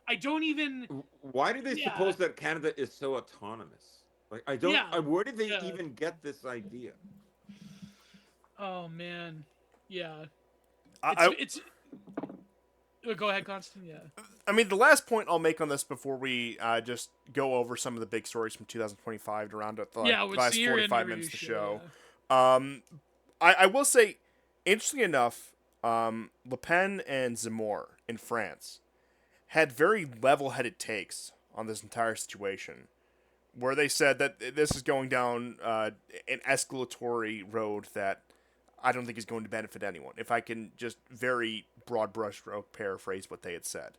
Speaker 2: I don't even.
Speaker 3: Why do they
Speaker 2: Yeah.
Speaker 3: suppose that Canada is so autonomous? Like, I don't.
Speaker 2: Yeah.
Speaker 3: Where did they
Speaker 2: Yeah.
Speaker 3: even get this idea?
Speaker 2: Oh man, yeah.
Speaker 1: I,
Speaker 2: It's. Go ahead, Constant. Yeah.
Speaker 1: I mean, the last point I'll make on this before we just go over some of the big stories from 2025 to round up the
Speaker 2: Yeah, with
Speaker 1: last
Speaker 2: Sierra and
Speaker 1: 45 minutes of the
Speaker 2: Marusha,
Speaker 1: show.
Speaker 2: yeah.
Speaker 1: Um, I will say, interestingly enough, Le Pen and Zemmour in France had very level-headed takes on this entire situation, where they said that this is going down an escalatory road that I don't think is going to benefit anyone. If I can just very broad brushstroke paraphrase what they had said,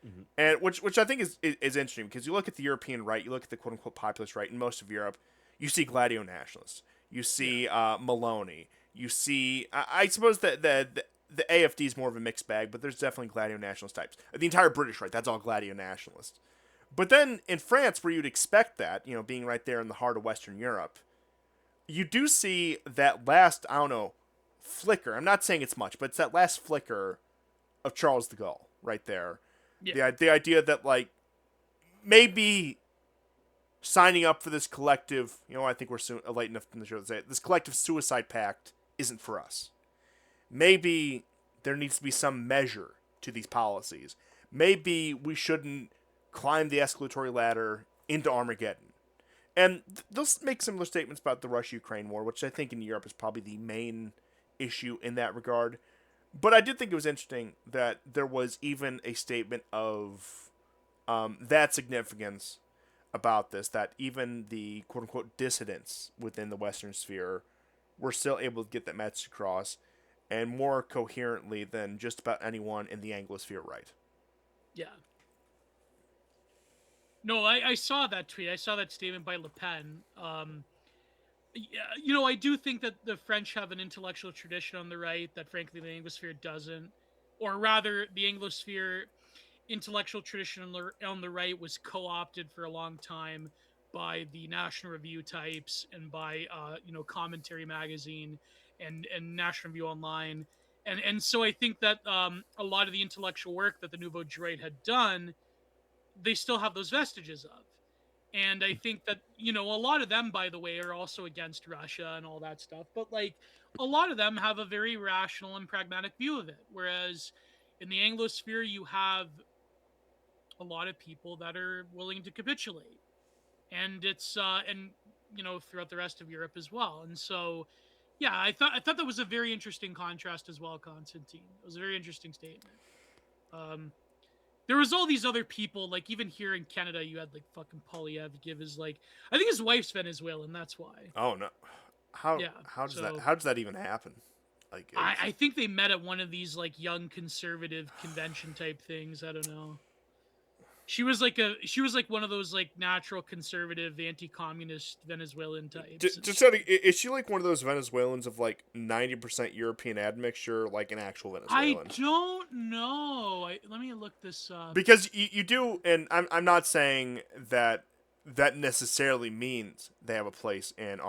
Speaker 3: Mhm.
Speaker 1: and which I think is interesting because you look at the European right, you look at the quote unquote populist right in most of Europe, you see Gladio nationalists, you see Maloney, you see I suppose that the AFD is more of a mixed bag, but there's definitely Gladio nationalist types. The entire British right, that's all Gladio nationalists. But then in France, where you'd expect that, being right there in the heart of Western Europe, you do see that last, I don't know, flicker. I'm not saying it's much, but it's that last flicker of Charles de Gaulle right there.
Speaker 2: Yeah.
Speaker 1: The idea that, like, maybe signing up for this collective, I think we're late enough in the show to say it, this collective suicide pact isn't for us. Maybe there needs to be some measure to these policies. Maybe we shouldn't climb the escalatory ladder into Armageddon. And they'll make similar statements about the Russia-Ukraine war, which I think in Europe is probably the main issue in that regard. But I did think it was interesting that there was even a statement of that significance about this, that even the quote-unquote dissidents within the Western sphere were still able to get that message across, and more coherently than just about anyone in the Anglosphere right.
Speaker 2: Yeah. No, I saw that tweet. I saw that statement by Le Pen. Yeah, I do think that the French have an intellectual tradition on the right that, frankly, the Anglosphere doesn't. Or rather, the Anglosphere intellectual tradition on the right was co-opted for a long time by the National Review types and by Commentary Magazine and National Review Online, and so I think that a lot of the intellectual work that the Nouveau Droit had done, they still have those vestiges of. And I think that, a lot of them, by the way, are also against Russia and all that stuff. But, like, a lot of them have a very rational and pragmatic view of it. Whereas in the Anglosphere, you have a lot of people that are willing to capitulate. And throughout the rest of Europe as well. And so, yeah, I thought that was a very interesting contrast as well, Constantine. It was a very interesting statement. Um, there was all these other people, like even here in Canada, you had like fucking Polyev give his I think his wife's Venezuelan, that's why.
Speaker 1: Oh no,
Speaker 2: Yeah.
Speaker 1: how does that even happen? Like
Speaker 2: I think they met at one of these like young conservative convention type things. I don't know. She was like one of those like natural conservative anti-communist Venezuelan types.
Speaker 1: is she like one of those Venezuelans of like 90% European admixture, like an actual
Speaker 2: I
Speaker 1: Venezuelan?
Speaker 2: don't know. Let me look this up.
Speaker 1: Because you do, and I'm not saying that necessarily means they have a place in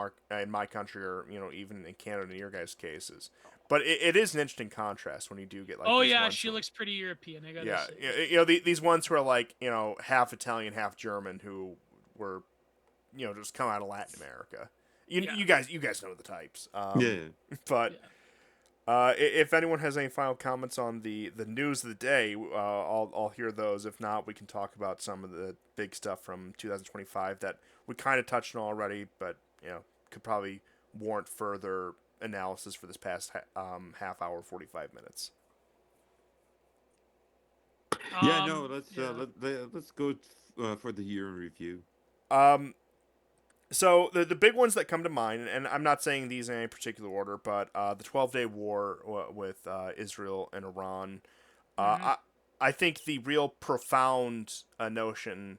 Speaker 1: my country, or even in Canada in your guys' cases. But it is an interesting contrast when you do get like.
Speaker 2: Oh
Speaker 1: these
Speaker 2: yeah,
Speaker 1: ones
Speaker 2: she
Speaker 1: who-
Speaker 2: looks pretty European. I gotta
Speaker 1: Yeah,
Speaker 2: say.
Speaker 1: these ones who are like half Italian, half German, who were just come out of Latin America.
Speaker 2: Yeah.
Speaker 1: You guys know the types.
Speaker 3: Yeah.
Speaker 1: But
Speaker 2: Yeah.
Speaker 1: if anyone has any final comments on the news of the day, I'll hear those. If not, we can talk about some of the big stuff from 2025 that we kind of touched on already, but could probably warrant further analysis for this past half hour, 45 minutes.
Speaker 3: Yeah, no, let's
Speaker 2: Yeah.
Speaker 3: let's go for the year in review.
Speaker 1: So the big ones that come to mind, and I'm not saying these in any particular order, but the 12-day war with Israel and Iran.
Speaker 2: Mhm.
Speaker 1: I think the real profound notion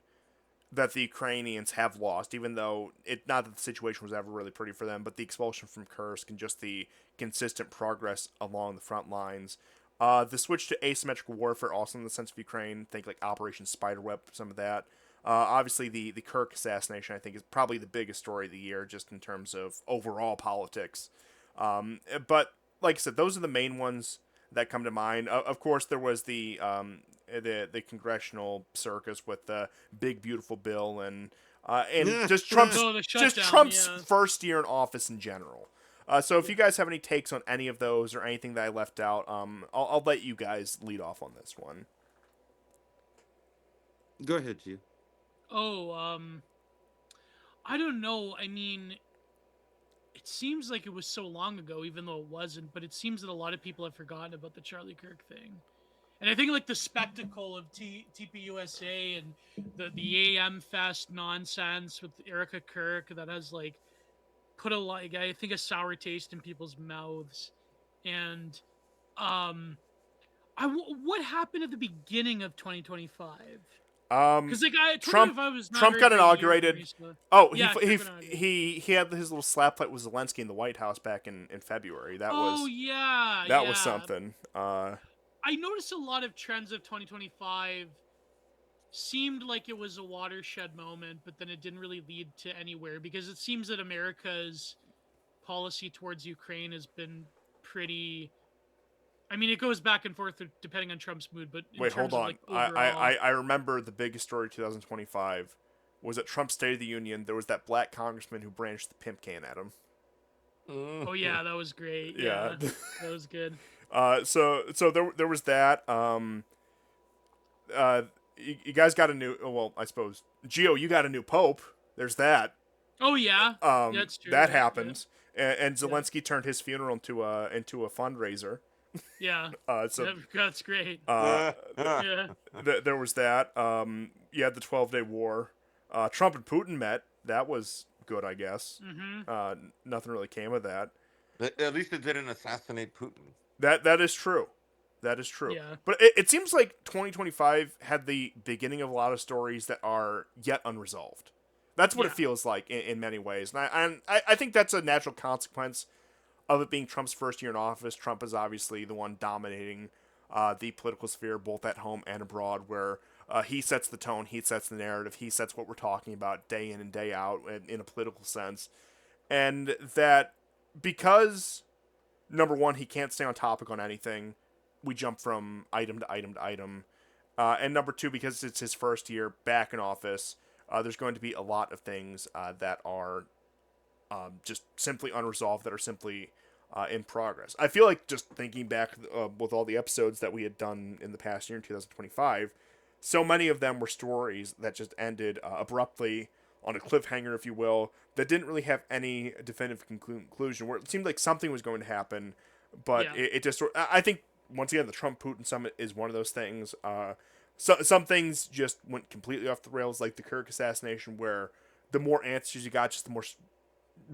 Speaker 1: that the Ukrainians have lost, even though not that the situation was ever really pretty for them, but the expulsion from Kursk and just the consistent progress along the front lines. The switch to asymmetrical warfare, also in the sense of Ukraine, think like Operation Spiderweb, some of that. Obviously, the Kirk assassination, I think, is probably the biggest story of the year, just in terms of overall politics. But like I said, those are the main ones that come to mind. Of course, there was the congressional circus with the big beautiful bill and just
Speaker 2: Oh, the
Speaker 1: Trump's
Speaker 2: shutdown.
Speaker 1: Trump's
Speaker 2: Yeah.
Speaker 1: first year in office in general. So if
Speaker 2: Yeah.
Speaker 1: you guys have any takes on any of those or anything that I left out, I'll let you guys lead off on this one.
Speaker 3: Go ahead, Gio.
Speaker 2: Oh, I don't know. I mean, it seems like it was so long ago, even though it wasn't. But it seems that a lot of people have forgotten about the Charlie Kirk thing. And I think like the spectacle of TPUSA and the AM Fest nonsense with Erica Kirk that has like put I think a sour taste in people's mouths. And um, what happened at the beginning of 2025? Because like
Speaker 1: Trump
Speaker 2: 2025 was not a
Speaker 1: Trump
Speaker 2: very
Speaker 1: got
Speaker 2: great year for
Speaker 1: inaugurated.
Speaker 2: me, so-
Speaker 1: Oh,
Speaker 2: Yeah, Trump got inaugurated.
Speaker 1: he had his little slap fight with Zelensky in the White House back in February.
Speaker 2: Oh yeah,
Speaker 1: That was
Speaker 2: yeah.
Speaker 1: something.
Speaker 2: I noticed a lot of trends of 2025 seemed like it was a watershed moment, but then it didn't really lead to anywhere because it seems that America's policy towards Ukraine has been pretty. I mean, it goes back and forth depending on Trump's mood, but in
Speaker 1: Wait,
Speaker 2: terms
Speaker 1: hold
Speaker 2: of like
Speaker 1: on.
Speaker 2: overall,
Speaker 1: I remember the biggest story of 2025 was at Trump's State of the Union. There was that black congressman who branched the pimp can at him.
Speaker 2: oh yeah, that was great.
Speaker 1: Yeah.
Speaker 2: Yeah, that was good.
Speaker 1: So there was that. You guys got a new. Well, I suppose Gio, you got a new pope. There's that.
Speaker 2: Oh yeah, that's true.
Speaker 1: That
Speaker 2: Yeah,
Speaker 1: happened, and Zelensky turned his funeral into a fundraiser.
Speaker 2: yeah.
Speaker 1: So
Speaker 2: That's great.
Speaker 3: Mm.
Speaker 2: Yeah.
Speaker 1: there was that. You had the 12-day war. Trump and Putin met. That was good, I guess.
Speaker 2: Mm-hmm.
Speaker 1: Nothing really came of that.
Speaker 3: At least it didn't assassinate Putin.
Speaker 1: That is true. That is true.
Speaker 2: Yeah.
Speaker 1: But it seems like 2025 had the beginning of a lot of stories that are yet unresolved. That's what it
Speaker 2: Yeah.
Speaker 1: feels like in many ways. And I think that's a natural consequence of it being Trump's first year in office. Trump is obviously the one dominating the political sphere, both at home and abroad, where he sets the tone, he sets the narrative, he sets what we're talking about day in and day out in a political sense. And that because, number one, he can't stay on topic on anything, we jump from item to item to item. And number two, because it's his first year back in office, there's going to be a lot of things that are just simply unresolved, that are simply in progress. I feel like just thinking back with all the episodes that we had done in the past year in 2025, so many of them were stories that just ended abruptly on a cliffhanger, if you will, that didn't really have any definitive conclusion, where it seemed like something was going to happen, but
Speaker 2: Yeah.
Speaker 1: it just, I think, once again, the Trump-Putin summit is one of those things. So some things just went completely off the rails, like the Kirk assassination, where the more answers you got, just the more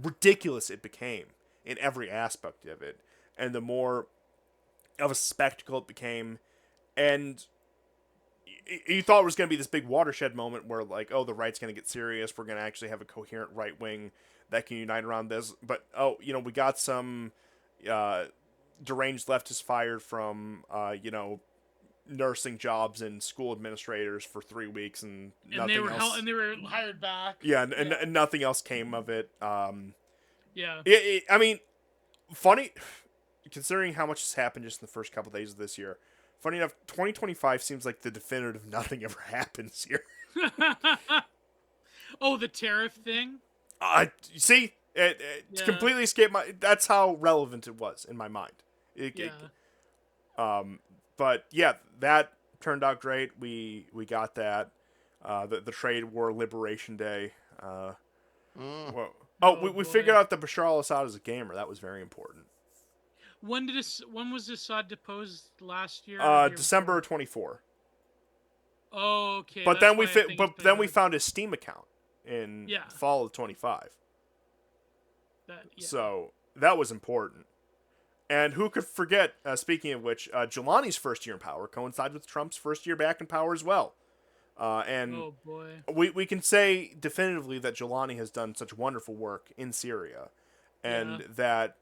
Speaker 1: ridiculous it became in every aspect of it, and the more of a spectacle it became. And you thought it was going to be this big watershed moment where, like, oh, the right's going to get serious, we're going to actually have a coherent right wing that can unite around this. But we got some deranged leftists fired from nursing jobs and school administrators for 3 weeks, and
Speaker 2: And they
Speaker 1: nothing
Speaker 2: were
Speaker 1: else.
Speaker 2: and they were hired back.
Speaker 1: Yeah, and nothing else came of it.
Speaker 2: Yeah.
Speaker 1: I mean, funny, considering how much has happened just in the first couple days of this year. Funny enough, 2025 seems like the definitive nothing ever happens here.
Speaker 2: Oh, the tariff thing.
Speaker 1: See, it's
Speaker 2: Yeah.
Speaker 1: completely escaped my. That's how relevant it was in my mind.
Speaker 2: Yeah.
Speaker 1: But yeah, that turned out great. We got that. The Trade War Liberation Day. Well, we
Speaker 2: boy.
Speaker 1: figured out that Bashar al-Assad is a gamer. That was very important.
Speaker 2: When was Assad deposed last year? or the year
Speaker 1: December
Speaker 2: before?
Speaker 1: 24.
Speaker 2: Oh, okay.
Speaker 1: But
Speaker 2: that's
Speaker 1: then
Speaker 2: why I think it's been
Speaker 1: we
Speaker 2: out.
Speaker 1: found his Steam account in
Speaker 2: Yeah.
Speaker 1: fall of 25.
Speaker 2: That, yeah.
Speaker 1: So that was important. And who could forget, speaking of which, Jelani's first year in power coincided with Trump's first year back in power as well. And
Speaker 2: Oh boy.
Speaker 1: we can say definitively that Jelani has done such wonderful work in Syria, and
Speaker 2: Yeah.
Speaker 1: that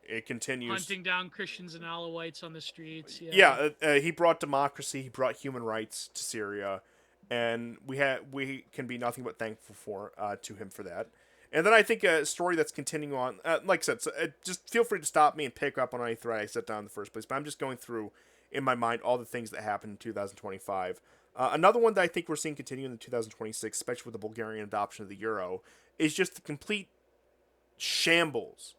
Speaker 1: it continues.
Speaker 2: Hunting down Christians and Alawites on the streets. Yeah.
Speaker 1: Yeah, he brought democracy, he brought human rights to Syria, and we can be nothing but thankful to him for that. And then I think a story that's continuing on, like I said, so, just feel free to stop me and pick up on any thread I set down in the first place. But I'm just going through in my mind all the things that happened in 2025. Another one that I think we're seeing continue in 2026, especially with the Bulgarian adoption of the euro, is just the complete shambles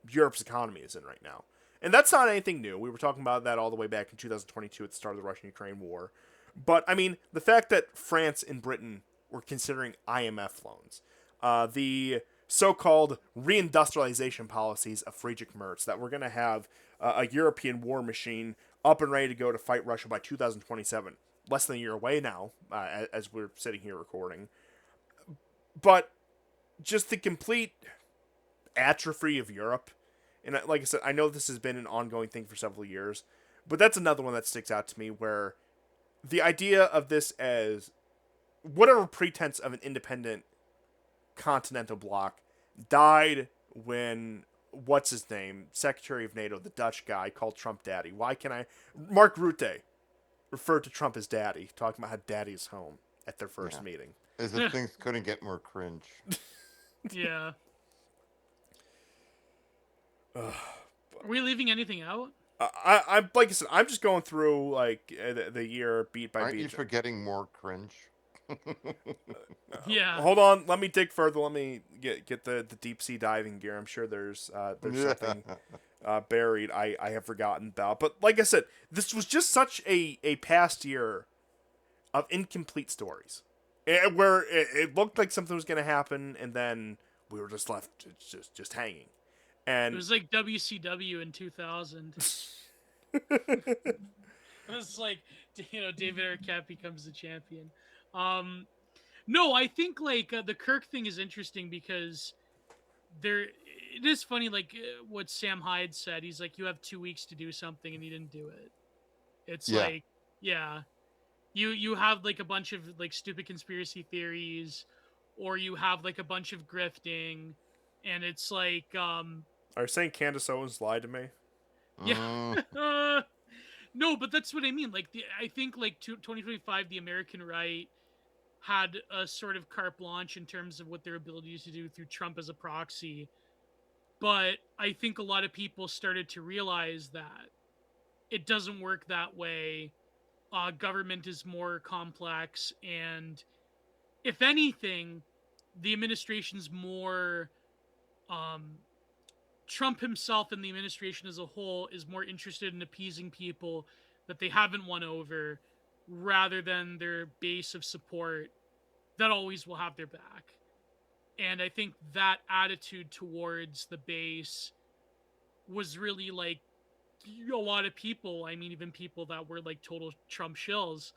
Speaker 1: Europe's economy is in right now. And that's not anything new. We were talking about that all the way back in 2022 at the start of the Russian-Ukraine war. But, I mean, the fact that France and Britain were considering IMF loans, the so-called reindustrialization policies of Friedrich Merz, that we're going to have a European war machine up and ready to go to fight Russia by 2027, less than a year away now, as we're sitting here recording. But just the complete atrophy of Europe, and like I said, I know this has been an ongoing thing for several years, but that's another one that sticks out to me, where the idea of this as whatever pretense of an independent continental bloc died when, what's his name, Secretary of NATO, the Dutch guy, called Trump daddy. Why can I? Mark Rutte referred to Trump as daddy, talking about how daddy is home at their first meeting.
Speaker 5: As if things couldn't get more cringe.
Speaker 2: Yeah. Are we leaving anything out?
Speaker 1: I like I said, I'm just going through like the year beat by
Speaker 5: Aren't
Speaker 1: beat.
Speaker 5: you forgetting more cringe?
Speaker 2: Yeah.
Speaker 1: Hold on, let me dig further. Let me get the deep sea diving gear. I'm sure there's something buried I have forgotten about. But like I said, this was just such a past year of incomplete stories, where it looked like something was going to happen, and then we were just left just hanging. And
Speaker 2: It was like WCW in 2000. It was like, David Arquette becomes the champion. No, I think like the Kirk thing is interesting because it is funny, like what Sam Hyde said. He's like, you have 2 weeks to do something and he didn't do it. It's like, yeah, you have like a bunch of like stupid conspiracy theories, or you have like a bunch of grifting, and it's like,
Speaker 1: are you saying Candace Owens lied to me?
Speaker 2: yeah. No, but that's what I mean. Like, I think like 2025, the American right had a sort of carte blanche in terms of what their ability to do through Trump as a proxy. But I think a lot of people started to realize that it doesn't work that way. Government is more complex, and if anything, the administration's more Trump himself and the administration as a whole is more interested in appeasing people that they haven't won over, rather than their base of support that always will have their back. And I think that attitude towards the base was really like a lot of people, I mean, even people that were like total Trump shills,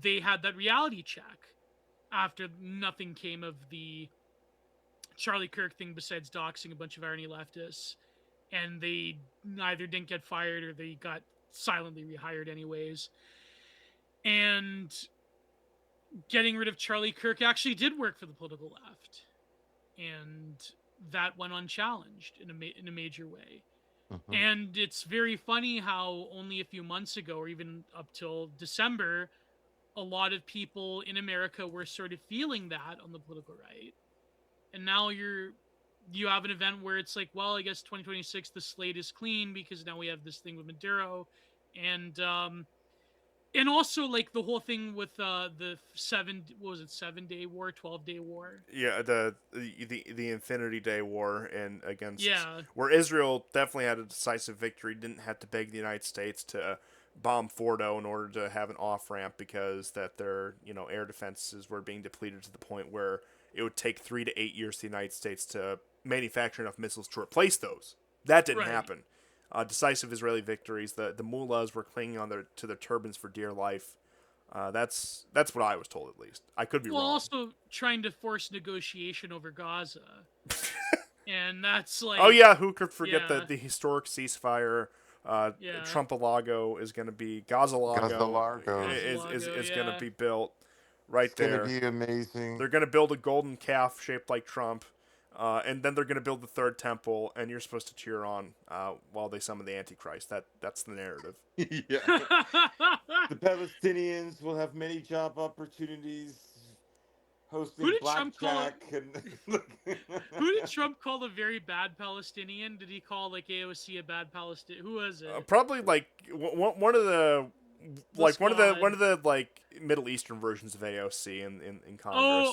Speaker 2: they had that reality check after nothing came of the Charlie Kirk thing besides doxing a bunch of irony leftists, and they either didn't get fired or they got silently rehired anyways. And getting rid of Charlie Kirk actually did work for the political left, and that went unchallenged in a major way.
Speaker 5: Mhm.
Speaker 2: And it's very funny how only a few months ago, or even up till December, a lot of people in America were sort of feeling that on the political right. And now you have an event where it's like, well, I guess 2026 the slate is clean because now we have this thing with Maduro, and also like the whole thing with the 7-day war, 12-day war.
Speaker 1: Yeah, the Infinity Day war and against,
Speaker 2: Yeah.
Speaker 1: where Israel definitely had a decisive victory, didn't have to beg the United States to bomb Fordo in order to have an off ramp, because that their air defenses were being depleted to the point where it would take 3 to 8 years for the United States to manufacture enough missiles to replace those. That didn't
Speaker 2: Right.
Speaker 1: happen. Decisive Israeli victories. The mullahs were clinging on to their turbans for dear life. That's what I was told, at least. I could be
Speaker 2: Well,
Speaker 1: wrong.
Speaker 2: also trying to force negotiation over Gaza. And that's like,
Speaker 1: Oh yeah, who could forget
Speaker 2: yeah.
Speaker 1: the historic ceasefire?
Speaker 2: Yeah.
Speaker 1: Trumpalago is going to be Gazalago.
Speaker 5: Gazalago.
Speaker 1: is
Speaker 2: Gazalago,
Speaker 1: going
Speaker 2: yeah.
Speaker 1: to be built right
Speaker 5: It's
Speaker 1: there.
Speaker 5: gonna be amazing.
Speaker 1: They're going to build a golden calf shaped like Trump, and then they're going to build the third temple, and you're supposed to cheer on while they summon the Antichrist. That's the narrative.
Speaker 3: Yeah. The Palestinians will have many job opportunities hosting
Speaker 2: Who did Trump call
Speaker 3: blackjack and
Speaker 2: Who did Trump call a very bad Palestinian? Did he call like AOC a bad Palestinian? Who was it?
Speaker 1: Probably like one of the like one of the
Speaker 2: squad.
Speaker 1: like Middle Eastern versions of AOC in Congress.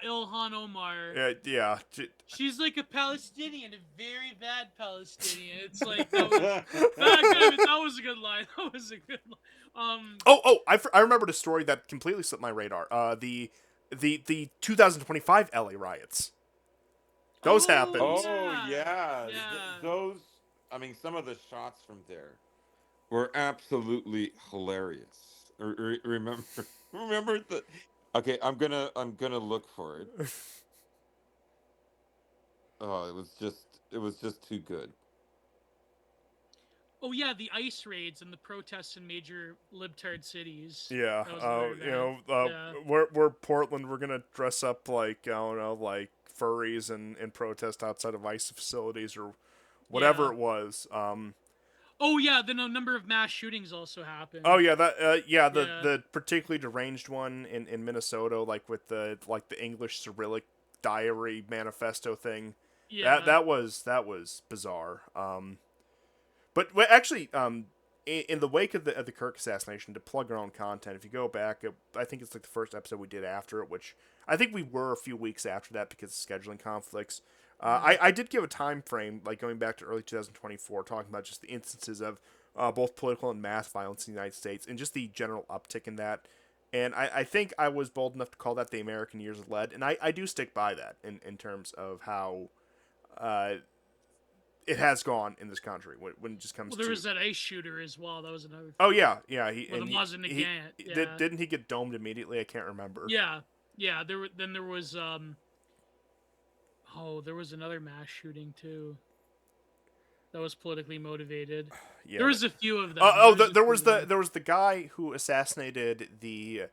Speaker 2: Ilhan Omar.
Speaker 1: Yeah.
Speaker 2: She's like a Palestinian, a very bad Palestinian. It's like that was a good line. That was a good line.
Speaker 1: I remembered a story that completely slipped my radar. The 2025 LA riots. Those happened.
Speaker 3: Oh
Speaker 2: Yeah,
Speaker 3: yeah,
Speaker 2: yeah.
Speaker 3: those. I mean, some of the shots from there were absolutely hilarious. Remember, remember the. Okay, I'm gonna look for it. Oh, it was just too good.
Speaker 2: Oh yeah, the ICE raids and the protests in major libtard cities.
Speaker 1: Yeah.
Speaker 2: That was another bad. Yeah.
Speaker 1: We're Portland. We're gonna dress up like I don't know, like furries and protest outside of ICE facilities or whatever
Speaker 2: Yeah.
Speaker 1: it was.
Speaker 2: Oh yeah, then a number of mass shootings also
Speaker 1: Oh
Speaker 2: happened.
Speaker 1: yeah,
Speaker 2: Yeah.
Speaker 1: the particularly deranged one in Minnesota, like with the English Cyrillic diary manifesto thing.
Speaker 2: Yeah.
Speaker 1: That was bizarre. But actually, in the wake of the Kirk assassination, to plug our own content, if you go back, I think it's like the first episode we did after it, which I think we were a few weeks after that because of scheduling conflicts. I did give a time frame, like going back to early 2024, talking about just the instances of both political and mass violence in the United States and just the general uptick in that. And I think I was bold enough to call that the American Years of Lead, and I do stick by that in terms of how uh, it has gone in this country when it just comes
Speaker 2: Well, there
Speaker 1: to.
Speaker 2: was that ice shooter as well. That was another
Speaker 1: Oh
Speaker 2: thing.
Speaker 1: yeah. He
Speaker 2: With
Speaker 1: and
Speaker 2: a Mazda Nagant. Yeah.
Speaker 1: didn't he get domed immediately? I can't remember.
Speaker 2: Yeah. Yeah. There was oh, there was another mass shooting too. That was politically motivated.
Speaker 1: Yeah.
Speaker 2: There was a few of them. There was a
Speaker 1: There
Speaker 2: few
Speaker 1: was
Speaker 2: of them.
Speaker 1: there was the guy who assassinated the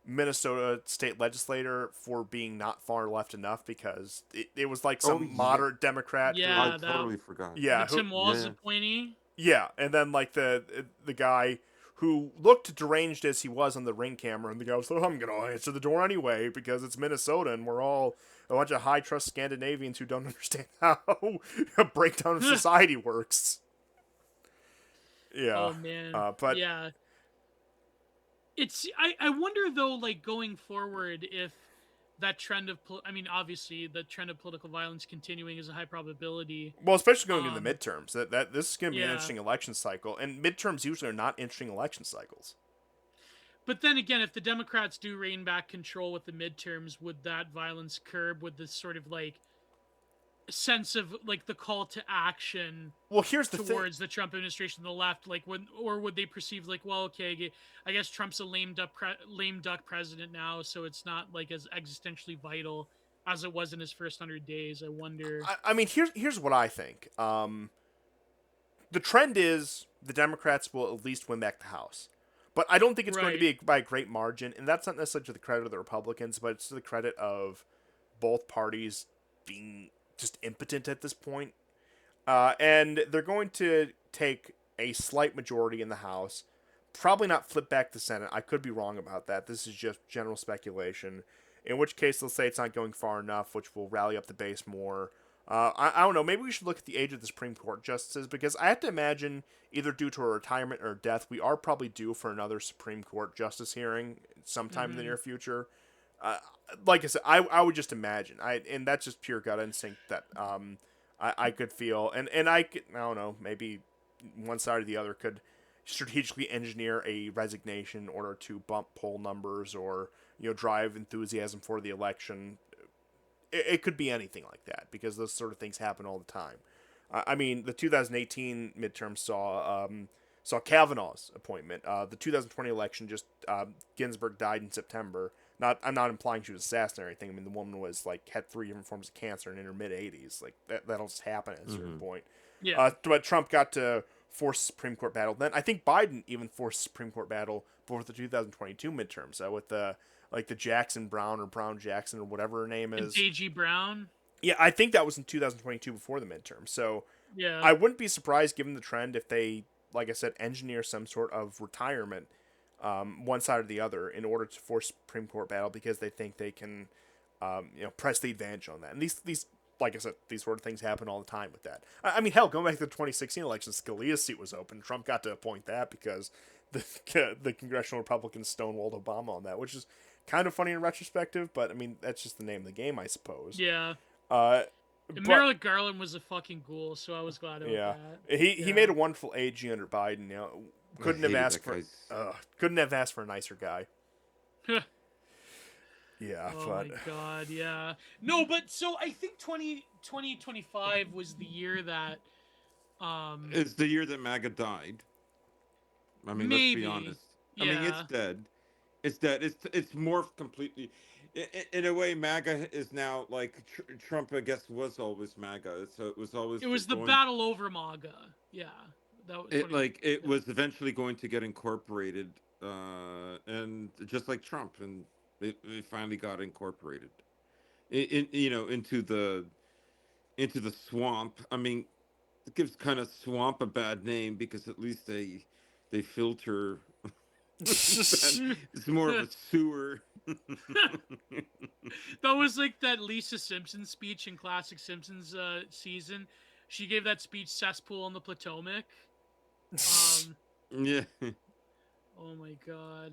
Speaker 1: Minnesota state legislator for being not far left enough because it was like
Speaker 5: Oh,
Speaker 1: some
Speaker 5: yeah.
Speaker 1: moderate Democrat.
Speaker 2: Yeah.
Speaker 3: I
Speaker 2: that
Speaker 3: totally forgot.
Speaker 1: Yeah.
Speaker 2: the Tim Walz
Speaker 3: Yeah.
Speaker 2: appointee.
Speaker 1: Yeah, and then like the guy who looked deranged as he was on the ring camera, and the guy was like, "I'm gonna answer the door anyway because it's Minnesota and we're all a bunch of high trust Scandinavians who don't understand how a breakdown of society works." Yeah,
Speaker 2: Oh man.
Speaker 1: but
Speaker 2: Yeah. I wonder though, like going forward, if that trend of I mean, obviously the trend of political violence continuing is a high probability.
Speaker 1: well, especially going into the
Speaker 2: Um.
Speaker 1: midterms, that this is going to be an
Speaker 2: Yeah.
Speaker 1: interesting election cycle, and midterms usually are not interesting election cycles.
Speaker 2: But then again, if the Democrats do rein back control with the midterms, would that violence curb with this sort of like sense of like the call to action
Speaker 1: Well, here's the thing.
Speaker 2: towards the Trump administration, the left, like or would they perceive like, well, okay, I guess Trump's a lame duck president now, so it's not like as existentially vital as it was in his first 100 days. I wonder.
Speaker 1: I mean, here's what I think. The trend is the Democrats will at least win back the House. But I don't think it's going to
Speaker 2: Right.
Speaker 1: be by a great margin, and that's not necessarily to the credit of the Republicans, but it's to the credit of both parties being just impotent at this point. And they're going to take a slight majority in the House, probably not flip back the Senate. I could be wrong about that. This is just general speculation. In which case, they'll say it's not going far enough, which will rally up the base more. I don't know. Maybe we should look at the age of the Supreme Court justices because I have to imagine, either due to a retirement or death, we are probably due for another Supreme Court justice hearing sometime in the
Speaker 2: Hmm.
Speaker 1: near future. Uh, like I said, I would just imagine. And that's just pure gut instinct that I could feel, and I don't know, maybe one side or the other could strategically engineer a resignation in order to bump poll numbers or drive enthusiasm for the election. It could be anything like that because those sort of things happen all the time. I mean, the 2018 midterm saw Kavanaugh's appointment. The 2020 election just Ginsburg died in September. I'm not implying she was assassinated or anything. I mean, the woman was like had 3 different forms of cancer and in her mid 80s. Like that'll just happen at a certain point.
Speaker 2: Yeah.
Speaker 1: But Trump got to force a Supreme Court battle. Then I think Biden even forced a Supreme Court battle before the 2022 midterms with the Jackson Brown or Brown Jackson or whatever her name
Speaker 2: And
Speaker 1: is.
Speaker 2: A.G. Brown.
Speaker 1: Yeah, I think that was in 2022 before the midterm. So
Speaker 2: Yeah.
Speaker 1: I wouldn't be surprised given the trend if they, like I said, engineer some sort of retirement, one side or the other, in order to force Supreme Court battle because they think they can, press the advantage on that. And these like I said, these sort of things happen all the time with that. I mean, hell, going back to the 2016 election, Scalia's seat was open. Trump got to appoint that because the congressional Republicans stonewalled Obama on that, which is kind of funny in retrospective. But I mean, that's just the name of the game, I suppose.
Speaker 2: Yeah.
Speaker 1: But
Speaker 2: Merrick Garland was a fucking ghoul, so I was glad about
Speaker 1: yeah,
Speaker 2: that.
Speaker 1: he made a wonderful AG under Biden. You know, couldn't have
Speaker 3: hated
Speaker 1: asked
Speaker 3: that
Speaker 1: for
Speaker 3: guy's-
Speaker 1: a nicer guy. Yeah,
Speaker 2: Oh
Speaker 1: but
Speaker 2: my god, yeah. No, but so I think 2025 was the year that
Speaker 3: It's the year that MAGA died. I mean,
Speaker 2: maybe.
Speaker 3: let's be honest. I mean, it's
Speaker 2: Yeah.
Speaker 3: dead. It's dead. It's morphed completely. In a way, MAGA is now like Trump. I guess was always MAGA. So it was always.
Speaker 2: It was the
Speaker 3: going-
Speaker 2: battle over MAGA. Yeah. That was
Speaker 3: It was eventually going to get incorporated, and just like Trump, and it finally got incorporated, into the swamp. I mean, it gives kind of swamp a bad name because at least they filter. It's more of a sewer.
Speaker 2: That was like that Lisa Simpson speech in Classic Simpsons season. She gave that speech cesspool on the Potomac.
Speaker 3: Yeah.
Speaker 2: Oh my god.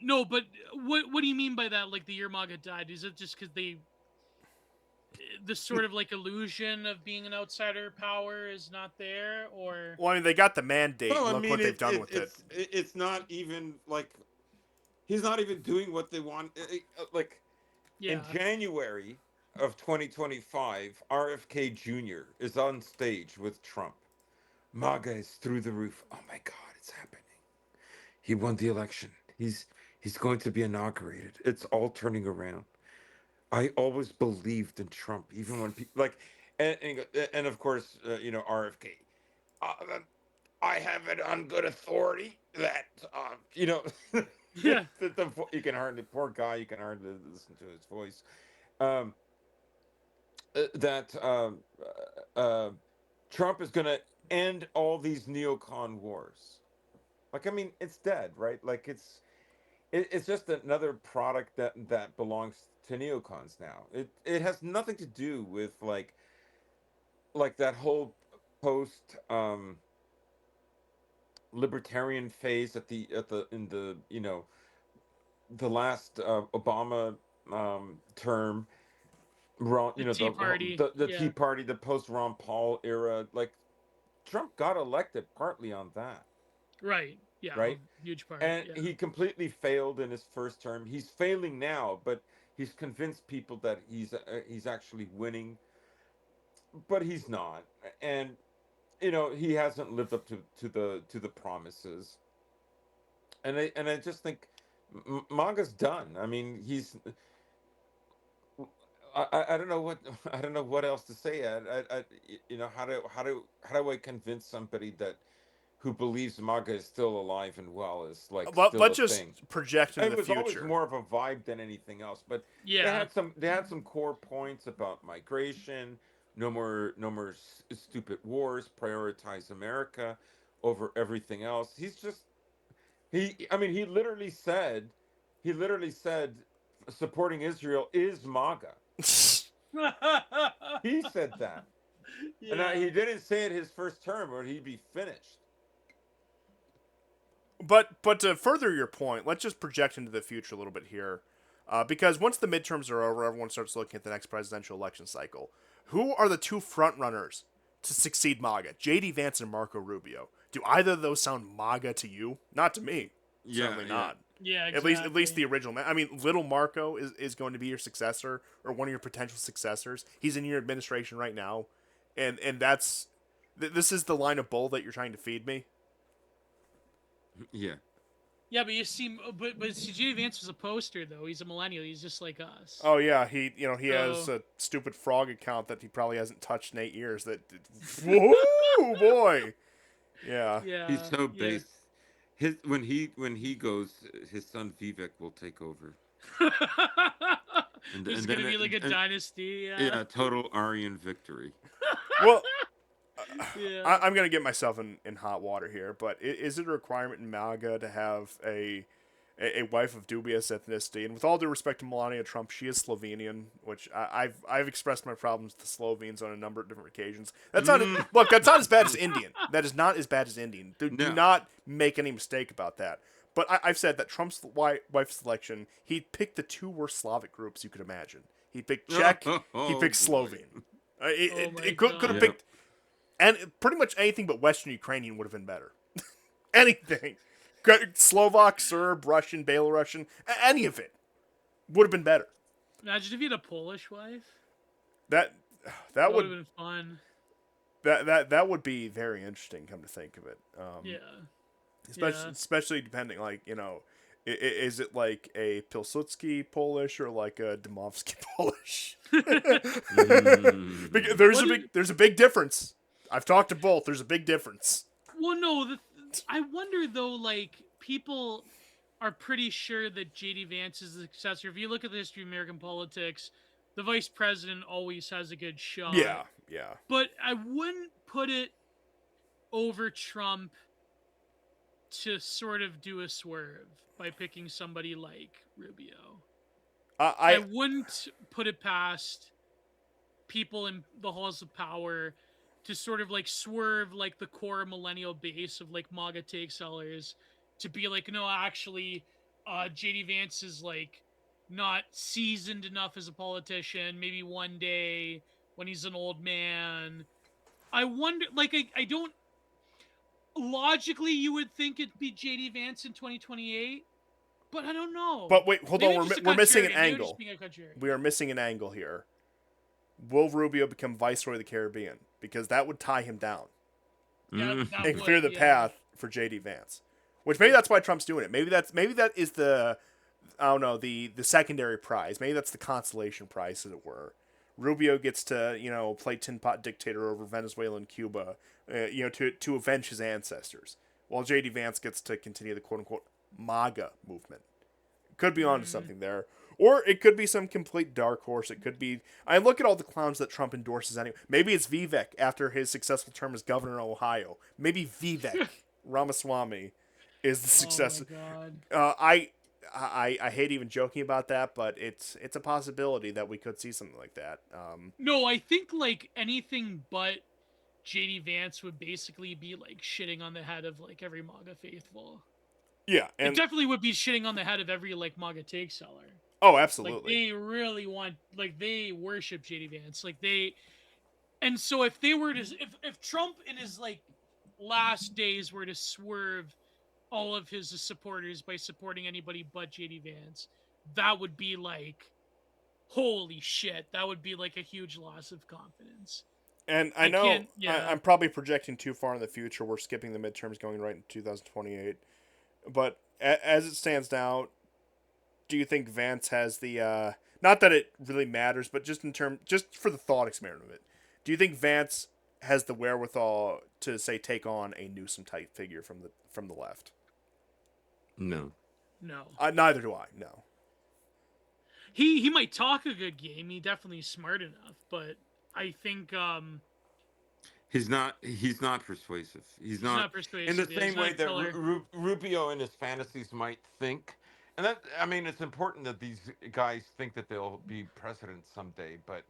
Speaker 2: No, but what do you mean by that? Like the year MAGA died? Is it just because the sort of like illusion of being an outsider power is not there, or?
Speaker 1: well, I mean, they got the mandate.
Speaker 3: No, I
Speaker 1: Look
Speaker 3: mean,
Speaker 1: what they've done with it.
Speaker 3: It's not even like he's not even doing what they want. Like
Speaker 2: Yeah.
Speaker 3: in January of 2025, RFK Jr. is on stage with Trump. MAGA is through the roof. Oh my God, it's happening. He won the election. He's going to be inaugurated. It's all turning around. I always believed in Trump, even when people like, and of course, RFK. I have it on good authority that
Speaker 2: Yeah.
Speaker 3: you can hardly poor guy. You can hardly listen to his voice. Trump is going to end all these neocon wars. Like, I mean, it's dead, right? Like, it's just another product that belongs to neocons now. It has nothing to do with like that whole post libertarian phase in the last Obama term. Ron,
Speaker 2: The Tea Party,
Speaker 3: the
Speaker 2: yeah.
Speaker 3: Tea Party, the post Ron Paul era. Like, Trump got elected partly on that.
Speaker 2: Right. Yeah.
Speaker 3: Right?
Speaker 2: Huge part.
Speaker 3: And
Speaker 2: yeah.
Speaker 3: he completely failed in his first term. He's failing now, but he's convinced people that he's actually winning, but he's not. And he hasn't lived up to the promises. And I just think MAGA's done. I mean, I don't know what else to say. How do I convince somebody who believes MAGA is still alive and well is like
Speaker 1: But
Speaker 3: still
Speaker 1: let's
Speaker 3: a
Speaker 1: just
Speaker 3: thing?
Speaker 1: project into
Speaker 3: It
Speaker 1: the
Speaker 3: was always
Speaker 1: future.
Speaker 3: more of a vibe than anything else. But
Speaker 2: Yeah.
Speaker 3: they had some core points about migration. No more stupid wars. Prioritize America over everything else. He literally said supporting Israel is MAGA. He said that.
Speaker 2: Yeah.
Speaker 3: And he didn't say it his first term or he'd be finished.
Speaker 1: But to further your point, let's just project into the future a little bit here. Because once the midterms are over, everyone starts looking at the next presidential election cycle. Who are the two front runners to succeed MAGA? J.D. Vance and Marco Rubio. Do either of those sound MAGA to you? Not to me. Certainly not.
Speaker 2: Yeah. Exactly.
Speaker 1: At least the original man. I mean, little Marco is going to be your successor or one of your potential successors. He's in your administration right now, and that's this is the line of bull that you're trying to feed me.
Speaker 3: Yeah.
Speaker 2: Yeah, but you see, but J.D. Vance was a poster though. He's a millennial. He's just like us.
Speaker 1: Oh yeah, he has a stupid frog account that he probably hasn't touched in 8 years. That, whoa, boy, yeah.
Speaker 2: Yeah.
Speaker 3: He's so
Speaker 2: yeah.
Speaker 3: base. When he goes, his son Vivek will take over. And,
Speaker 2: There's
Speaker 3: and
Speaker 2: gonna
Speaker 3: then
Speaker 2: be like a
Speaker 3: and-
Speaker 2: dynasty.
Speaker 3: Yeah, total Aryan victory.
Speaker 1: Well,
Speaker 2: Yeah.
Speaker 1: I'm gonna get myself in hot water here, but is it a requirement in MAGA to have an a wife of dubious ethnicity. And with all due respect to Melania Trump, she is Slovenian, which I've expressed my problems to Slovenes on a number of different occasions. That's not look. That's not as bad as Indian. That is not as bad as Indian. Do
Speaker 3: No.
Speaker 1: not make any mistake about that. But I've said that Trump's wife selection, he picked the two worst Slavic groups you could imagine. He picked Czech. He
Speaker 3: Oh,
Speaker 1: picked
Speaker 3: boy.
Speaker 1: Slovene.
Speaker 2: Oh my
Speaker 1: It could have
Speaker 2: God.
Speaker 1: picked, and pretty much anything but Western Ukrainian would have been better. Anything, Slovak, Serb, Russian, Belarusian, any of it would have been better.
Speaker 2: Imagine if you had a Polish wife.
Speaker 1: That
Speaker 2: That would
Speaker 1: would
Speaker 2: have been fun.
Speaker 1: that would be very interesting. Come to think of it,
Speaker 2: Yeah.
Speaker 1: especially depending, like, you know, is it like a Pilsudski Polish or like a Dmowski Polish?
Speaker 3: Mm.
Speaker 1: Because
Speaker 2: What
Speaker 1: there's a big difference. I've talked to both. There's a big difference.
Speaker 2: Well, no. I wonder though. Like people are pretty sure that JD Vance is the successor. If you look at the history of American politics, the vice president always has a good shot.
Speaker 1: Yeah.
Speaker 2: But I wouldn't put it over Trump to sort of do a swerve by picking somebody like Rubio. I wouldn't put it past people in the halls of power to sort of like swerve like the core millennial base of like MAGA take sellers to be like, no, actually, JD Vance is like not seasoned enough as a politician. Maybe one day when he's an old man. I wonder, like, I don't. Logically, you would think it'd be JD Vance in 2028, but I don't know.
Speaker 1: But wait, hold
Speaker 2: Maybe
Speaker 1: on.
Speaker 2: I'm just a
Speaker 1: We're missing an
Speaker 2: contrarian. Maybe I'm
Speaker 1: angle.
Speaker 2: just being a contrarian.
Speaker 1: We are missing an angle here. Will Rubio become Viceroy of the Caribbean? Because that would tie him down
Speaker 2: Yeah,
Speaker 3: Mm.
Speaker 2: that
Speaker 1: and
Speaker 2: would,
Speaker 1: clear the
Speaker 2: yeah.
Speaker 1: path for JD Vance. Which maybe that's why Trump's doing it. Maybe that is the, I don't know, the secondary prize. Maybe that's the consolation prize, as it were. Rubio gets to, you know, play tin pot dictator over Venezuela and Cuba, you know, to avenge his ancestors, while JD Vance gets to continue the quote unquote MAGA movement. Could be onto something there. Or it could be some complete dark horse. It could be. I look at all the clowns that Trump endorses anyway. Maybe it's Vivek after his successful term as governor of Ohio. Maybe Vivek Ramaswamy is the successor.
Speaker 2: Oh my God.
Speaker 1: I hate even joking about that, but it's a possibility that we could see something like that.
Speaker 2: No, I think like anything but JD Vance would basically be like shitting on the head of like every MAGA faithful.
Speaker 1: Yeah,
Speaker 2: It
Speaker 1: and
Speaker 2: definitely would be shitting on the head of every like MAGA take seller.
Speaker 1: oh,
Speaker 2: Like
Speaker 1: absolutely.
Speaker 2: they really want, like they worship JD Vance. Like they, and so if they were to, if Trump in his like last days were to swerve all of his supporters by supporting anybody but JD Vance, that would be like, holy shit, that would be like a huge loss of confidence.
Speaker 1: And I
Speaker 2: I
Speaker 1: know
Speaker 2: can't- yeah.
Speaker 1: I'm probably projecting too far in the future. We're skipping the midterms, going right into 2028. But as it stands now, do you think Vance has the not that it really matters, but just just for the thought experiment of it, do you think Vance has the wherewithal to say take on a Newsom type figure from the left?
Speaker 3: No.
Speaker 2: No,
Speaker 1: Neither do I. No.
Speaker 2: he might talk a good game. He definitely is smart enough, but I think
Speaker 3: He's not persuasive. He's
Speaker 2: not
Speaker 3: not
Speaker 2: persuasive.
Speaker 3: in the
Speaker 2: Yeah, he's
Speaker 3: same
Speaker 2: not
Speaker 3: way
Speaker 2: a
Speaker 3: that
Speaker 2: killer.
Speaker 3: Rubio in his fantasies might think. And that, I mean, it's important that these guys think that they'll be president someday, but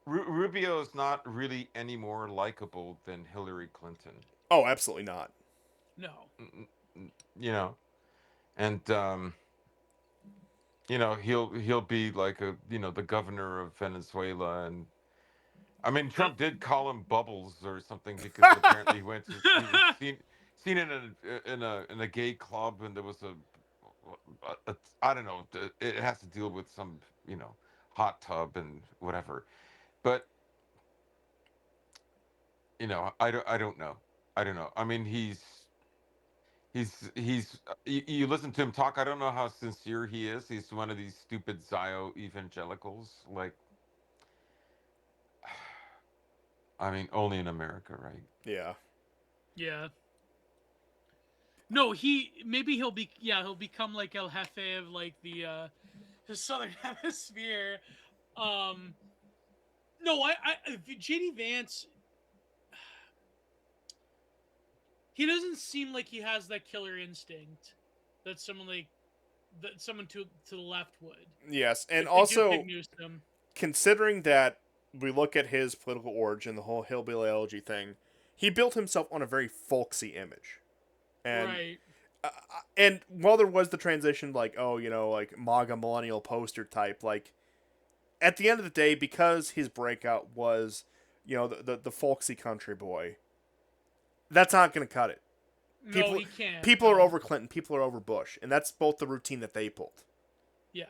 Speaker 3: Rubio is not really any more likable than Hillary Clinton.
Speaker 1: Oh, absolutely not.
Speaker 2: No.
Speaker 3: You know, and you know, he'll be like the governor of Venezuela. And I mean, Trump did call him Bubbles or something because apparently he was seen in a gay club, and there was a I don't know, it has to deal with some, hot tub and whatever. But I don't know. I don't know. I mean, you listen to him talk. I don't know how sincere he is. He's one of these stupid Zio evangelicals. Like, I mean, only in America, right?
Speaker 1: Yeah.
Speaker 2: Yeah. No, he'll become like El Jefe of like the Southern Hemisphere. No, JD Vance, he doesn't seem like he has that killer instinct. that someone to the left would.
Speaker 1: Yes, and
Speaker 2: If they do
Speaker 1: also
Speaker 2: pick Newsom.
Speaker 1: considering that we look at his political origin, the whole hillbilly elegy thing, he built himself on a very folksy image, and
Speaker 2: Right.
Speaker 1: and while there was the transition, like like MAGA millennial poster type, like at the end of the day, because his breakout was the folksy country boy, that's not going to cut it. People,
Speaker 2: No, he can't.
Speaker 1: people are
Speaker 2: no.
Speaker 1: over Clinton, people are over Bush, and that's both the routine that they pulled.
Speaker 2: Yeah.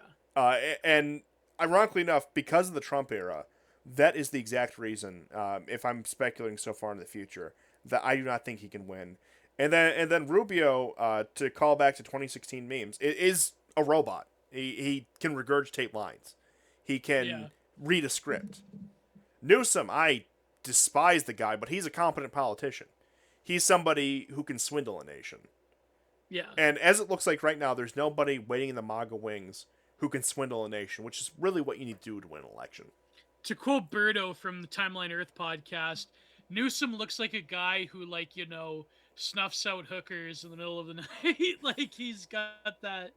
Speaker 1: And ironically enough, because of the Trump era, that is the exact reason. If I'm speculating so far in the future, that I do not think he can win. And then Rubio, to call back to 2016 memes, is a robot. He can regurgitate lines. He can
Speaker 2: Yeah.
Speaker 1: read a script. Newsom, I despise the guy, but he's a competent politician. He's somebody who can swindle a nation.
Speaker 2: Yeah.
Speaker 1: And as it looks like right now, there's nobody waiting in the MAGA wings who can swindle a nation, which is really what you need to do to win an election.
Speaker 2: To quote Birdo from the Timeline Earth podcast, Newsom looks like a guy who, snuffs out hookers in the middle of the night. Like he's got that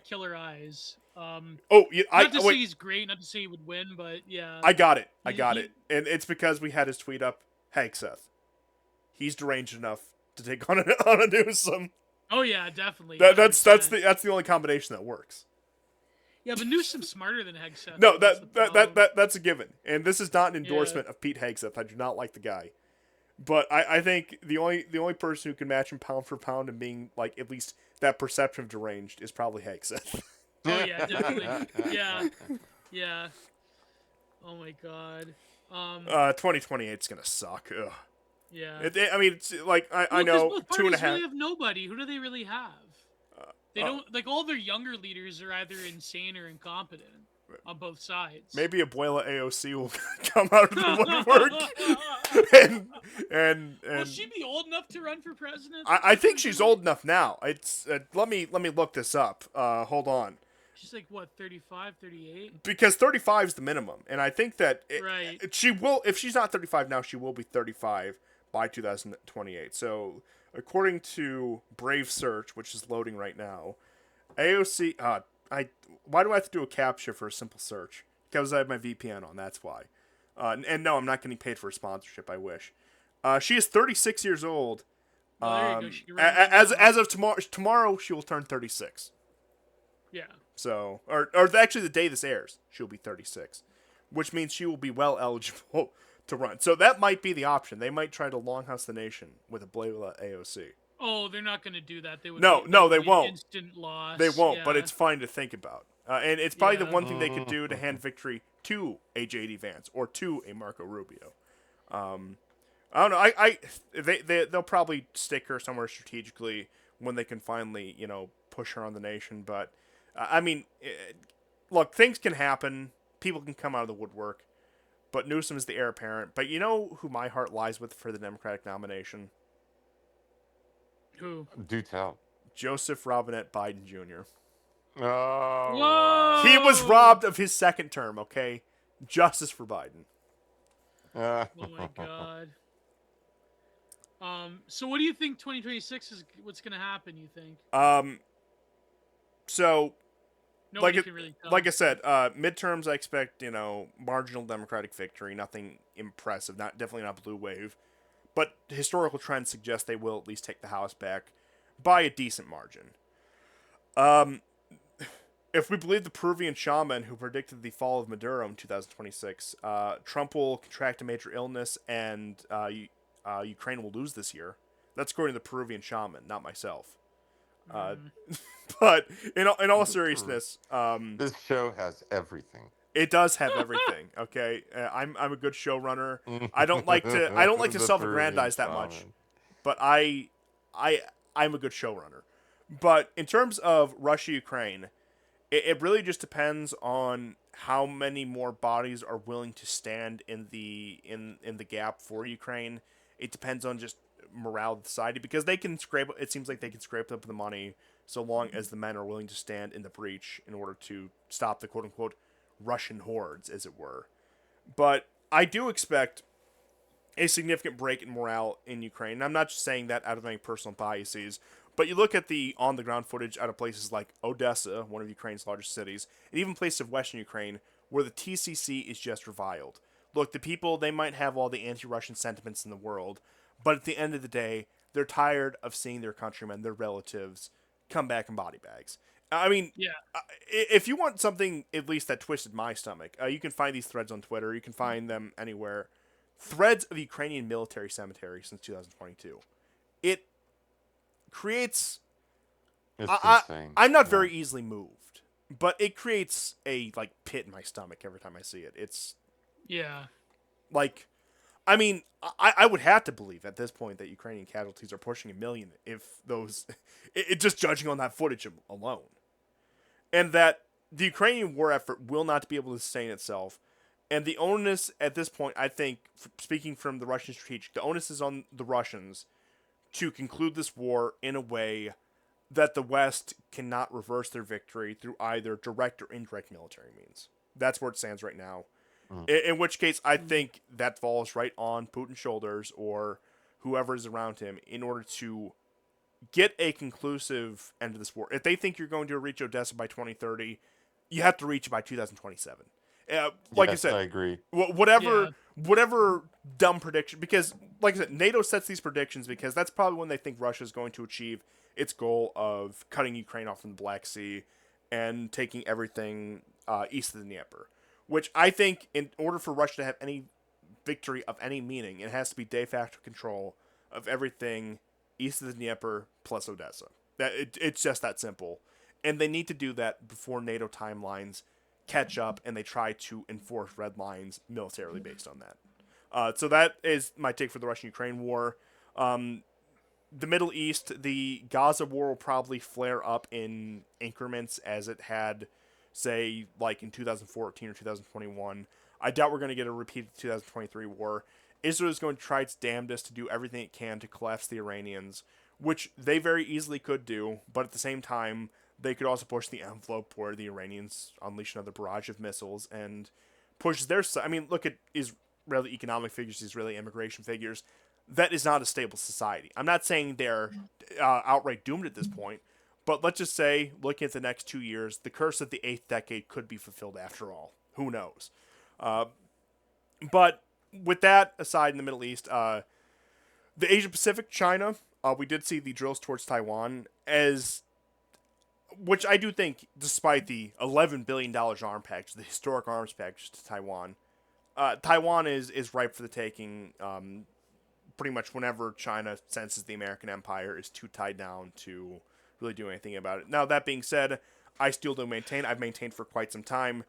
Speaker 2: killer eyes.
Speaker 1: Oh,
Speaker 2: Not to say
Speaker 1: wait,
Speaker 2: he's great, not to say he would win, but yeah.
Speaker 1: I got it. I
Speaker 2: He-
Speaker 1: got
Speaker 2: he-
Speaker 1: it. And it's because we had his tweet up. Hegseth. He's deranged enough to take on a Newsom.
Speaker 2: Oh yeah, definitely.
Speaker 1: That's
Speaker 2: 100%.
Speaker 1: the only combination that works.
Speaker 2: Yeah, but Newsom's smarter than Hegseth.
Speaker 1: No,
Speaker 2: That's the problem.
Speaker 1: that's a given. And this is not an endorsement of Pete Hegseth. I do not like the guy. But I think the only person who can match him pound for pound and being like at least that perception of deranged is probably Hegseth.
Speaker 2: Oh yeah, definitely. Yeah. Yeah. Oh my god.
Speaker 1: 2028 is gonna suck. Ugh.
Speaker 2: Yeah.
Speaker 1: I mean, it's like I
Speaker 2: Well, 'cause
Speaker 1: know
Speaker 2: both
Speaker 1: 2.5.
Speaker 2: parties really have nobody. Who do they really have? They
Speaker 1: uh,
Speaker 2: don't like all their younger leaders are either insane or incompetent on both sides.
Speaker 1: Maybe Abuela AOC will come out of the woodwork, and
Speaker 2: Will she be old enough to run for president?
Speaker 1: I think she's old enough now. It's let me look this up. Hold on,
Speaker 2: She's like what, 35, 38?
Speaker 1: because 35 is the minimum, and I think that
Speaker 2: Right.
Speaker 1: she will. If she's not 35 now, she will be 35 by 2028. So according to Brave Search, which is loading right now, AOC. Why do I have to do a CAPTCHA for a simple search? Because I have my VPN on. That's why. And no, I'm not getting paid for a sponsorship. I wish. She is 36 years old.
Speaker 2: Well, there you go. She can run right
Speaker 1: As
Speaker 2: now.
Speaker 1: as of tomorrow she will turn 36.
Speaker 2: Yeah.
Speaker 1: So, or actually the day this airs, she'll be 36, which means she will be well eligible to run. So that might be the option. They might try to longhouse the nation with a Blayla AOC.
Speaker 2: Oh, they're not going to do that. They would.
Speaker 1: No,
Speaker 2: that
Speaker 1: no,
Speaker 2: would
Speaker 1: they
Speaker 2: be an
Speaker 1: won't.
Speaker 2: Instant loss.
Speaker 1: They won't, but
Speaker 2: yeah.
Speaker 1: it's fine to think about. And it's probably the
Speaker 2: Yeah.
Speaker 1: one thing they could do to hand victory to a JD Vance or to a Marco Rubio. I don't know. They'll probably stick her somewhere strategically when they can finally push her on the nation. But I mean, look, things can happen. People can come out of the woodwork. But Newsom is the heir apparent. But you know who my heart lies with for the Democratic nomination?
Speaker 2: Who?
Speaker 5: Do tell.
Speaker 1: Joseph Robinette Biden Jr.
Speaker 5: Oh.
Speaker 2: Whoa!
Speaker 1: He was robbed of his second term, okay? Justice for Biden.
Speaker 5: Oh
Speaker 2: Oh my god. So what do you think 2026 is? What's going to happen? You think?
Speaker 1: So
Speaker 2: Nobody can really tell.
Speaker 1: like I said, midterms I expect, marginal Democratic victory, nothing impressive, definitely not blue wave. But historical trends suggest they will at least take the House back by a decent margin. If we believe the Peruvian shaman who predicted the fall of Maduro in 2026, Trump will contract a major illness and Ukraine will lose this year. That's according to the Peruvian shaman, not myself. But in all seriousness,
Speaker 5: This show has everything.
Speaker 1: it does have everything. Okay, I'm a good showrunner. I don't like to
Speaker 5: The
Speaker 1: self-aggrandize that
Speaker 5: Peruvian
Speaker 1: much,
Speaker 5: shaman.
Speaker 1: but I'm a good showrunner. But in terms of Russia Ukraine, it really just depends on how many more bodies are willing to stand in the gap for Ukraine. It depends on just morale of the society, because they can scrape. It seems like they can scrape up the money so long as the men are willing to stand in the breach in order to stop the quote unquote Russian hordes, as it were. But I do expect a significant break in morale in Ukraine. And I'm not just saying that out of any personal biases, but But you look at the on-the-ground footage out of places like Odessa, one of Ukraine's largest cities, and even places of Western Ukraine, where the TCC is just reviled. Look, the people, they might have all the anti-Russian sentiments in the world, but at the end of the day, they're tired of seeing their countrymen, their relatives, come back in body bags. I mean,
Speaker 2: Yeah.
Speaker 1: if you want something at least that twisted my stomach, you can find these threads on Twitter. You can find them anywhere. Threads of Ukrainian military cemetery since 2022. It creates.
Speaker 5: It's
Speaker 1: I,
Speaker 5: insane.
Speaker 1: I'm not
Speaker 5: Yeah.
Speaker 1: very easily moved, but it creates a like pit in my stomach every time I see it. It's
Speaker 2: Yeah.
Speaker 1: like, I mean, I would have to believe at this point that Ukrainian casualties are pushing 1 million if those, just judging on that footage alone, and that the Ukrainian war effort will not be able to sustain itself. And the onus at this point, I think, speaking from the Russian strategic, the onus is on the Russians to conclude this war in a way that the West cannot reverse their victory through either direct or indirect military means. That's where it stands right now. In which case, I think that falls right on Putin's shoulders or whoever is around him in order to get a conclusive end to this war. If they think you're going to reach Odessa by 2030, you have to reach it by 2027. Like I
Speaker 5: Yes,
Speaker 1: said,
Speaker 5: I agree.
Speaker 1: whatever dumb prediction, because like I said, NATO sets these predictions because that's probably when they think Russia is going to achieve its goal of cutting Ukraine off from the Black Sea and taking everything east of the Dnieper. Which I think, in order for Russia to have any victory of any meaning, it has to be de facto control of everything east of the Dnieper plus Odessa. It's just that simple, and they need to do that before NATO timelines catch up and they try to enforce red lines militarily based on that. So that is my take for the Russian-Ukraine war. The Middle East, the Gaza war will probably flare up in increments as it had, say, like in 2014 or 2021. I doubt we're going to get a repeat of the 2023 war. Israel is going to try its damnedest to do everything it can to collapse the Iranians, which they very easily could do, but at the same time, they could also push the envelope where the Iranians unleash another barrage of missiles and push their side. I mean, look at Israeli economic figures, Israeli immigration figures. That is not a stable society. I'm not saying they're outright doomed at this point, but let's just say, looking at the next 2 years, the curse of the 8th decade could be fulfilled after all. Who knows? But with that aside in the Middle East, the Asia Pacific, China, we did see the drills towards Taiwan as, which I do think, despite the $11 billion arms package, the historic arms package to Taiwan, Taiwan is ripe for the taking. Pretty much whenever China senses the American empire is too tied down to really do anything about it. Now, that being said, I still do maintain, I've maintained for quite some time,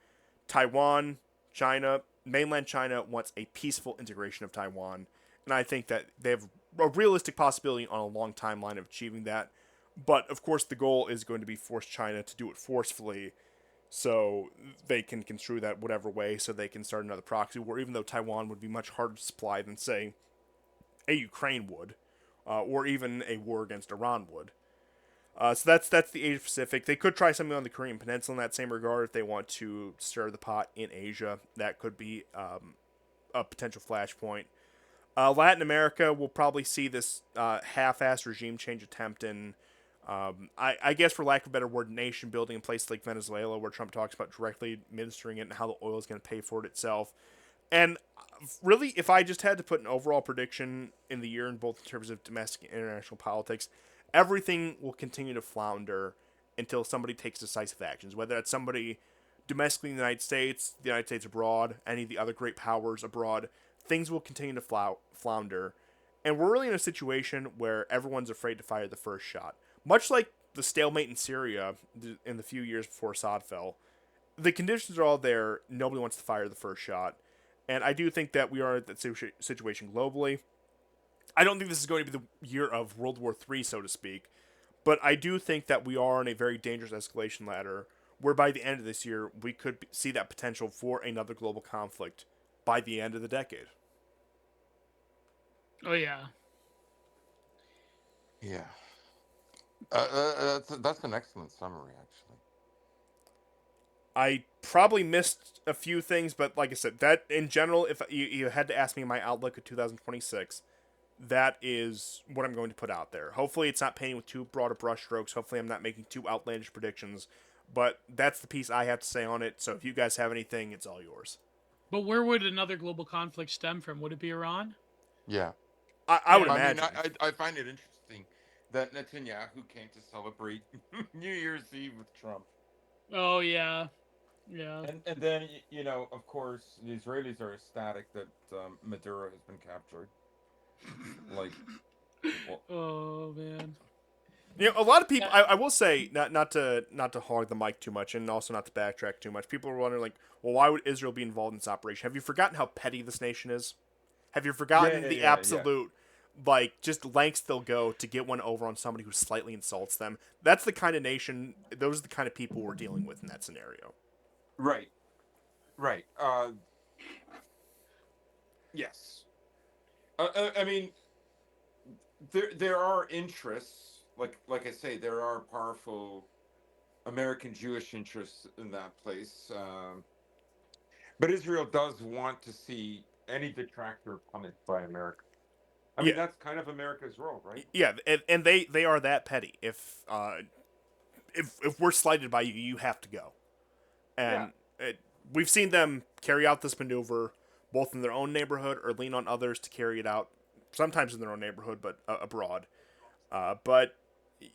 Speaker 1: Taiwan, China, mainland China wants a peaceful integration of Taiwan, and I think that they have a realistic possibility on a long timeline of achieving that. But, of course, the goal is going to be force China to do it forcefully so they can construe that whatever way so they can start another proxy war, even though Taiwan would be much harder to supply than, say, a Ukraine would, or even a war against Iran would. So that's the Asia Pacific. They could try something on the Korean Peninsula in that same regard if they want to stir the pot in Asia. That could be a potential flashpoint. Latin America will probably see this half-assed regime change attempt in, I guess for lack of a better word, nation building in places like Venezuela, where Trump talks about directly administering it and how the oil is going to pay for it itself. And really, if I just had to put an overall prediction in the year in both in terms of domestic and international politics, everything will continue to flounder until somebody takes decisive actions, whether that's somebody domestically in the United States abroad, any of the other great powers abroad. Things will continue to flounder. And we're really in a situation where everyone's afraid to fire the first shot. Much like the stalemate in Syria in the few years before Assad fell, the conditions are all there. Nobody wants to fire the first shot. And I do think that we are in that situation globally. I don't think this is going to be the year of World War III, so to speak. But I do think that we are on a very dangerous escalation ladder where by the end of this year, we could see that potential for another global conflict by the end of the decade.
Speaker 2: Oh, yeah.
Speaker 5: Yeah. That's an excellent summary, actually.
Speaker 1: I probably missed a few things, but like I said, that in general, if you had to ask me my outlook of 2026, That is what I'm going to put out there. Hopefully, it's not painting with too broad of brushstrokes. Hopefully, I'm not making too outlandish predictions. But that's the piece I have to say on it. So if you guys have anything, it's all yours.
Speaker 2: But where would another global conflict stem from? Would it be Iran?
Speaker 5: Yeah.
Speaker 1: I would
Speaker 2: Yeah.
Speaker 5: I mean,
Speaker 1: imagine.
Speaker 5: I find it interesting that Netanyahu came to celebrate New Year's Eve with Trump.
Speaker 2: Oh yeah, yeah.
Speaker 5: And then, of course, the Israelis are ecstatic that Maduro has been captured. Like, well,
Speaker 2: Oh man.
Speaker 1: A lot of people.
Speaker 2: Yeah.
Speaker 1: I will say, not to hog the mic too much, and also not to backtrack too much. People are wondering, like, well, why would Israel be involved in this operation? Have you forgotten how petty this nation is? Have you forgotten the
Speaker 5: yeah.
Speaker 1: absolute, like, just lengths they'll go to get one over on somebody who slightly insults them? That's the kind of nation. Those are the kind of people we're dealing with in that scenario.
Speaker 3: Right. Right. Yes. I mean, there are interests. Like I say, there are powerful American Jewish interests in that place. But Israel does want to see any detractor punished by America. I mean,
Speaker 1: Yeah.
Speaker 3: that's kind of America's role, right?
Speaker 1: Yeah, and they are that petty. If we're slighted by you, you have to go. And we've seen them carry out this maneuver both in their own neighborhood or lean on others to carry it out. Sometimes in their own neighborhood, but abroad. But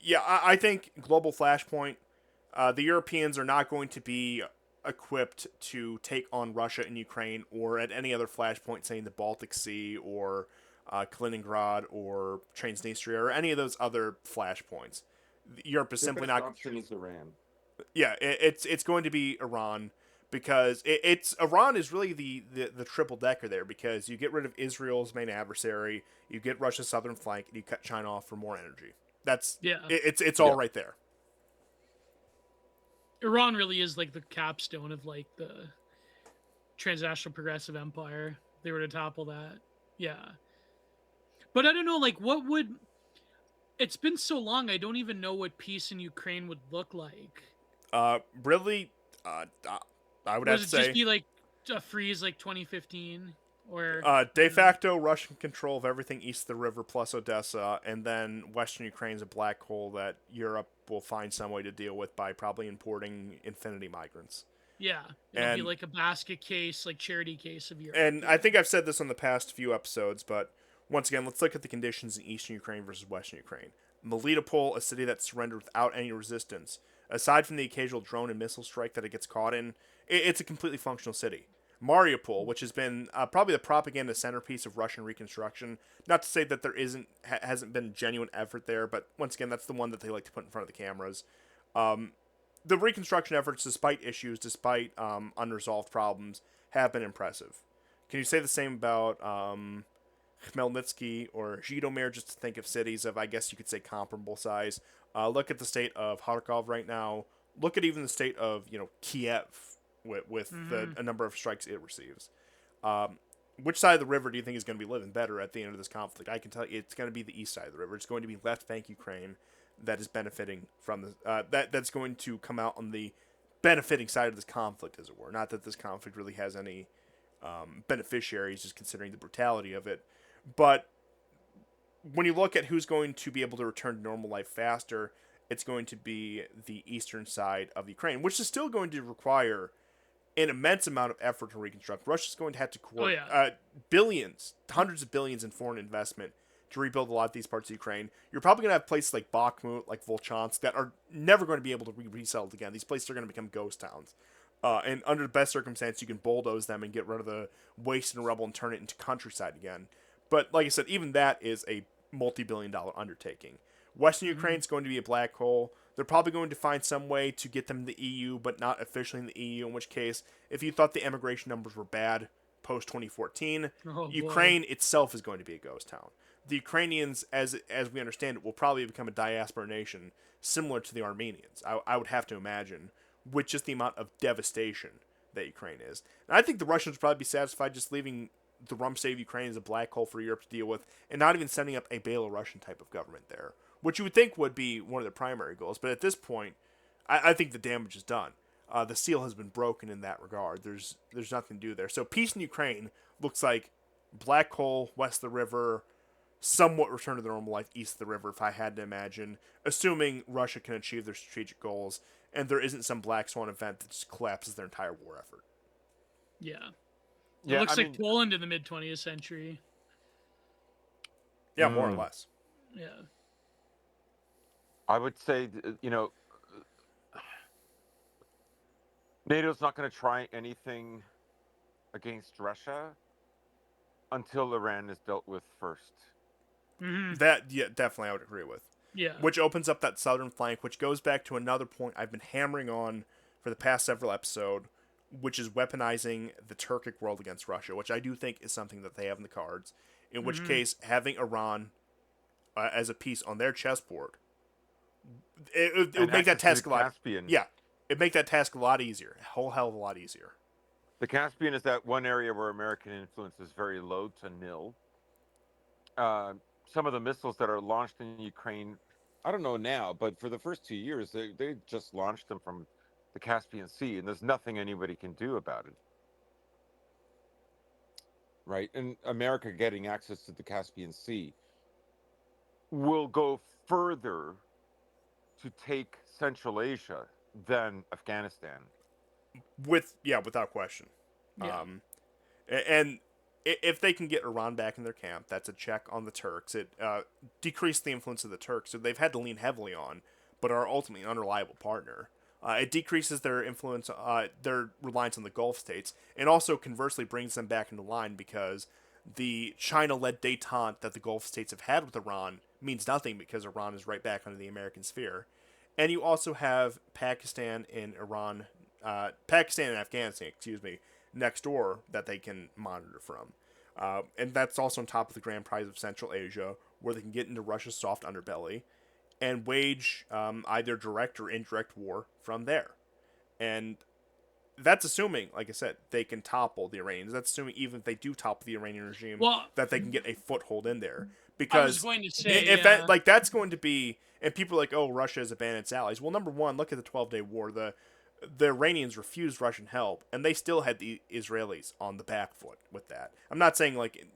Speaker 1: yeah, I think global flashpoint. The Europeans are not going to be equipped to take on Russia and Ukraine, or at any other flashpoint, say in the Baltic Sea or Kaliningrad or Transnistria or any of those other flashpoints. Europe is
Speaker 3: The
Speaker 1: simply
Speaker 3: best
Speaker 1: not.
Speaker 3: option is Iran.
Speaker 1: Yeah, it's going to be Iran because it's Iran is really the triple decker there, because you get rid of Israel's main adversary, you get Russia's southern flank, and you cut China off for more energy. That's
Speaker 2: Yeah.
Speaker 1: it's all right there.
Speaker 2: Iran really is like the capstone of like the transnational progressive empire. They were to topple that. Yeah. But I don't know, like what would it's been so long, I don't even know what peace in Ukraine would look like.
Speaker 1: Really, I would have
Speaker 2: Would
Speaker 1: to
Speaker 2: it just
Speaker 1: say
Speaker 2: be like a freeze like 2015? Or
Speaker 1: de facto Russian control of everything east of the river plus Odessa, and then Western Ukraine's a black hole that Europe will find some way to deal with by probably importing infinity migrants.
Speaker 2: yeah, it'll be
Speaker 1: And-
Speaker 2: like a basket case, like charity case of Europe.
Speaker 1: And I think I've said this on the past few episodes, but once again, let's look at the conditions in eastern Ukraine versus western Ukraine. Melitopol, a city that surrendered without any resistance, aside from the occasional drone and missile strike that it gets caught in, it's a completely functional city. Mariupol, which has been probably the propaganda centerpiece of Russian reconstruction. Not to say that there hasn't been genuine effort there, but once again, that's the one that they like to put in front of the cameras. The reconstruction efforts, despite issues, despite unresolved problems, have been impressive. Can you say the same about Khmelnytsky or Zhytomyr, just to think of cities of, I guess you could say, comparable size? Look at the state of Kharkov right now. Look at even the state of Kiev with a number of strikes it receives. Which side of the river do you think is going to be living better at the end of this conflict? I can tell you, it's going to be the east side of the river. It's going to be left bank Ukraine that is benefiting from the that's going to come out on the benefiting side of this conflict, as it were. Not that this conflict really has any beneficiaries, just considering the brutality of it. But when you look at who's going to be able to return to normal life faster, it's going to be the eastern side of Ukraine, which is still going to require an immense amount of effort to reconstruct. Russia's going to have to billions, hundreds of billions in foreign investment to rebuild a lot of these parts of Ukraine. You're probably going to have places like Bakhmut, like Volchansk, that are never going to be able to be resettled again. These places are going to become ghost towns. And under the best circumstance, you can bulldoze them and get rid of the waste and rubble and turn it into countryside again. But like I said, even that is a multi-billion-dollar undertaking. Western Ukraine's going to be a black hole. They're probably going to find some way to get them in the EU, but not officially in the EU, in which case, if you thought the immigration numbers were bad post-2014, Ukraine itself is going to be a ghost town. The Ukrainians, as we understand it, will probably become a diaspora nation, similar to the Armenians, I would have to imagine, with just the amount of devastation that Ukraine is. And I think the Russians would probably be satisfied just leaving the rum state of Ukraine as a black hole for Europe to deal with, and not even setting up a Belarusian type of government there, which you would think would be one of their primary goals. But at this point, I think the damage is done. The seal has been broken in that regard. There's nothing to do there. So peace in Ukraine looks like black hole west of the river, somewhat return to their normal life east of the river, if I had to imagine, assuming Russia can achieve their strategic goals and there isn't some black swan event that just collapses their entire war effort.
Speaker 2: Yeah. It
Speaker 6: Yeah,
Speaker 2: looks
Speaker 6: I
Speaker 2: like
Speaker 6: mean,
Speaker 2: Poland in the mid 20th century.
Speaker 1: Yeah, more or
Speaker 3: Mm.
Speaker 1: less.
Speaker 2: Yeah.
Speaker 6: I would say, NATO's not going to try anything against Russia until Iran is dealt with first.
Speaker 2: Hmm.
Speaker 1: That, yeah, definitely I would agree with.
Speaker 2: Yeah.
Speaker 1: Which opens up that southern flank, which goes back to another point I've been hammering on for the past several episodes, which is weaponizing the Turkic world against Russia, which I do think is something that they have in the cards. In which case, having Iran as a piece on their chessboard, it would
Speaker 6: And
Speaker 1: make that
Speaker 6: access to
Speaker 1: task
Speaker 6: the
Speaker 1: a lot.
Speaker 6: Caspian.
Speaker 1: Yeah, it'd make that task a lot easier, a whole hell of a lot easier.
Speaker 6: The Caspian is that one area where American influence is very low to nil. Some of the missiles that are launched in Ukraine, I don't know now, but for the first 2 years, they just launched them from the Caspian Sea, and there's nothing anybody can do about it. Right? And America getting access to the Caspian Sea will go further to take Central Asia than Afghanistan.
Speaker 1: Without question.
Speaker 2: Yeah.
Speaker 1: And if they can get Iran back in their camp, that's a check on the Turks. It decreased the influence of the Turks, so they've had to lean heavily on, but are ultimately an unreliable partner. It decreases their influence, their reliance on the Gulf states, and also conversely brings them back into line because the China-led détente that the Gulf states have had with Iran means nothing because Iran is right back under the American sphere. And you also have Pakistan and Afghanistan, excuse me, next door that they can monitor from. And that's also on top of the grand prize of Central Asia, where they can get into Russia's soft underbelly and wage either direct or indirect war from there. And that's assuming, like I said, they can topple the Iranians. That's assuming even if they do topple the Iranian regime,
Speaker 2: Well,
Speaker 1: that they can get a foothold in there.
Speaker 2: I was
Speaker 1: Because
Speaker 2: going to say,
Speaker 1: if that, like, that's going to be, and people are like, oh, Russia has abandoned its allies. Well, number one, look at the 12-day war. The Iranians refused Russian help, and they still had the Israelis on the back foot with that. I'm not saying, like,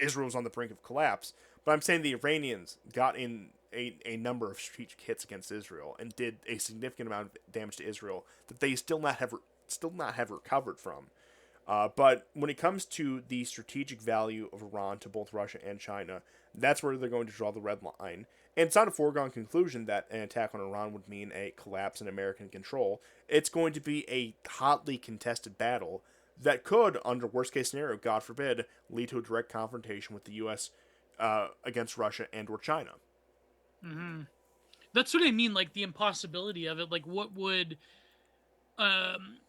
Speaker 1: Israel was on the brink of collapse, but I'm saying the Iranians got in a number of strategic hits against Israel and did a significant amount of damage to Israel that they still not have recovered from. But when it comes to the strategic value of Iran to both Russia and China, that's where they're going to draw the red line. And it's not a foregone conclusion that an attack on Iran would mean a collapse in American control. It's going to be a hotly contested battle that could, under worst case scenario, God forbid, lead to a direct confrontation with the U.S. Against Russia and or China.
Speaker 2: that's what I mean. Like the impossibility of it. Like what would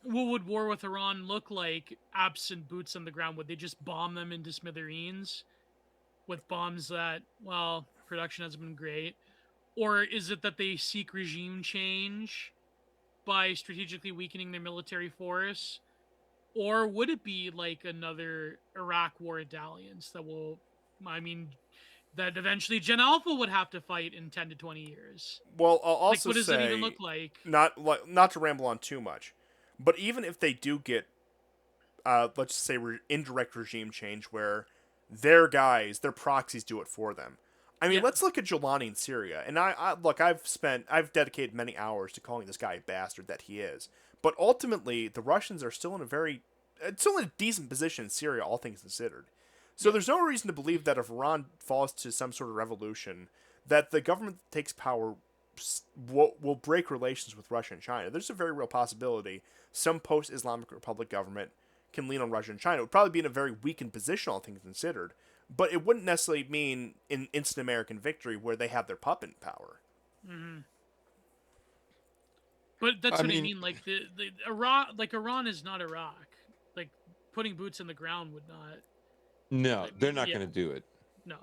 Speaker 2: war with Iran look like absent boots on the ground? Would they just bomb them into smithereens with bombs that, well, production hasn't been great? Or is it that they seek regime change by strategically weakening their military force? Or would it be like another Iraq war dalliance that that eventually Gen Alpha would have to fight in 10 to 20 years?
Speaker 1: Well, I'll
Speaker 2: Like,
Speaker 1: also
Speaker 2: what does
Speaker 1: say,
Speaker 2: that even look like?
Speaker 1: not to ramble on too much, but even if they do get, let's just say, indirect regime change where their guys, their proxies do it for them. I mean,
Speaker 2: Yeah.
Speaker 1: let's look at Jelani in Syria. And I've dedicated many hours to calling this guy a bastard that he is. But ultimately, the Russians are still in a decent position in Syria, all things considered. So there's no reason to believe that if Iran falls to some sort of revolution, that the government that takes power will break relations with Russia and China. There's a very real possibility some post-Islamic Republic government can lean on Russia and China. It would probably be in a very weakened position, all things considered. But it wouldn't necessarily mean an instant American victory where they have their puppet power.
Speaker 2: But that's
Speaker 3: I
Speaker 2: what I
Speaker 3: mean-
Speaker 2: mean. Like the Iran is not Iraq. Like putting boots on the ground would not.
Speaker 3: No, they're not
Speaker 2: Yeah.
Speaker 3: going to do it.
Speaker 2: No.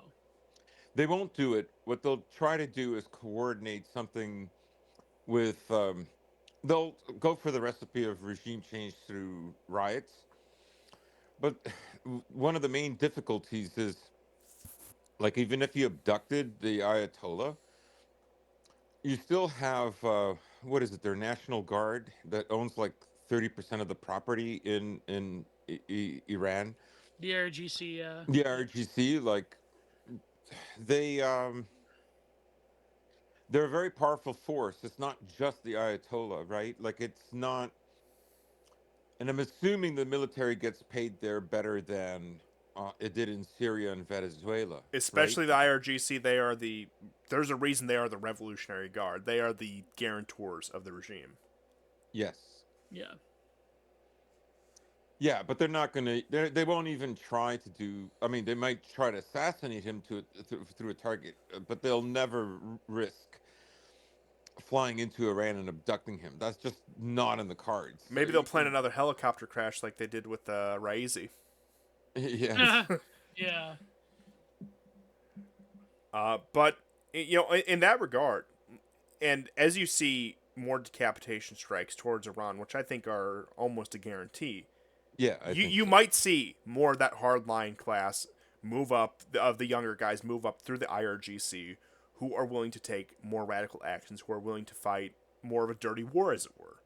Speaker 3: They won't do it. What they'll try to do is coordinate something with. They'll go for the recipe of regime change through riots. But one of the main difficulties is, like, even if you abducted the Ayatollah, you still have what is it? Their National Guard that owns like 30% of the property in Iran.
Speaker 2: The RGC.
Speaker 3: The RGC, like,
Speaker 6: they they're a very powerful force. It's not just the Ayatollah, right? Like it's not, and I'm assuming the military gets paid there better than it did in Syria and Venezuela, right?
Speaker 1: Especially the IRGC, there's a reason they are the Revolutionary Guard. They are the guarantors of the regime.
Speaker 6: Yes.
Speaker 2: Yeah.
Speaker 6: Yeah, but they're not gonna. They won't even try to do. I mean, they might try to assassinate him through a target, but they'll never risk flying into Iran and abducting him. That's just not in the cards. So
Speaker 1: Maybe they'll
Speaker 6: you
Speaker 1: plan
Speaker 6: can-
Speaker 1: another helicopter crash like they did with Raisi.
Speaker 6: Yes.
Speaker 2: Yeah.
Speaker 1: But in that regard, and as you see more decapitation strikes towards Iran, which I think are almost a guarantee,
Speaker 6: Yeah, I think
Speaker 1: you
Speaker 6: so.
Speaker 1: might see more of that hardline class move up, of the younger guys move up through the IRGC, who are willing to take more radical actions, who are willing to fight more of a dirty war, as it were.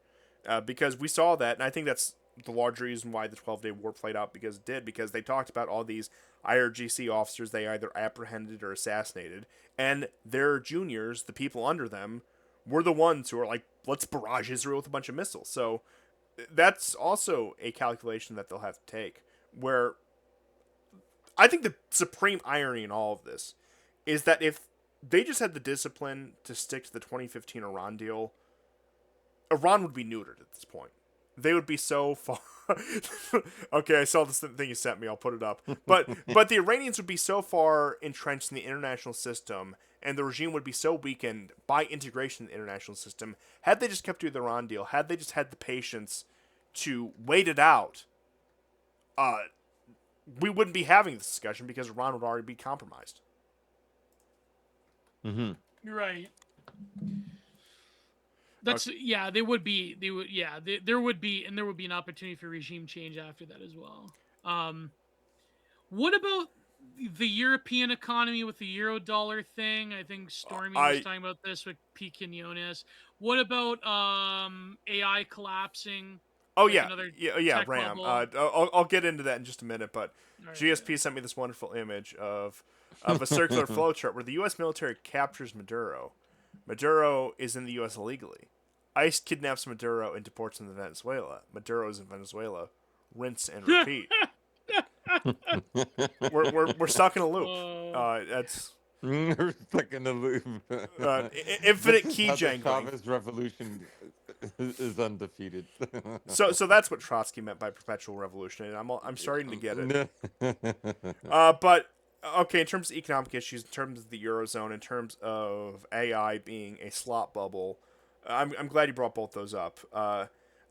Speaker 1: Because we saw that, and I think that's the large reason why the 12-day war played out because it did, because they talked about all these IRGC officers they either apprehended or assassinated, and their juniors, the people under them, were the ones who are like, let's barrage Israel with a bunch of missiles. So that's also a calculation that they'll have to take. Where I think the supreme irony in all of this is that if they just had the discipline to stick to the 2015 Iran deal, Iran would be neutered at this point. They would be so far. Okay, I saw this thing you sent me. I'll put it up. But the Iranians would be so far entrenched in the international system, and the regime would be so weakened by integration in the international system. Had they just kept to the Iran deal, had they just had the patience to wait it out, we wouldn't be having this discussion because Iran would already be compromised.
Speaker 6: Mm-hmm.
Speaker 2: You're right. That's yeah. They would be. They would. Yeah. There would be, and there would be an opportunity for regime change after that as well. What about the European economy with the euro dollar thing? I think Stormy was talking about this with P. Quinones. What about AI collapsing?
Speaker 1: Oh
Speaker 2: like
Speaker 1: yeah,
Speaker 2: another
Speaker 1: yeah,
Speaker 2: tech
Speaker 1: Ram.
Speaker 2: bubble?
Speaker 1: I'll get into that in just a minute, but
Speaker 2: All right,
Speaker 1: GSP sent me this wonderful image of a circular flowchart where the U.S. military captures Maduro. Maduro is in the U.S. illegally. ICE kidnaps Maduro and deports him to Venezuela. Maduro is in Venezuela. Rinse and repeat. we're stuck in a loop. That's
Speaker 6: We're stuck in the loop.
Speaker 1: infinite
Speaker 6: This is
Speaker 1: key
Speaker 6: how the
Speaker 1: jangling.
Speaker 6: Chavez revolution is undefeated.
Speaker 1: So that's what Trotsky meant by perpetual revolution, and I'm starting to get it.
Speaker 6: it.
Speaker 1: But okay, in terms of economic issues, in terms of the eurozone, in terms of AI being a slot bubble, I'm glad you brought both those up.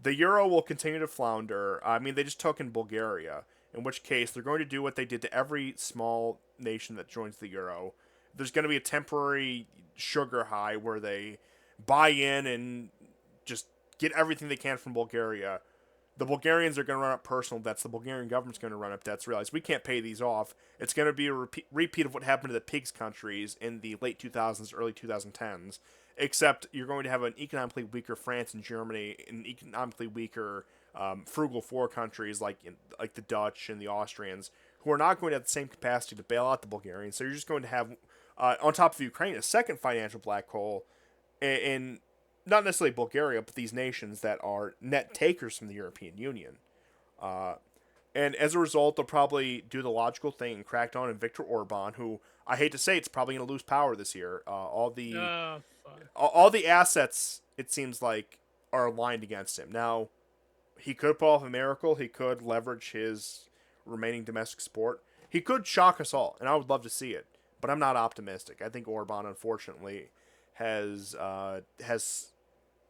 Speaker 1: The euro will continue to flounder. I mean, they just took in Bulgaria, in which case they're going to do what they did to every small nation that joins the euro. There's going to be a temporary sugar high where they buy in and just get everything they can from Bulgaria. The Bulgarians are going to run up personal debts. The Bulgarian government's going to run up debts. Realize we can't pay these off. It's going to be a repeat of what happened to the pigs countries in the late 2000s, early 2010s. Except you're going to have an economically weaker France and Germany, and economically weaker frugal four countries like the Dutch and the Austrians, who are not going to have the same capacity to bail out the Bulgarians. So you're just going to have, on top of Ukraine, a second financial black hole in not necessarily Bulgaria, but these nations that are net takers from the European Union. And as a result, they'll probably do the logical thing and crack down on Viktor Orban, who I hate to say it's probably going to lose power this year. All the assets, it seems like, are aligned against him. Now, he could pull off a miracle. He could leverage his remaining domestic support. He could shock us all, and I would love to see it. But I'm not optimistic. I think Orban, unfortunately, has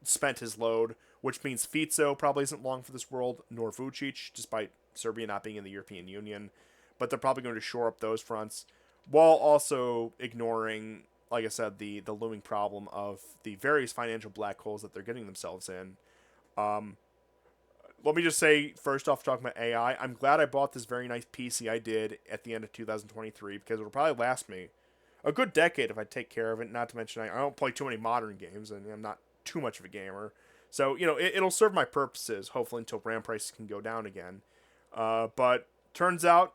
Speaker 1: spent his load, which means Fico probably isn't long for this world, nor Vucic, despite Serbia not being in the European Union. But they're probably going to shore up those fronts, while also ignoring, like I said, the looming problem of the various financial black holes that they're getting themselves in. Let me just say, first off, talking about AI, I'm glad I bought this very nice PC I did at the end of 2023, because it'll probably last me a good decade if I take care of it. Not to mention, I don't play too many modern games, and I'm not too much of a gamer. So, it'll serve my purposes, hopefully, until RAM prices can go down again. But turns out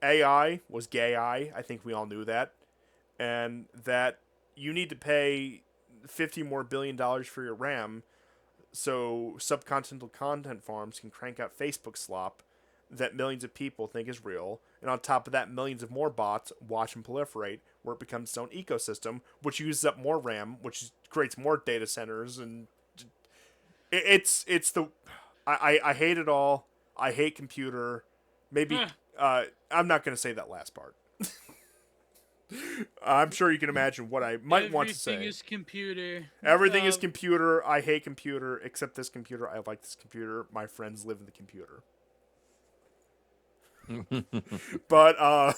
Speaker 1: AI was gay. I think we all knew that. and that you need to pay $50 billion more for your RAM so subcontinental content farms can crank out Facebook slop that millions of people think is real, and on top of that, millions of more bots watch and proliferate, where it becomes its own ecosystem, which uses up more RAM, which creates more data centers, and it's the I hate it all. I hate computer. Maybe I'm not going to say that last part. I'm sure you can imagine what I might want to say.
Speaker 2: Everything is computer.
Speaker 1: Everything is computer. I hate computer, except this computer. I like this computer. My friends live in the computer. But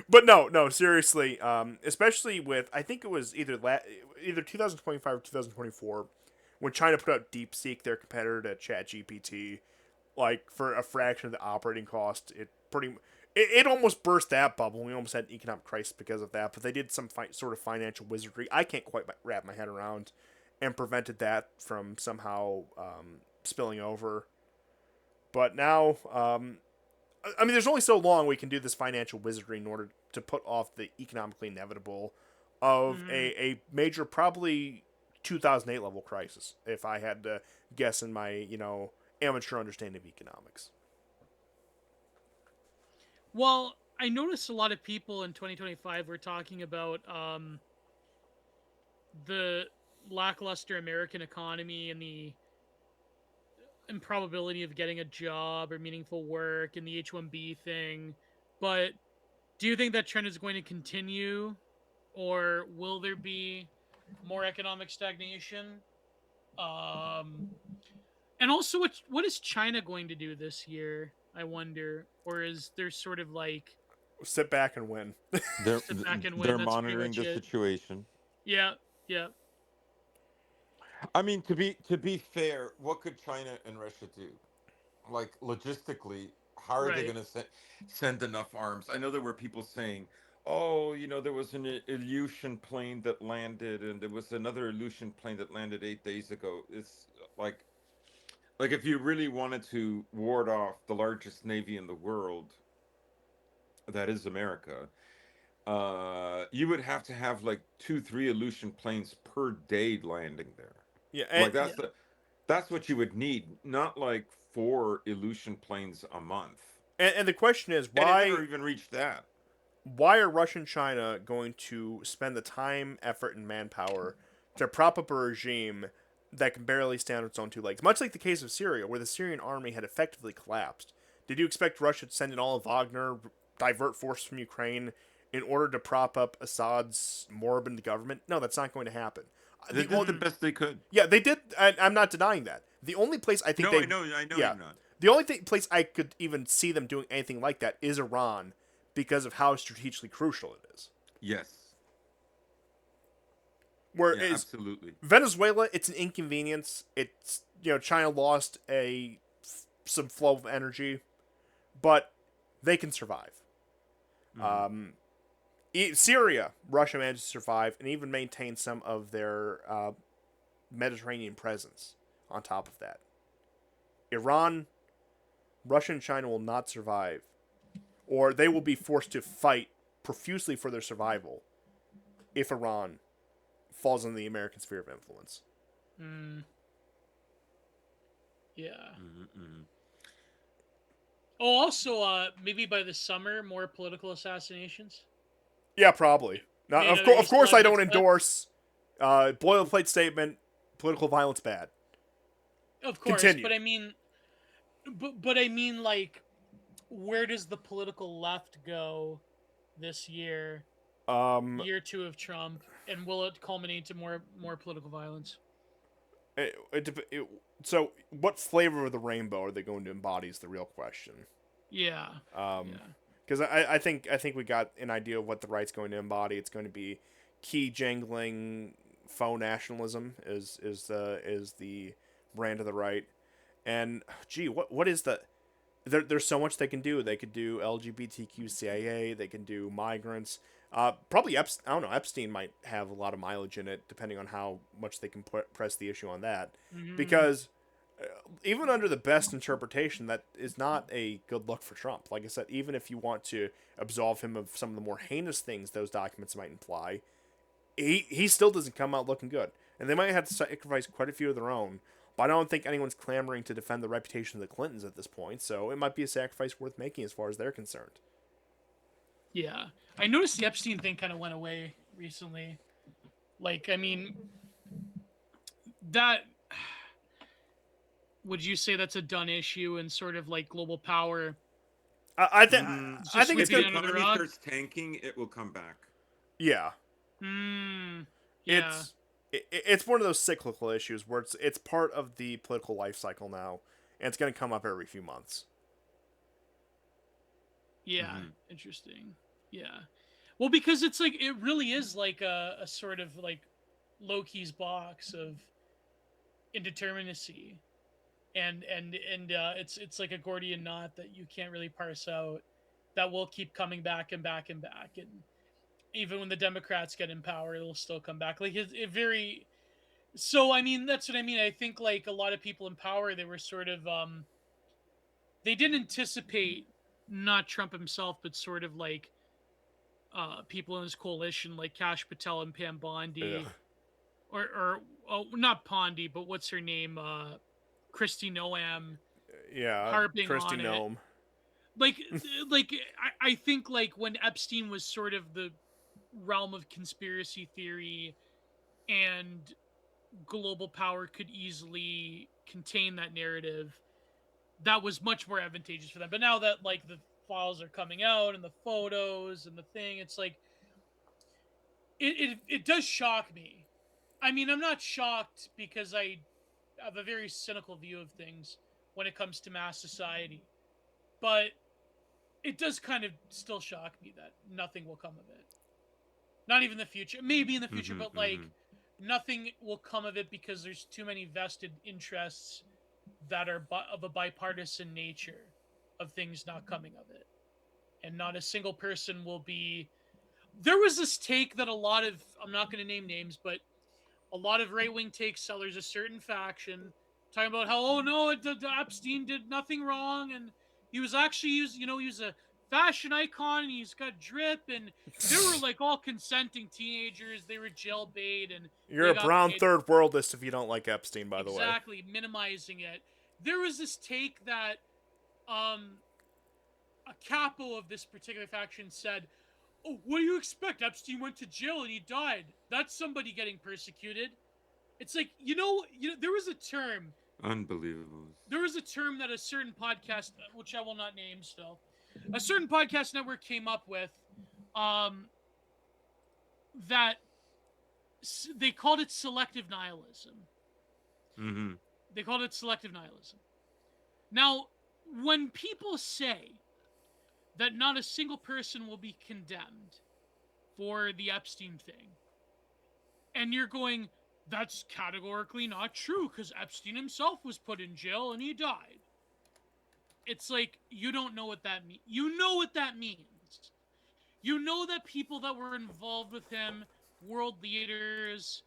Speaker 1: but no, seriously. Especially with, I think it was either 2025 or 2024 when China put out DeepSeek, their competitor to ChatGPT, like for a fraction of the operating cost. It almost burst that bubble. We almost had an economic crisis because of that. But they did some sort of financial wizardry I can't quite wrap my head around, and prevented that from somehow spilling over. But now, I mean, there's only so long we can do this financial wizardry in order to put off the economically inevitable of a major, probably 2008 level crisis, if I had to guess in my, amateur understanding of economics.
Speaker 2: Well, I noticed a lot of people in 2025 were talking about the lackluster American economy and the improbability of getting a job or meaningful work and the H-1B thing. But do you think that trend is going to continue, or will there be more economic stagnation? And also, what is China going to do this year, I wonder? Or is there sort of like...
Speaker 1: Sit back and win.
Speaker 6: They're
Speaker 2: Sit back and win,
Speaker 6: they're
Speaker 2: that's pretty
Speaker 6: monitoring
Speaker 2: much
Speaker 6: the
Speaker 2: it.
Speaker 6: situation.
Speaker 2: Yeah.
Speaker 6: I mean, to be fair, what could China and Russia do? Like logistically, how are they
Speaker 2: Right.
Speaker 6: going to send enough arms? I know there were people saying, "Oh, there was an Ilyushin plane that landed, and there was another Ilyushin plane that landed 8 days ago." It's like if you really wanted to ward off the largest navy in the world, that is America, you would have to have like 2-3 Ilyushin planes per day landing there.
Speaker 1: Yeah,
Speaker 6: Like that's what you would need, not like 4 Ilyushin planes a month.
Speaker 1: and the question is,
Speaker 6: And it
Speaker 1: why
Speaker 6: never even reached that.
Speaker 1: why are Russia and China going to spend the time, effort, and manpower to prop up a regime that can barely stand on its own two legs? Much like the case of Syria, where the Syrian army had effectively collapsed. Did you expect Russia to send in all of Wagner, divert forces from Ukraine in order to prop up Assad's moribund government? No, that's not going to happen.
Speaker 6: They did the best they could.
Speaker 1: Yeah, they did. I'm not denying that. The only place I think
Speaker 6: No,
Speaker 1: they...
Speaker 6: I know
Speaker 1: yeah,
Speaker 6: you're not.
Speaker 1: the only place I could even see them doing anything like that is Iran, because of how strategically crucial it is.
Speaker 6: Yes.
Speaker 1: Whereas
Speaker 6: Absolutely.
Speaker 1: Venezuela, it's an inconvenience. It's, China lost some flow of energy, but they can survive. Syria, Russia managed to survive and even maintain some of their Mediterranean presence on top of that. Iran, Russia and China will not survive, or they will be forced to fight profusely for their survival if Iran falls in the American sphere of influence.
Speaker 2: Yeah.
Speaker 6: Mm-hmm.
Speaker 2: Oh, also, maybe by the summer, more political assassinations.
Speaker 1: Yeah, probably. Now, of course, I don't endorse boilerplate statement. Political violence bad.
Speaker 2: Of course,
Speaker 1: Continue.
Speaker 2: but I mean, like, where does the political left go this year? Year 2 of Trump, and will it culminate to more political violence?
Speaker 1: So, what flavor of the rainbow are they going to embody is the real question.
Speaker 2: Yeah.
Speaker 1: Because I think we got an idea of what the right's going to embody. It's going to be key jangling faux nationalism is the brand of the right. And gee, what is the... There's so much they can do. They could do LGBTQ CIA. They can do migrants. Probably Epstein might have a lot of mileage in it, depending on how much they can press the issue on that.
Speaker 2: Mm-hmm.
Speaker 1: Because even under the best interpretation, that is not a good look for Trump. Like I said, even if you want to absolve him of some of the more heinous things those documents might imply, he still doesn't come out looking good. And they might have to sacrifice quite a few of their own, but I don't think anyone's clamoring to defend the reputation of the Clintons at this point, so it might be a sacrifice worth making as far as they're concerned.
Speaker 2: Yeah. I noticed the Epstein thing kind of went away recently. Like, I mean, that... Would you say that's a done issue and sort of like global power?
Speaker 1: I think
Speaker 2: It's
Speaker 1: I
Speaker 2: just
Speaker 1: think it's
Speaker 2: sweeping
Speaker 1: good.
Speaker 2: under the
Speaker 3: Economy
Speaker 2: rug?
Speaker 3: starts tanking, it will come back.
Speaker 1: Yeah,
Speaker 2: Yeah.
Speaker 1: it's one of those cyclical issues where it's part of the political life cycle now, and it's going to come up every few months.
Speaker 2: Yeah.
Speaker 3: Mhm.
Speaker 2: Interesting. Yeah. Well, because it's like, it really is like a sort of like Loki's box of indeterminacy. And it's like a Gordian knot that you can't really parse out, that will keep coming back and back and back. And even when the Democrats get in power, it'll still come back. Like it very... So, I mean, that's what I mean. I think like a lot of people in power, they were sort of, they didn't anticipate, not Trump himself, but sort of like people in his coalition, like Kash Patel and Pam Bondi,
Speaker 1: Ugh.
Speaker 2: or oh, not Bondi, but what's her name? Christy Noam,
Speaker 1: Yeah,
Speaker 2: harping
Speaker 1: Christy
Speaker 2: on it.
Speaker 1: Nome.
Speaker 2: Like I think like when Epstein was sort of the realm of conspiracy theory, and global power could easily contain that narrative, that was much more advantageous for them. But now that like the files are coming out and the photos and the thing, it's like it does shock me. I mean, I'm not shocked because I have a very cynical view of things when it comes to mass society, but it does kind of still shock me that nothing will come of it. Not even the future. Maybe in the future,
Speaker 3: Mhm,
Speaker 2: but like
Speaker 3: mhm.
Speaker 2: nothing will come of it because there's too many vested interests that are of a bipartisan nature of things not coming of it. And not a single person will be... There was this take that a lot of, I'm not going to name names, but a lot of right-wing take sellers, a certain faction, talking about how, oh no, Epstein did nothing wrong, and he was actually, he was a fashion icon, and he's got drip, and they were like all consenting teenagers, they were jailbait, and
Speaker 1: You're
Speaker 2: they
Speaker 1: a
Speaker 2: got
Speaker 1: brown
Speaker 2: paid.
Speaker 1: third worldist if you don't like Epstein, by the way.
Speaker 2: Exactly, minimizing it. There was this take that a capo of this particular faction said, oh, what do you expect? Epstein went to jail and he died. That's somebody getting persecuted. It's like, there was a term.
Speaker 3: Unbelievable.
Speaker 2: There was a term that a certain podcast, which I will not name still, a certain podcast network came up with, that they called it selective nihilism.
Speaker 3: Mm-hmm.
Speaker 2: They called it selective nihilism. Now, when people say that not a single person will be condemned for the Epstein thing, and you're going, that's categorically not true because Epstein himself was put in jail and he died. It's like, you don't know what that means. You know what that means. You know that people that were involved with him, world leaders,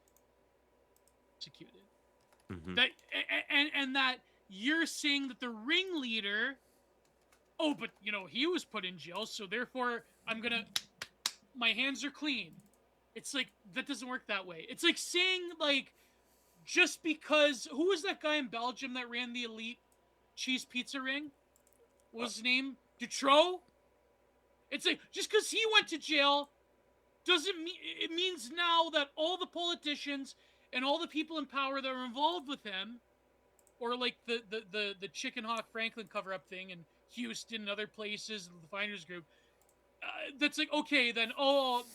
Speaker 2: executed.
Speaker 3: Mm-hmm.
Speaker 2: That and that you're saying that the ringleader, oh, but he was put in jail, so therefore my hands are clean. It's like, that doesn't work that way. It's like saying, like, just because, who was that guy in Belgium that ran the elite cheese pizza ring? What was his name? Dutroux? It's like, just because he went to jail doesn't mean, it means now that all the politicians and all the people in power that are involved with him, or like the Chicken Hawk Franklin cover-up thing in Houston and other places, the Finders Group, that's like, okay, then,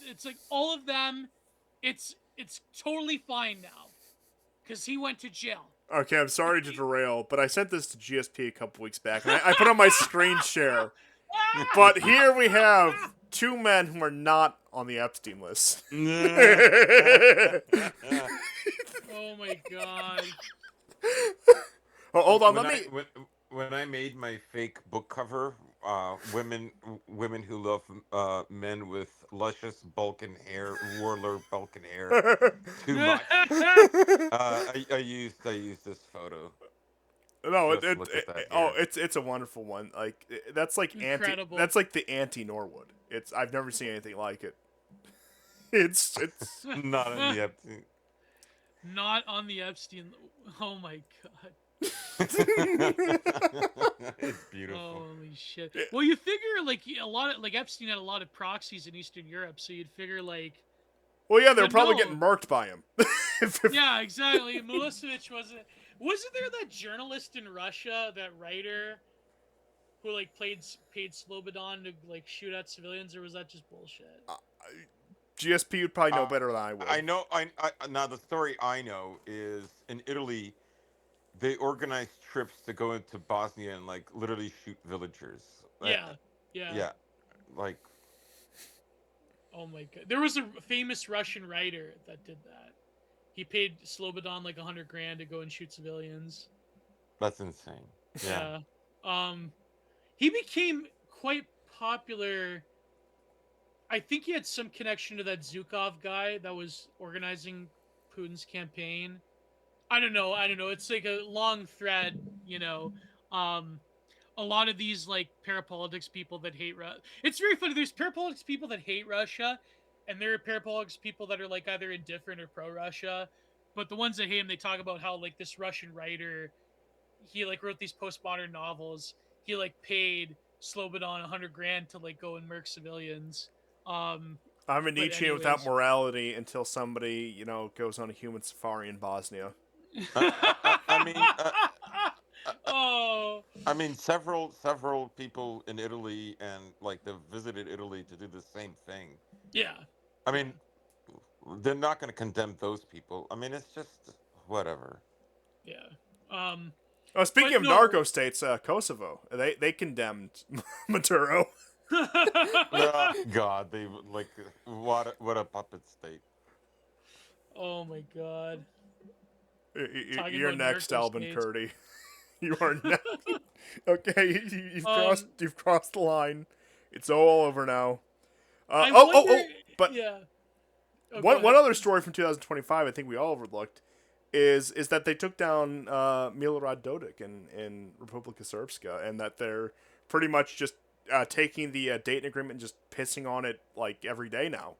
Speaker 2: it's like all of them, it's totally fine now because he went to jail.
Speaker 1: Okay, I'm sorry to derail, but I sent this to GSP a couple weeks back, and I put on my screen share. But here we have two men who are not on the Epstein list.
Speaker 2: Oh my god.
Speaker 1: Oh, hold on, let me.
Speaker 6: When I made my fake book cover, women who love men with luscious Balkan hair, Warlord Balkan hair, too much. I used this photo.
Speaker 1: No,
Speaker 6: Just look at that
Speaker 1: oh,
Speaker 6: here.
Speaker 1: it's a wonderful one. Like that's like
Speaker 2: Incredible.
Speaker 1: that's like the anti Norwood. It's I've never seen anything like it. It's
Speaker 6: Not in the Epstein.
Speaker 2: Not on the Epstein. Oh my god.
Speaker 6: It's beautiful.
Speaker 2: Holy shit. Well, you figure like a lot of like Epstein had a lot of proxies in Eastern Europe, so you'd figure like
Speaker 1: well, yeah, they're
Speaker 2: But
Speaker 1: probably
Speaker 2: no.
Speaker 1: getting murked by him.
Speaker 2: yeah, exactly. Milosevic wasn't there that journalist in Russia, that writer who like paid Slobodan to like shoot at civilians, or was that just bullshit?
Speaker 1: GSP would probably know
Speaker 6: Uh,
Speaker 1: better than I would.
Speaker 6: I know. I now the story I know is in Italy, they organized trips to go into Bosnia and like literally shoot villagers. Like,
Speaker 2: Yeah.
Speaker 6: yeah, like
Speaker 2: Oh my god. There was a famous Russian writer that did that. He paid Slobodan like $100,000 to go and shoot civilians.
Speaker 6: that's insane. Yeah.
Speaker 2: He became quite popular. I think he had some connection to that Zhukov guy that was organizing Putin's campaign. I don't know. It's like a long thread, you know. A lot of these like parapolitics people that hate Russia. It's very funny. There's parapolitics people that hate Russia, and there are parapolitics people that are like either indifferent or pro-Russia. But the ones that hate him, they talk about how like this Russian writer, he like wrote these postmodern novels. He like paid Slobodan $100,000 to like go and murk civilians.
Speaker 1: I'm a
Speaker 2: but
Speaker 1: Nietzschean without
Speaker 2: anyways.
Speaker 1: morality until somebody, you know, goes on a human safari in Bosnia.
Speaker 6: I mean,
Speaker 2: Oh,
Speaker 6: I mean, several people in Italy and like they've visited Italy to do the same thing.
Speaker 2: yeah.
Speaker 6: I mean, they're not going to condemn those people. I mean, it's just whatever.
Speaker 2: Yeah.
Speaker 1: Oh, speaking
Speaker 2: But
Speaker 1: of
Speaker 2: no.
Speaker 1: narco states, Kosovo, they condemned Maduro.
Speaker 6: Oh, God, they like what a puppet state.
Speaker 2: Oh my god. Talking
Speaker 1: You're
Speaker 2: about
Speaker 1: next,
Speaker 2: narco
Speaker 1: Albin
Speaker 2: states.
Speaker 1: Kurdi. You are next. Okay, you've
Speaker 2: Um,
Speaker 1: crossed the line. It's all over now.
Speaker 2: I
Speaker 1: Oh,
Speaker 2: wonder,
Speaker 1: but
Speaker 2: yeah. Oh, go
Speaker 1: one
Speaker 2: ahead.
Speaker 1: other story from 2025 I think we all overlooked is that they took down Milorad Dodik in Republika Srpska, and that they're pretty much just taking the Dayton Agreement and just pissing on it like every day now.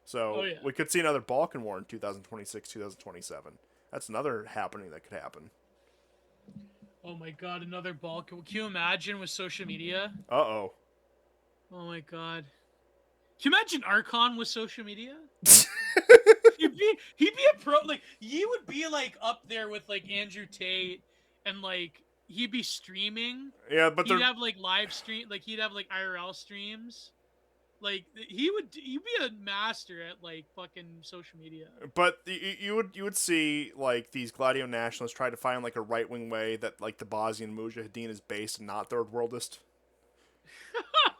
Speaker 1: So
Speaker 2: Oh, yeah.
Speaker 1: we could see another Balkan War in 2026, 2027. That's another happening that could happen.
Speaker 2: Oh my god, another Balkan. Can you imagine with social media?
Speaker 1: Uh-oh.
Speaker 2: Oh my god. Can you imagine Archon with social media? he'd be a pro. Like he would be like up there with like Andrew Tate, and like he'd be streaming.
Speaker 1: Yeah, but
Speaker 2: He'd
Speaker 1: they're
Speaker 2: have like live stream, like he'd have like IRL streams. Like he'd be a master at like fucking social media.
Speaker 1: but you would see like these Gladio nationalists try to find like a right wing way that like the Bosnian Mujahideen is based and not third worldist.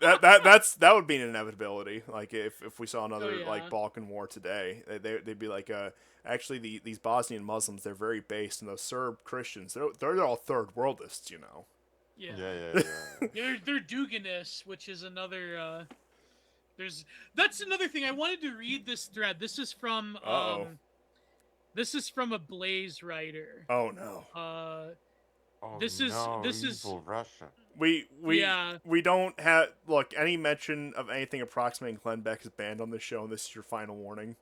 Speaker 1: that would be an inevitability. Like if we saw another
Speaker 2: yeah.
Speaker 1: like Balkan War today, they'd be like actually these Bosnian Muslims, they're very based, and those Serb Christians, they're all third worldists, you know.
Speaker 2: Yeah.
Speaker 6: Yeah.
Speaker 2: They're Dugonists, which is another. That's another thing. I wanted to read this thread. This is from This is from a Blaze writer.
Speaker 1: Oh no.
Speaker 6: Oh,
Speaker 2: This is-
Speaker 6: no,
Speaker 2: this is-
Speaker 6: evil Russia.
Speaker 2: Yeah.
Speaker 1: We don't have look any mention of anything approximating Glenn Beck is banned on this show, and this is your final warning.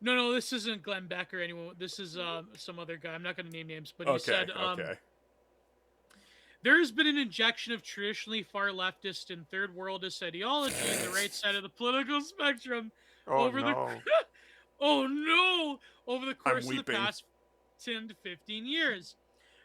Speaker 2: No, this isn't Glenn Beck or anyone. This is some other guy. I'm not going to name names, but he said
Speaker 1: Okay.
Speaker 2: there has been an injection of traditionally far leftist and third worldist ideology in the right side of the political spectrum
Speaker 6: Oh
Speaker 2: over
Speaker 6: no.
Speaker 2: over the course of the
Speaker 1: weeping.
Speaker 2: past 10 to 15 years.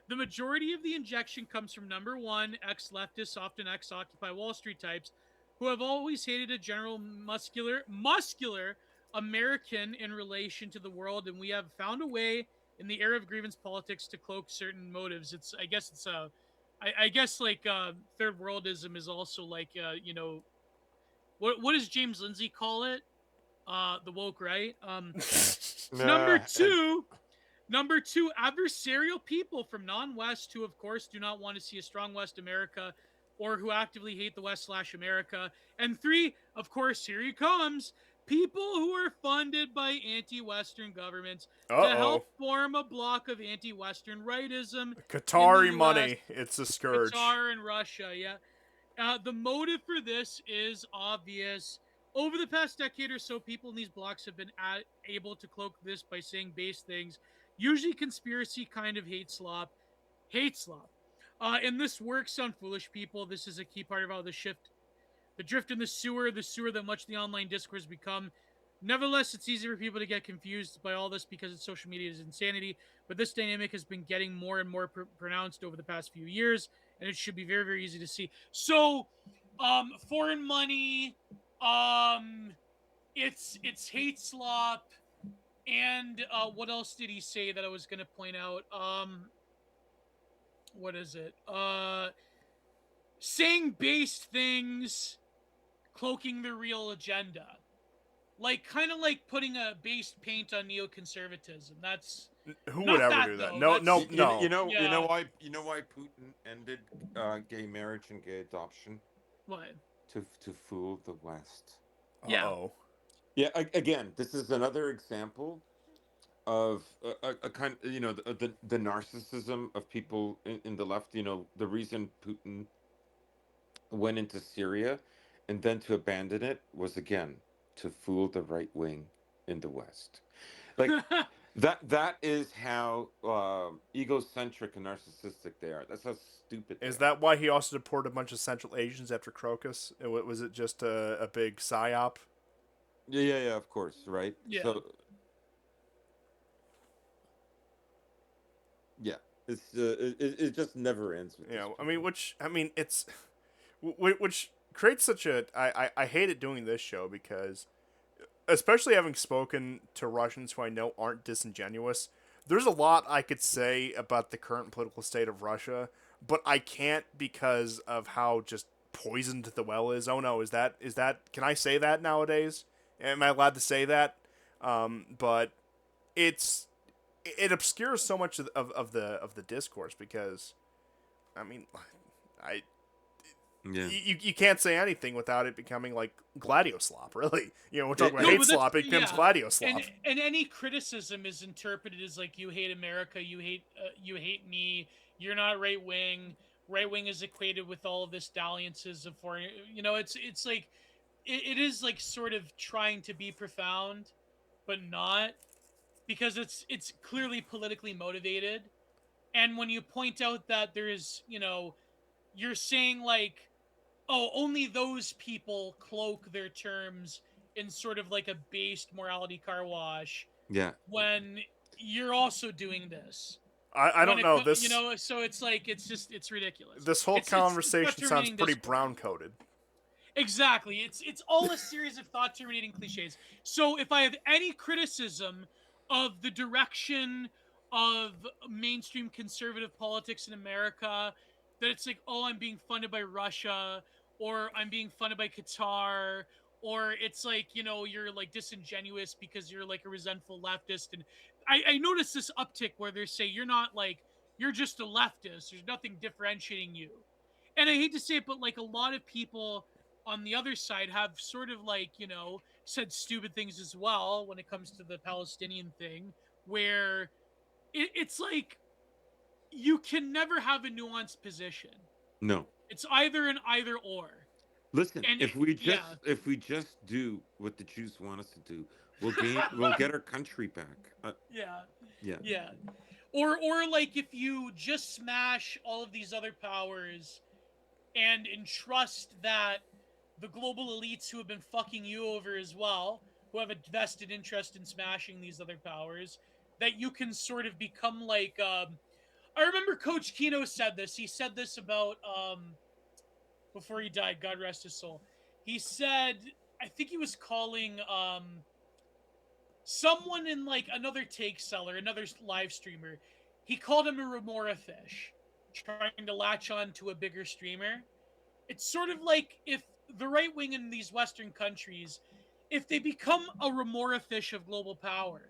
Speaker 2: The majority of the injection comes from number one, ex-leftists, often ex-Occupy Wall Street types, who have always hated a general muscular American in relation to the world, and we have found a way in the era of grievance politics to cloak certain motives. I guess third worldism is also like what does James Lindsay call it? The woke right. Number two, adversarial people from non-West who, of course, do not want to see a strong West America or who actively hate the West/America. And three, of course, here he comes, people who are funded by anti-Western governments to
Speaker 1: Uh-oh.
Speaker 2: help form a bloc of anti-Western rightism.
Speaker 1: Qatari
Speaker 2: in the
Speaker 1: money.
Speaker 2: US,
Speaker 1: It's a scourge.
Speaker 2: Qatar and Russia, yeah. The motive for this is obvious. Over the past decade or so, people in these blocs have been able to cloak this by saying base things, usually conspiracy kind of hate slop. And this works on foolish people. This is a key part of how the drift in the sewer that much of the online discourse has become. Nevertheless, it's easy for people to get confused by all this because it's social media's insanity, but this dynamic has been getting more and more pronounced over the past few years, and it should be very, very easy to see. So, foreign money, it's hate slop, and what else did he say that I was going to point out? What is it? Saying based things, cloaking the real agenda. Like, kind of like putting a based paint on neoconservatism. That's
Speaker 1: Who
Speaker 2: not
Speaker 1: would ever
Speaker 2: that,
Speaker 1: do that?
Speaker 2: though.
Speaker 1: No,
Speaker 2: That's-
Speaker 1: no.
Speaker 3: You know why Putin ended gay marriage and gay adoption?
Speaker 2: what?
Speaker 3: To fool the West.
Speaker 2: Yeah.
Speaker 1: Uh-oh.
Speaker 3: Yeah, again, this is another example of a kind, the narcissism of people in the left. The reason Putin went into Syria and then to abandon it was, again, to fool the right wing in the West. Like that is how egocentric and narcissistic they are. That's how stupid they
Speaker 1: Is
Speaker 3: are.
Speaker 1: that why he also deported a bunch of Central Asians after Crocus? Was it just a big psyop?
Speaker 3: Yeah, of course, right?
Speaker 2: Yeah.
Speaker 3: So, yeah, it just never ends with
Speaker 1: Yeah,
Speaker 3: these
Speaker 1: I
Speaker 3: people.
Speaker 1: mean, it's which creates such a I hate it doing this show because, especially having spoken to Russians who I know aren't disingenuous, there's a lot I could say about the current political state of Russia, but I can't because of how just poisoned the well is. Oh no, is that can I say that nowadays? Am I allowed to say that? But it obscures so much of the discourse because, I mean, I
Speaker 3: Yeah.
Speaker 1: you can't say anything without it becoming like Gladio slop, really. We're talking about
Speaker 2: No,
Speaker 1: hate
Speaker 2: but that's-
Speaker 1: slop, it becomes
Speaker 2: yeah.
Speaker 1: Gladio slop.
Speaker 2: And any criticism is interpreted as like, you hate America, you hate me, you're not right wing. Right wing is equated with all of this dalliances of foreign. It's like it is like sort of trying to be profound, but not, because it's clearly politically motivated. And when you point out that there's, you're saying like, oh, only those people cloak their terms in sort of like a based morality car wash,
Speaker 3: Yeah.
Speaker 2: when you're also doing this.
Speaker 1: I don't know this.
Speaker 2: So it's like, it's ridiculous.
Speaker 1: This whole
Speaker 2: It's
Speaker 1: conversation sounds
Speaker 2: thought-terminating
Speaker 1: pretty
Speaker 2: discourse.
Speaker 1: brown coded.
Speaker 2: Exactly. It's all a series of thought-terminating cliches. So if I have any criticism of the direction of mainstream conservative politics in America, that it's like, oh, I'm being funded by Russia, or I'm being funded by Qatar, or it's like, you're like disingenuous because you're like a resentful leftist. And I noticed this uptick where they say you're just a leftist. There's nothing differentiating you. And I hate to say it, but like a lot of people on the other side have sort of like, said stupid things as well when it comes to the Palestinian thing, where it's like, you can never have a nuanced position.
Speaker 3: No.
Speaker 2: It's either an either or.
Speaker 3: Listen,
Speaker 2: And
Speaker 3: if we just do what the Jews want us to do, we'll get our country back.
Speaker 2: Yeah. Or like, if you just smash all of these other powers and entrust that the global elites who have been fucking you over as well, who have a vested interest in smashing these other powers, that you can sort of become like, I remember Coach Kino said this. He said this about, before he died, God rest his soul. He said, I think he was calling someone in like another take seller, another live streamer. He called him a remora fish, trying to latch on to a bigger streamer. It's sort of like if the right wing in these Western countries, if they become a remora fish of global power,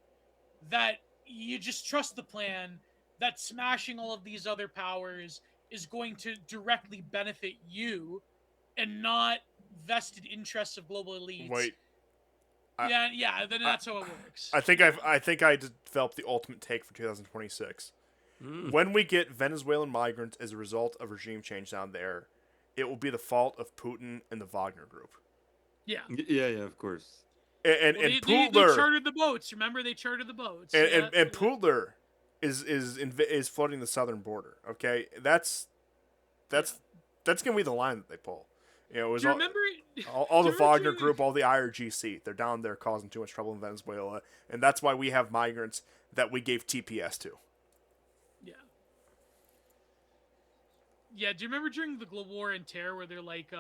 Speaker 2: that you just trust the plan, that smashing all of these other powers is going to directly benefit you and not vested interests of global elites.
Speaker 1: Wait.
Speaker 2: Then that's how it works.
Speaker 1: I think I developed the ultimate take for 2026.
Speaker 3: Mm.
Speaker 1: When we get Venezuelan migrants as a result of regime change down there, it will be the fault of Putin and the Wagner Group.
Speaker 2: Yeah.
Speaker 3: Yeah, of course.
Speaker 1: And
Speaker 2: Well,
Speaker 1: and
Speaker 2: they
Speaker 1: Putler
Speaker 2: chartered the boats. Remember, they chartered the boats.
Speaker 1: and Putler is flooding the southern border. Okay, that's gonna be the line that they pull. You know, it was
Speaker 2: Do you remember?
Speaker 1: all the
Speaker 2: do you remember
Speaker 1: Wagner
Speaker 2: during-
Speaker 1: Group, all the IRGC. They're down there causing too much trouble in Venezuela, and that's why we have migrants that we gave TPS to.
Speaker 2: Yeah. Yeah. Do you remember during the global war and terror where they're like,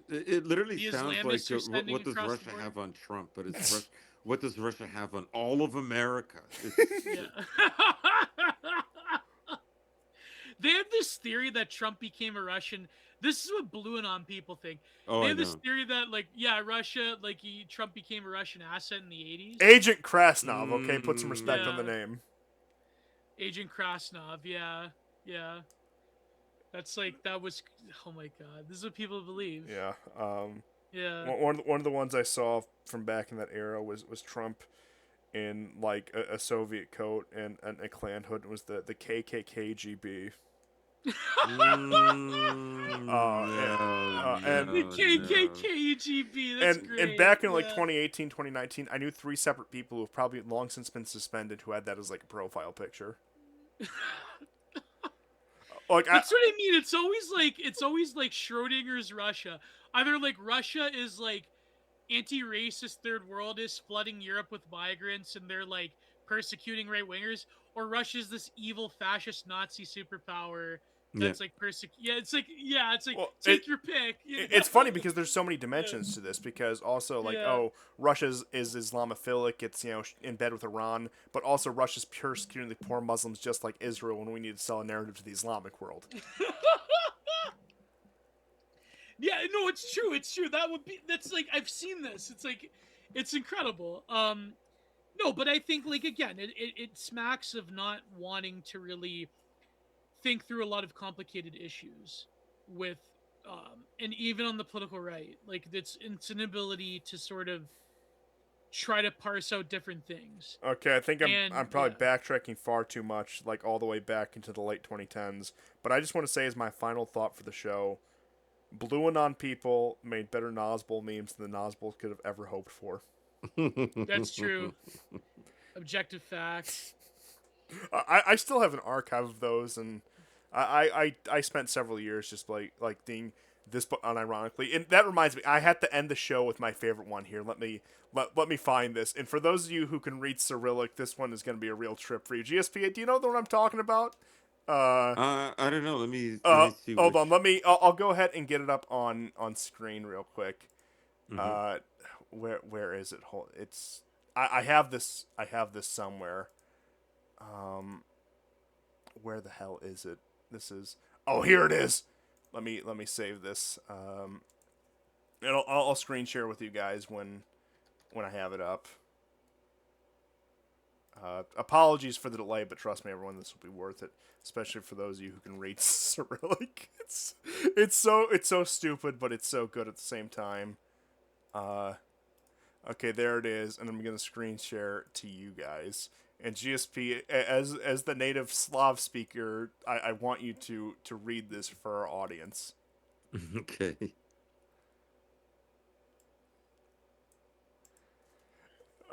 Speaker 3: It literally
Speaker 2: The
Speaker 3: sounds
Speaker 2: Islamists
Speaker 3: like
Speaker 2: are sending
Speaker 3: what does
Speaker 2: across the
Speaker 3: Russia
Speaker 2: border?
Speaker 3: have on Trump? But it's what does Russia have on all of America? It's,
Speaker 2: yeah. They have this theory that Trump became a Russian. This is what Blue and On people think.
Speaker 3: oh,
Speaker 2: They
Speaker 3: I
Speaker 2: have this
Speaker 3: know.
Speaker 2: theory that Russia, Trump became a Russian asset in the 80s.
Speaker 1: Agent Krasnov. Okay, put some respect on the
Speaker 2: Yeah.
Speaker 1: name.
Speaker 2: Agent Krasnov, yeah. That's that was, oh my god, this is what people believe.
Speaker 1: Yeah.
Speaker 2: Yeah.
Speaker 1: One of the ones I saw from back in that era was Trump in like a Soviet coat and a Klan hood. It was the KKKGB. and-
Speaker 2: The KKKGB, that's great.
Speaker 1: And back in like
Speaker 2: yeah.
Speaker 1: 2018, 2019, I knew 3 separate people who've probably long since been suspended who had that as like a profile picture. Like
Speaker 2: That's what I mean. It's always like Schrodinger's Russia. Either like Russia is like anti-racist third worldist flooding Europe with migrants and they're like persecuting right wingers, or Russia's this evil fascist Nazi superpower that's like it's like
Speaker 1: Well,
Speaker 2: take your pick. you
Speaker 1: It's
Speaker 2: know?
Speaker 1: funny because there's so many dimensions to this. Because also like
Speaker 2: Yeah.
Speaker 1: Russia is Islamophilic. It's in bed with Iran, but also Russia's persecuting the poor Muslims just like Israel. When we need to sell a narrative to the Islamic world.
Speaker 2: Yeah, no, it's true. It's true. That's like I've seen this. It's like it's incredible. No, but I think like again, it smacks of not wanting to really think through a lot of complicated issues with and even on the political right. Like it's an inability to sort of try to parse out different things.
Speaker 1: Okay, I think
Speaker 2: And,
Speaker 1: I'm probably backtracking far too much, like all the way back into the late 2010s. But I just want to say, as my final thought for the show, Blue and On people made better Nosbol memes than the Nosbol could have ever hoped for.
Speaker 2: That's true. Objective facts.
Speaker 1: I still have an archive of those, and I spent several years just like being this, but unironically. And that reminds me, I had to end the show with my favorite one here. Let me find this. And for those of you who can read Cyrillic, this one is going to be a real trip for you. GSP, do you know the one I'm talking about?
Speaker 3: I don't know. Let me see.
Speaker 1: Hold on. I'll go ahead and get it up on screen real quick.
Speaker 3: Mhm.
Speaker 1: Where is it? It's I have this somewhere. Where the hell is it? This is here it is. Let me save this. And I'll screen share with you guys when I have it up. Apologies for the delay, but trust me, everyone, this will be worth it, especially for those of you who can read Cyrillic. It's so stupid, but it's so good at the same time. Okay, there it is, and I'm gonna screen share to you guys. And GSP, as the native Slav speaker, I want you to read this for our audience.
Speaker 3: Okay.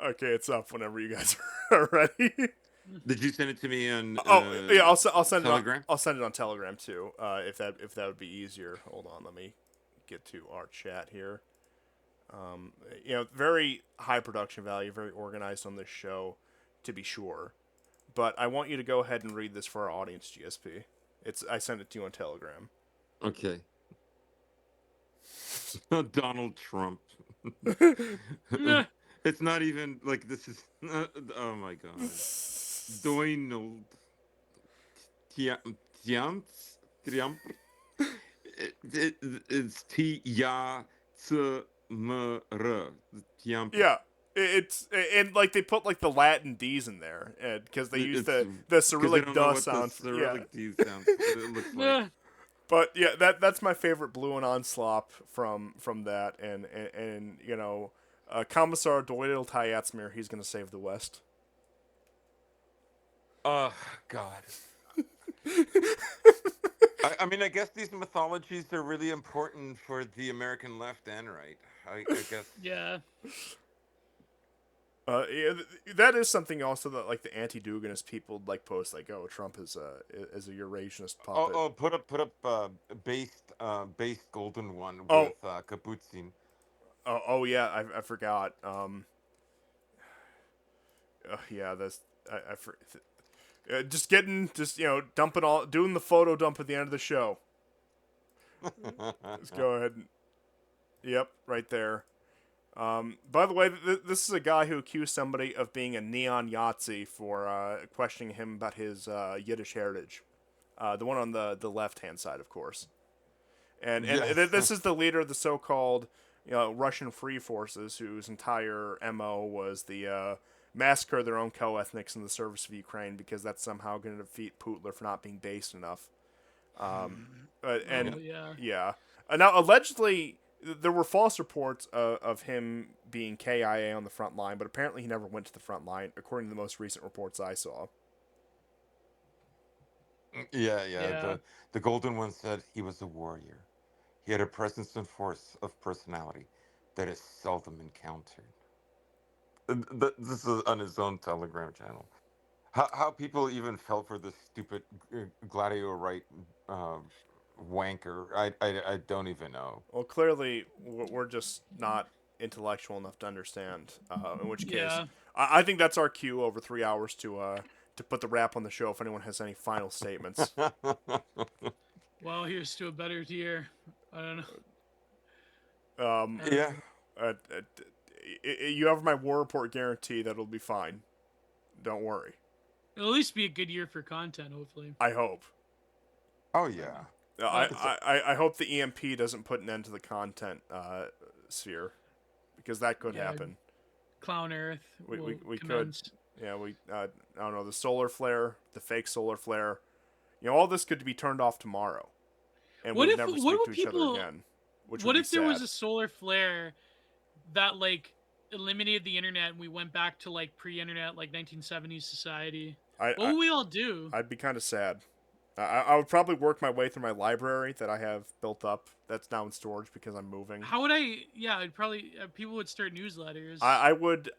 Speaker 1: Okay, it's up whenever you guys are ready.
Speaker 3: Did you send it to me on?
Speaker 1: Yeah, I'll send
Speaker 3: Telegram?
Speaker 1: it. I'll send it on Telegram too. If that would be easier. Hold on, let me get to our chat here. Very high production value, very organized on this show, to be sure. But I want you to go ahead and read this for our audience, GSP. I sent it to you on Telegram.
Speaker 3: Okay. Donald Trump. It's not even like this is. Oh my god. Donald Trump. It's T-ya-c-m-r.
Speaker 1: Yeah, it's and like they put like the Latin D's in there, because they use the Cyrillic duh sound.
Speaker 3: Cyrillic D sounds. It looks like.
Speaker 1: But yeah, that's my favorite Blue and On slop from that, and Commissar Doyle Tyatsmir, he's going to save the West.
Speaker 6: Oh, God. I mean, I guess these mythologies are really important for the American left and right. I guess.
Speaker 2: Yeah.
Speaker 1: Yeah, that is something also that like the anti-Duganist people like post like, oh, Trump is a Eurasianist puppet.
Speaker 6: Put up based golden one
Speaker 1: Oh.
Speaker 6: with Kapuzin.
Speaker 1: Oh yeah, I forgot. Yeah, that's just dumping all, doing the photo dump at the end of the show. Let's go ahead and, yep, right there. By the way, this is a guy who accused somebody of being a neon Yahtzee for questioning him about his Yiddish heritage. The one on the left-hand side, of course. And
Speaker 6: Yes.
Speaker 1: this is the leader of the so-called Russian Free Forces, whose entire MO was the massacre their own co-ethnics in the service of Ukraine, because that's somehow going to defeat Putler for not being based enough.
Speaker 2: Yeah.
Speaker 1: Now, allegedly, there were false reports of him being KIA on the front line, but apparently he never went to the front line, according to the most recent reports I saw.
Speaker 6: Yeah. The golden one said he was a warrior. He had a presence and force of personality that is seldom encountered. This is on his own Telegram channel. How people even fell for this stupid Gladio right wanker, I don't even know.
Speaker 1: Well, clearly, we're just not intellectual enough to understand. In which case,
Speaker 2: Yeah.
Speaker 1: I think that's our cue over 3 hours to put the wrap on the show. If anyone has any final statements,
Speaker 2: Well, here's to a better year. I don't know.
Speaker 6: Yeah.
Speaker 1: You have my war report guarantee that it'll be fine. Don't worry.
Speaker 2: It'll at least be a good year for content, hopefully.
Speaker 1: I hope.
Speaker 6: Oh yeah.
Speaker 1: I hope the EMP doesn't put an end to the content sphere, because that could
Speaker 2: Yeah.
Speaker 1: happen.
Speaker 2: Clown Earth.
Speaker 1: We could.
Speaker 2: commence.
Speaker 1: Yeah, I don't know, the solar flare, the fake solar flare. All this could be turned off tomorrow, and
Speaker 2: What
Speaker 1: we'd
Speaker 2: if-
Speaker 1: never
Speaker 2: what
Speaker 1: speak
Speaker 2: would
Speaker 1: to each
Speaker 2: people-
Speaker 1: other again. Which
Speaker 2: What
Speaker 1: would
Speaker 2: if
Speaker 1: be
Speaker 2: there was
Speaker 1: sad.
Speaker 2: a solar flare that like eliminated the internet and we went back to like pre-internet, like 1970s society? What would we all do?
Speaker 1: I'd be kind of sad. I would probably work my way through my library that I have built up. That's now in storage because I'm moving.
Speaker 2: How would I? Yeah, I'd probably people would start newsletters.
Speaker 1: I would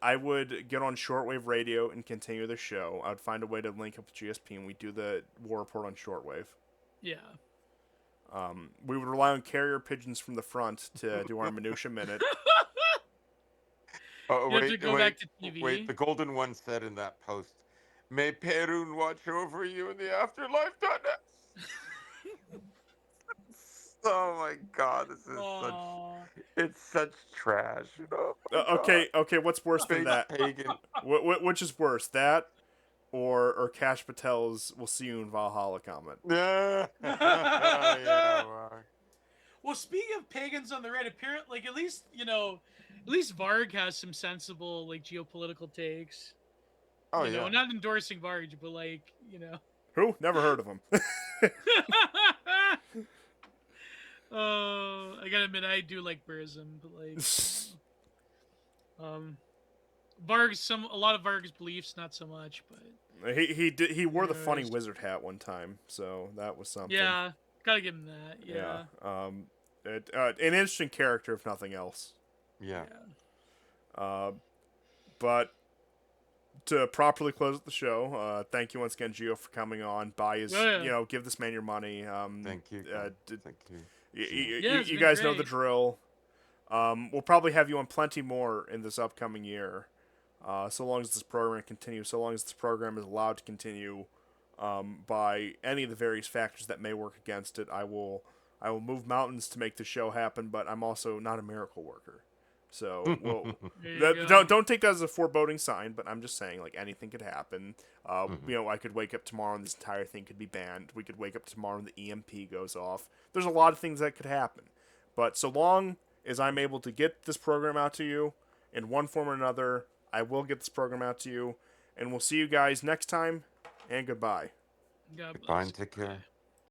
Speaker 1: get on shortwave radio and continue the show. I would find a way to link up with GSP, and we'd do the war report on shortwave.
Speaker 2: Yeah.
Speaker 1: We would rely on carrier pigeons from the front to do our minutia minute.
Speaker 6: Oh,
Speaker 2: You have to go back to TV.
Speaker 6: Wait, the golden one said in that post, "May Perun watch over you in the afterlife, Dennis." Oh my God, this is it's such trash, Oh my
Speaker 1: Okay. What's worse
Speaker 6: God.
Speaker 1: than that?
Speaker 6: Pagan.
Speaker 1: Which is worse, that or Cash Patel's "We'll see you in Valhalla" comment?
Speaker 6: Yeah. Yeah. Well.
Speaker 2: Well, speaking of pagans on the right, apparently, like at least Varg has some sensible like geopolitical takes.
Speaker 6: Oh
Speaker 2: You
Speaker 6: yeah.
Speaker 2: know, not endorsing Varg, but like
Speaker 1: Who? Never heard of him.
Speaker 2: Oh, I gotta admit, I do like Burzum, but like, Varg's a lot of Varg's beliefs, not so much, but
Speaker 1: He wore the funny
Speaker 2: Yes.
Speaker 1: wizard hat one time, so that was something.
Speaker 2: yeah, gotta give him that. Yeah.
Speaker 1: An interesting character, if nothing else.
Speaker 6: Yeah.
Speaker 1: But to properly close the show, thank you once again, Gio, for coming on. Buy his,
Speaker 2: Yeah.
Speaker 1: give this man your money.
Speaker 6: Thank you. Thank you.
Speaker 2: It's
Speaker 1: You
Speaker 2: been
Speaker 1: guys know the
Speaker 2: great.
Speaker 1: drill. We'll probably have you on plenty more in this upcoming year. So long as this program continues, so long as this program is allowed to continue, by any of the various factors that may work against it, I will move mountains to make the show happen. But I'm also not a miracle worker, so
Speaker 2: There you go.
Speaker 1: don't take that as a foreboding sign. But I'm just saying, like, anything could happen. I could wake up tomorrow and this entire thing could be banned. We could wake up tomorrow and the EMP goes off. There's a lot of things that could happen. But so long as I'm able to get this program out to you in one form or another, I will get this program out to you. And we'll see you guys next time. And goodbye.
Speaker 2: God
Speaker 6: Goodbye
Speaker 2: bless.
Speaker 6: and take care.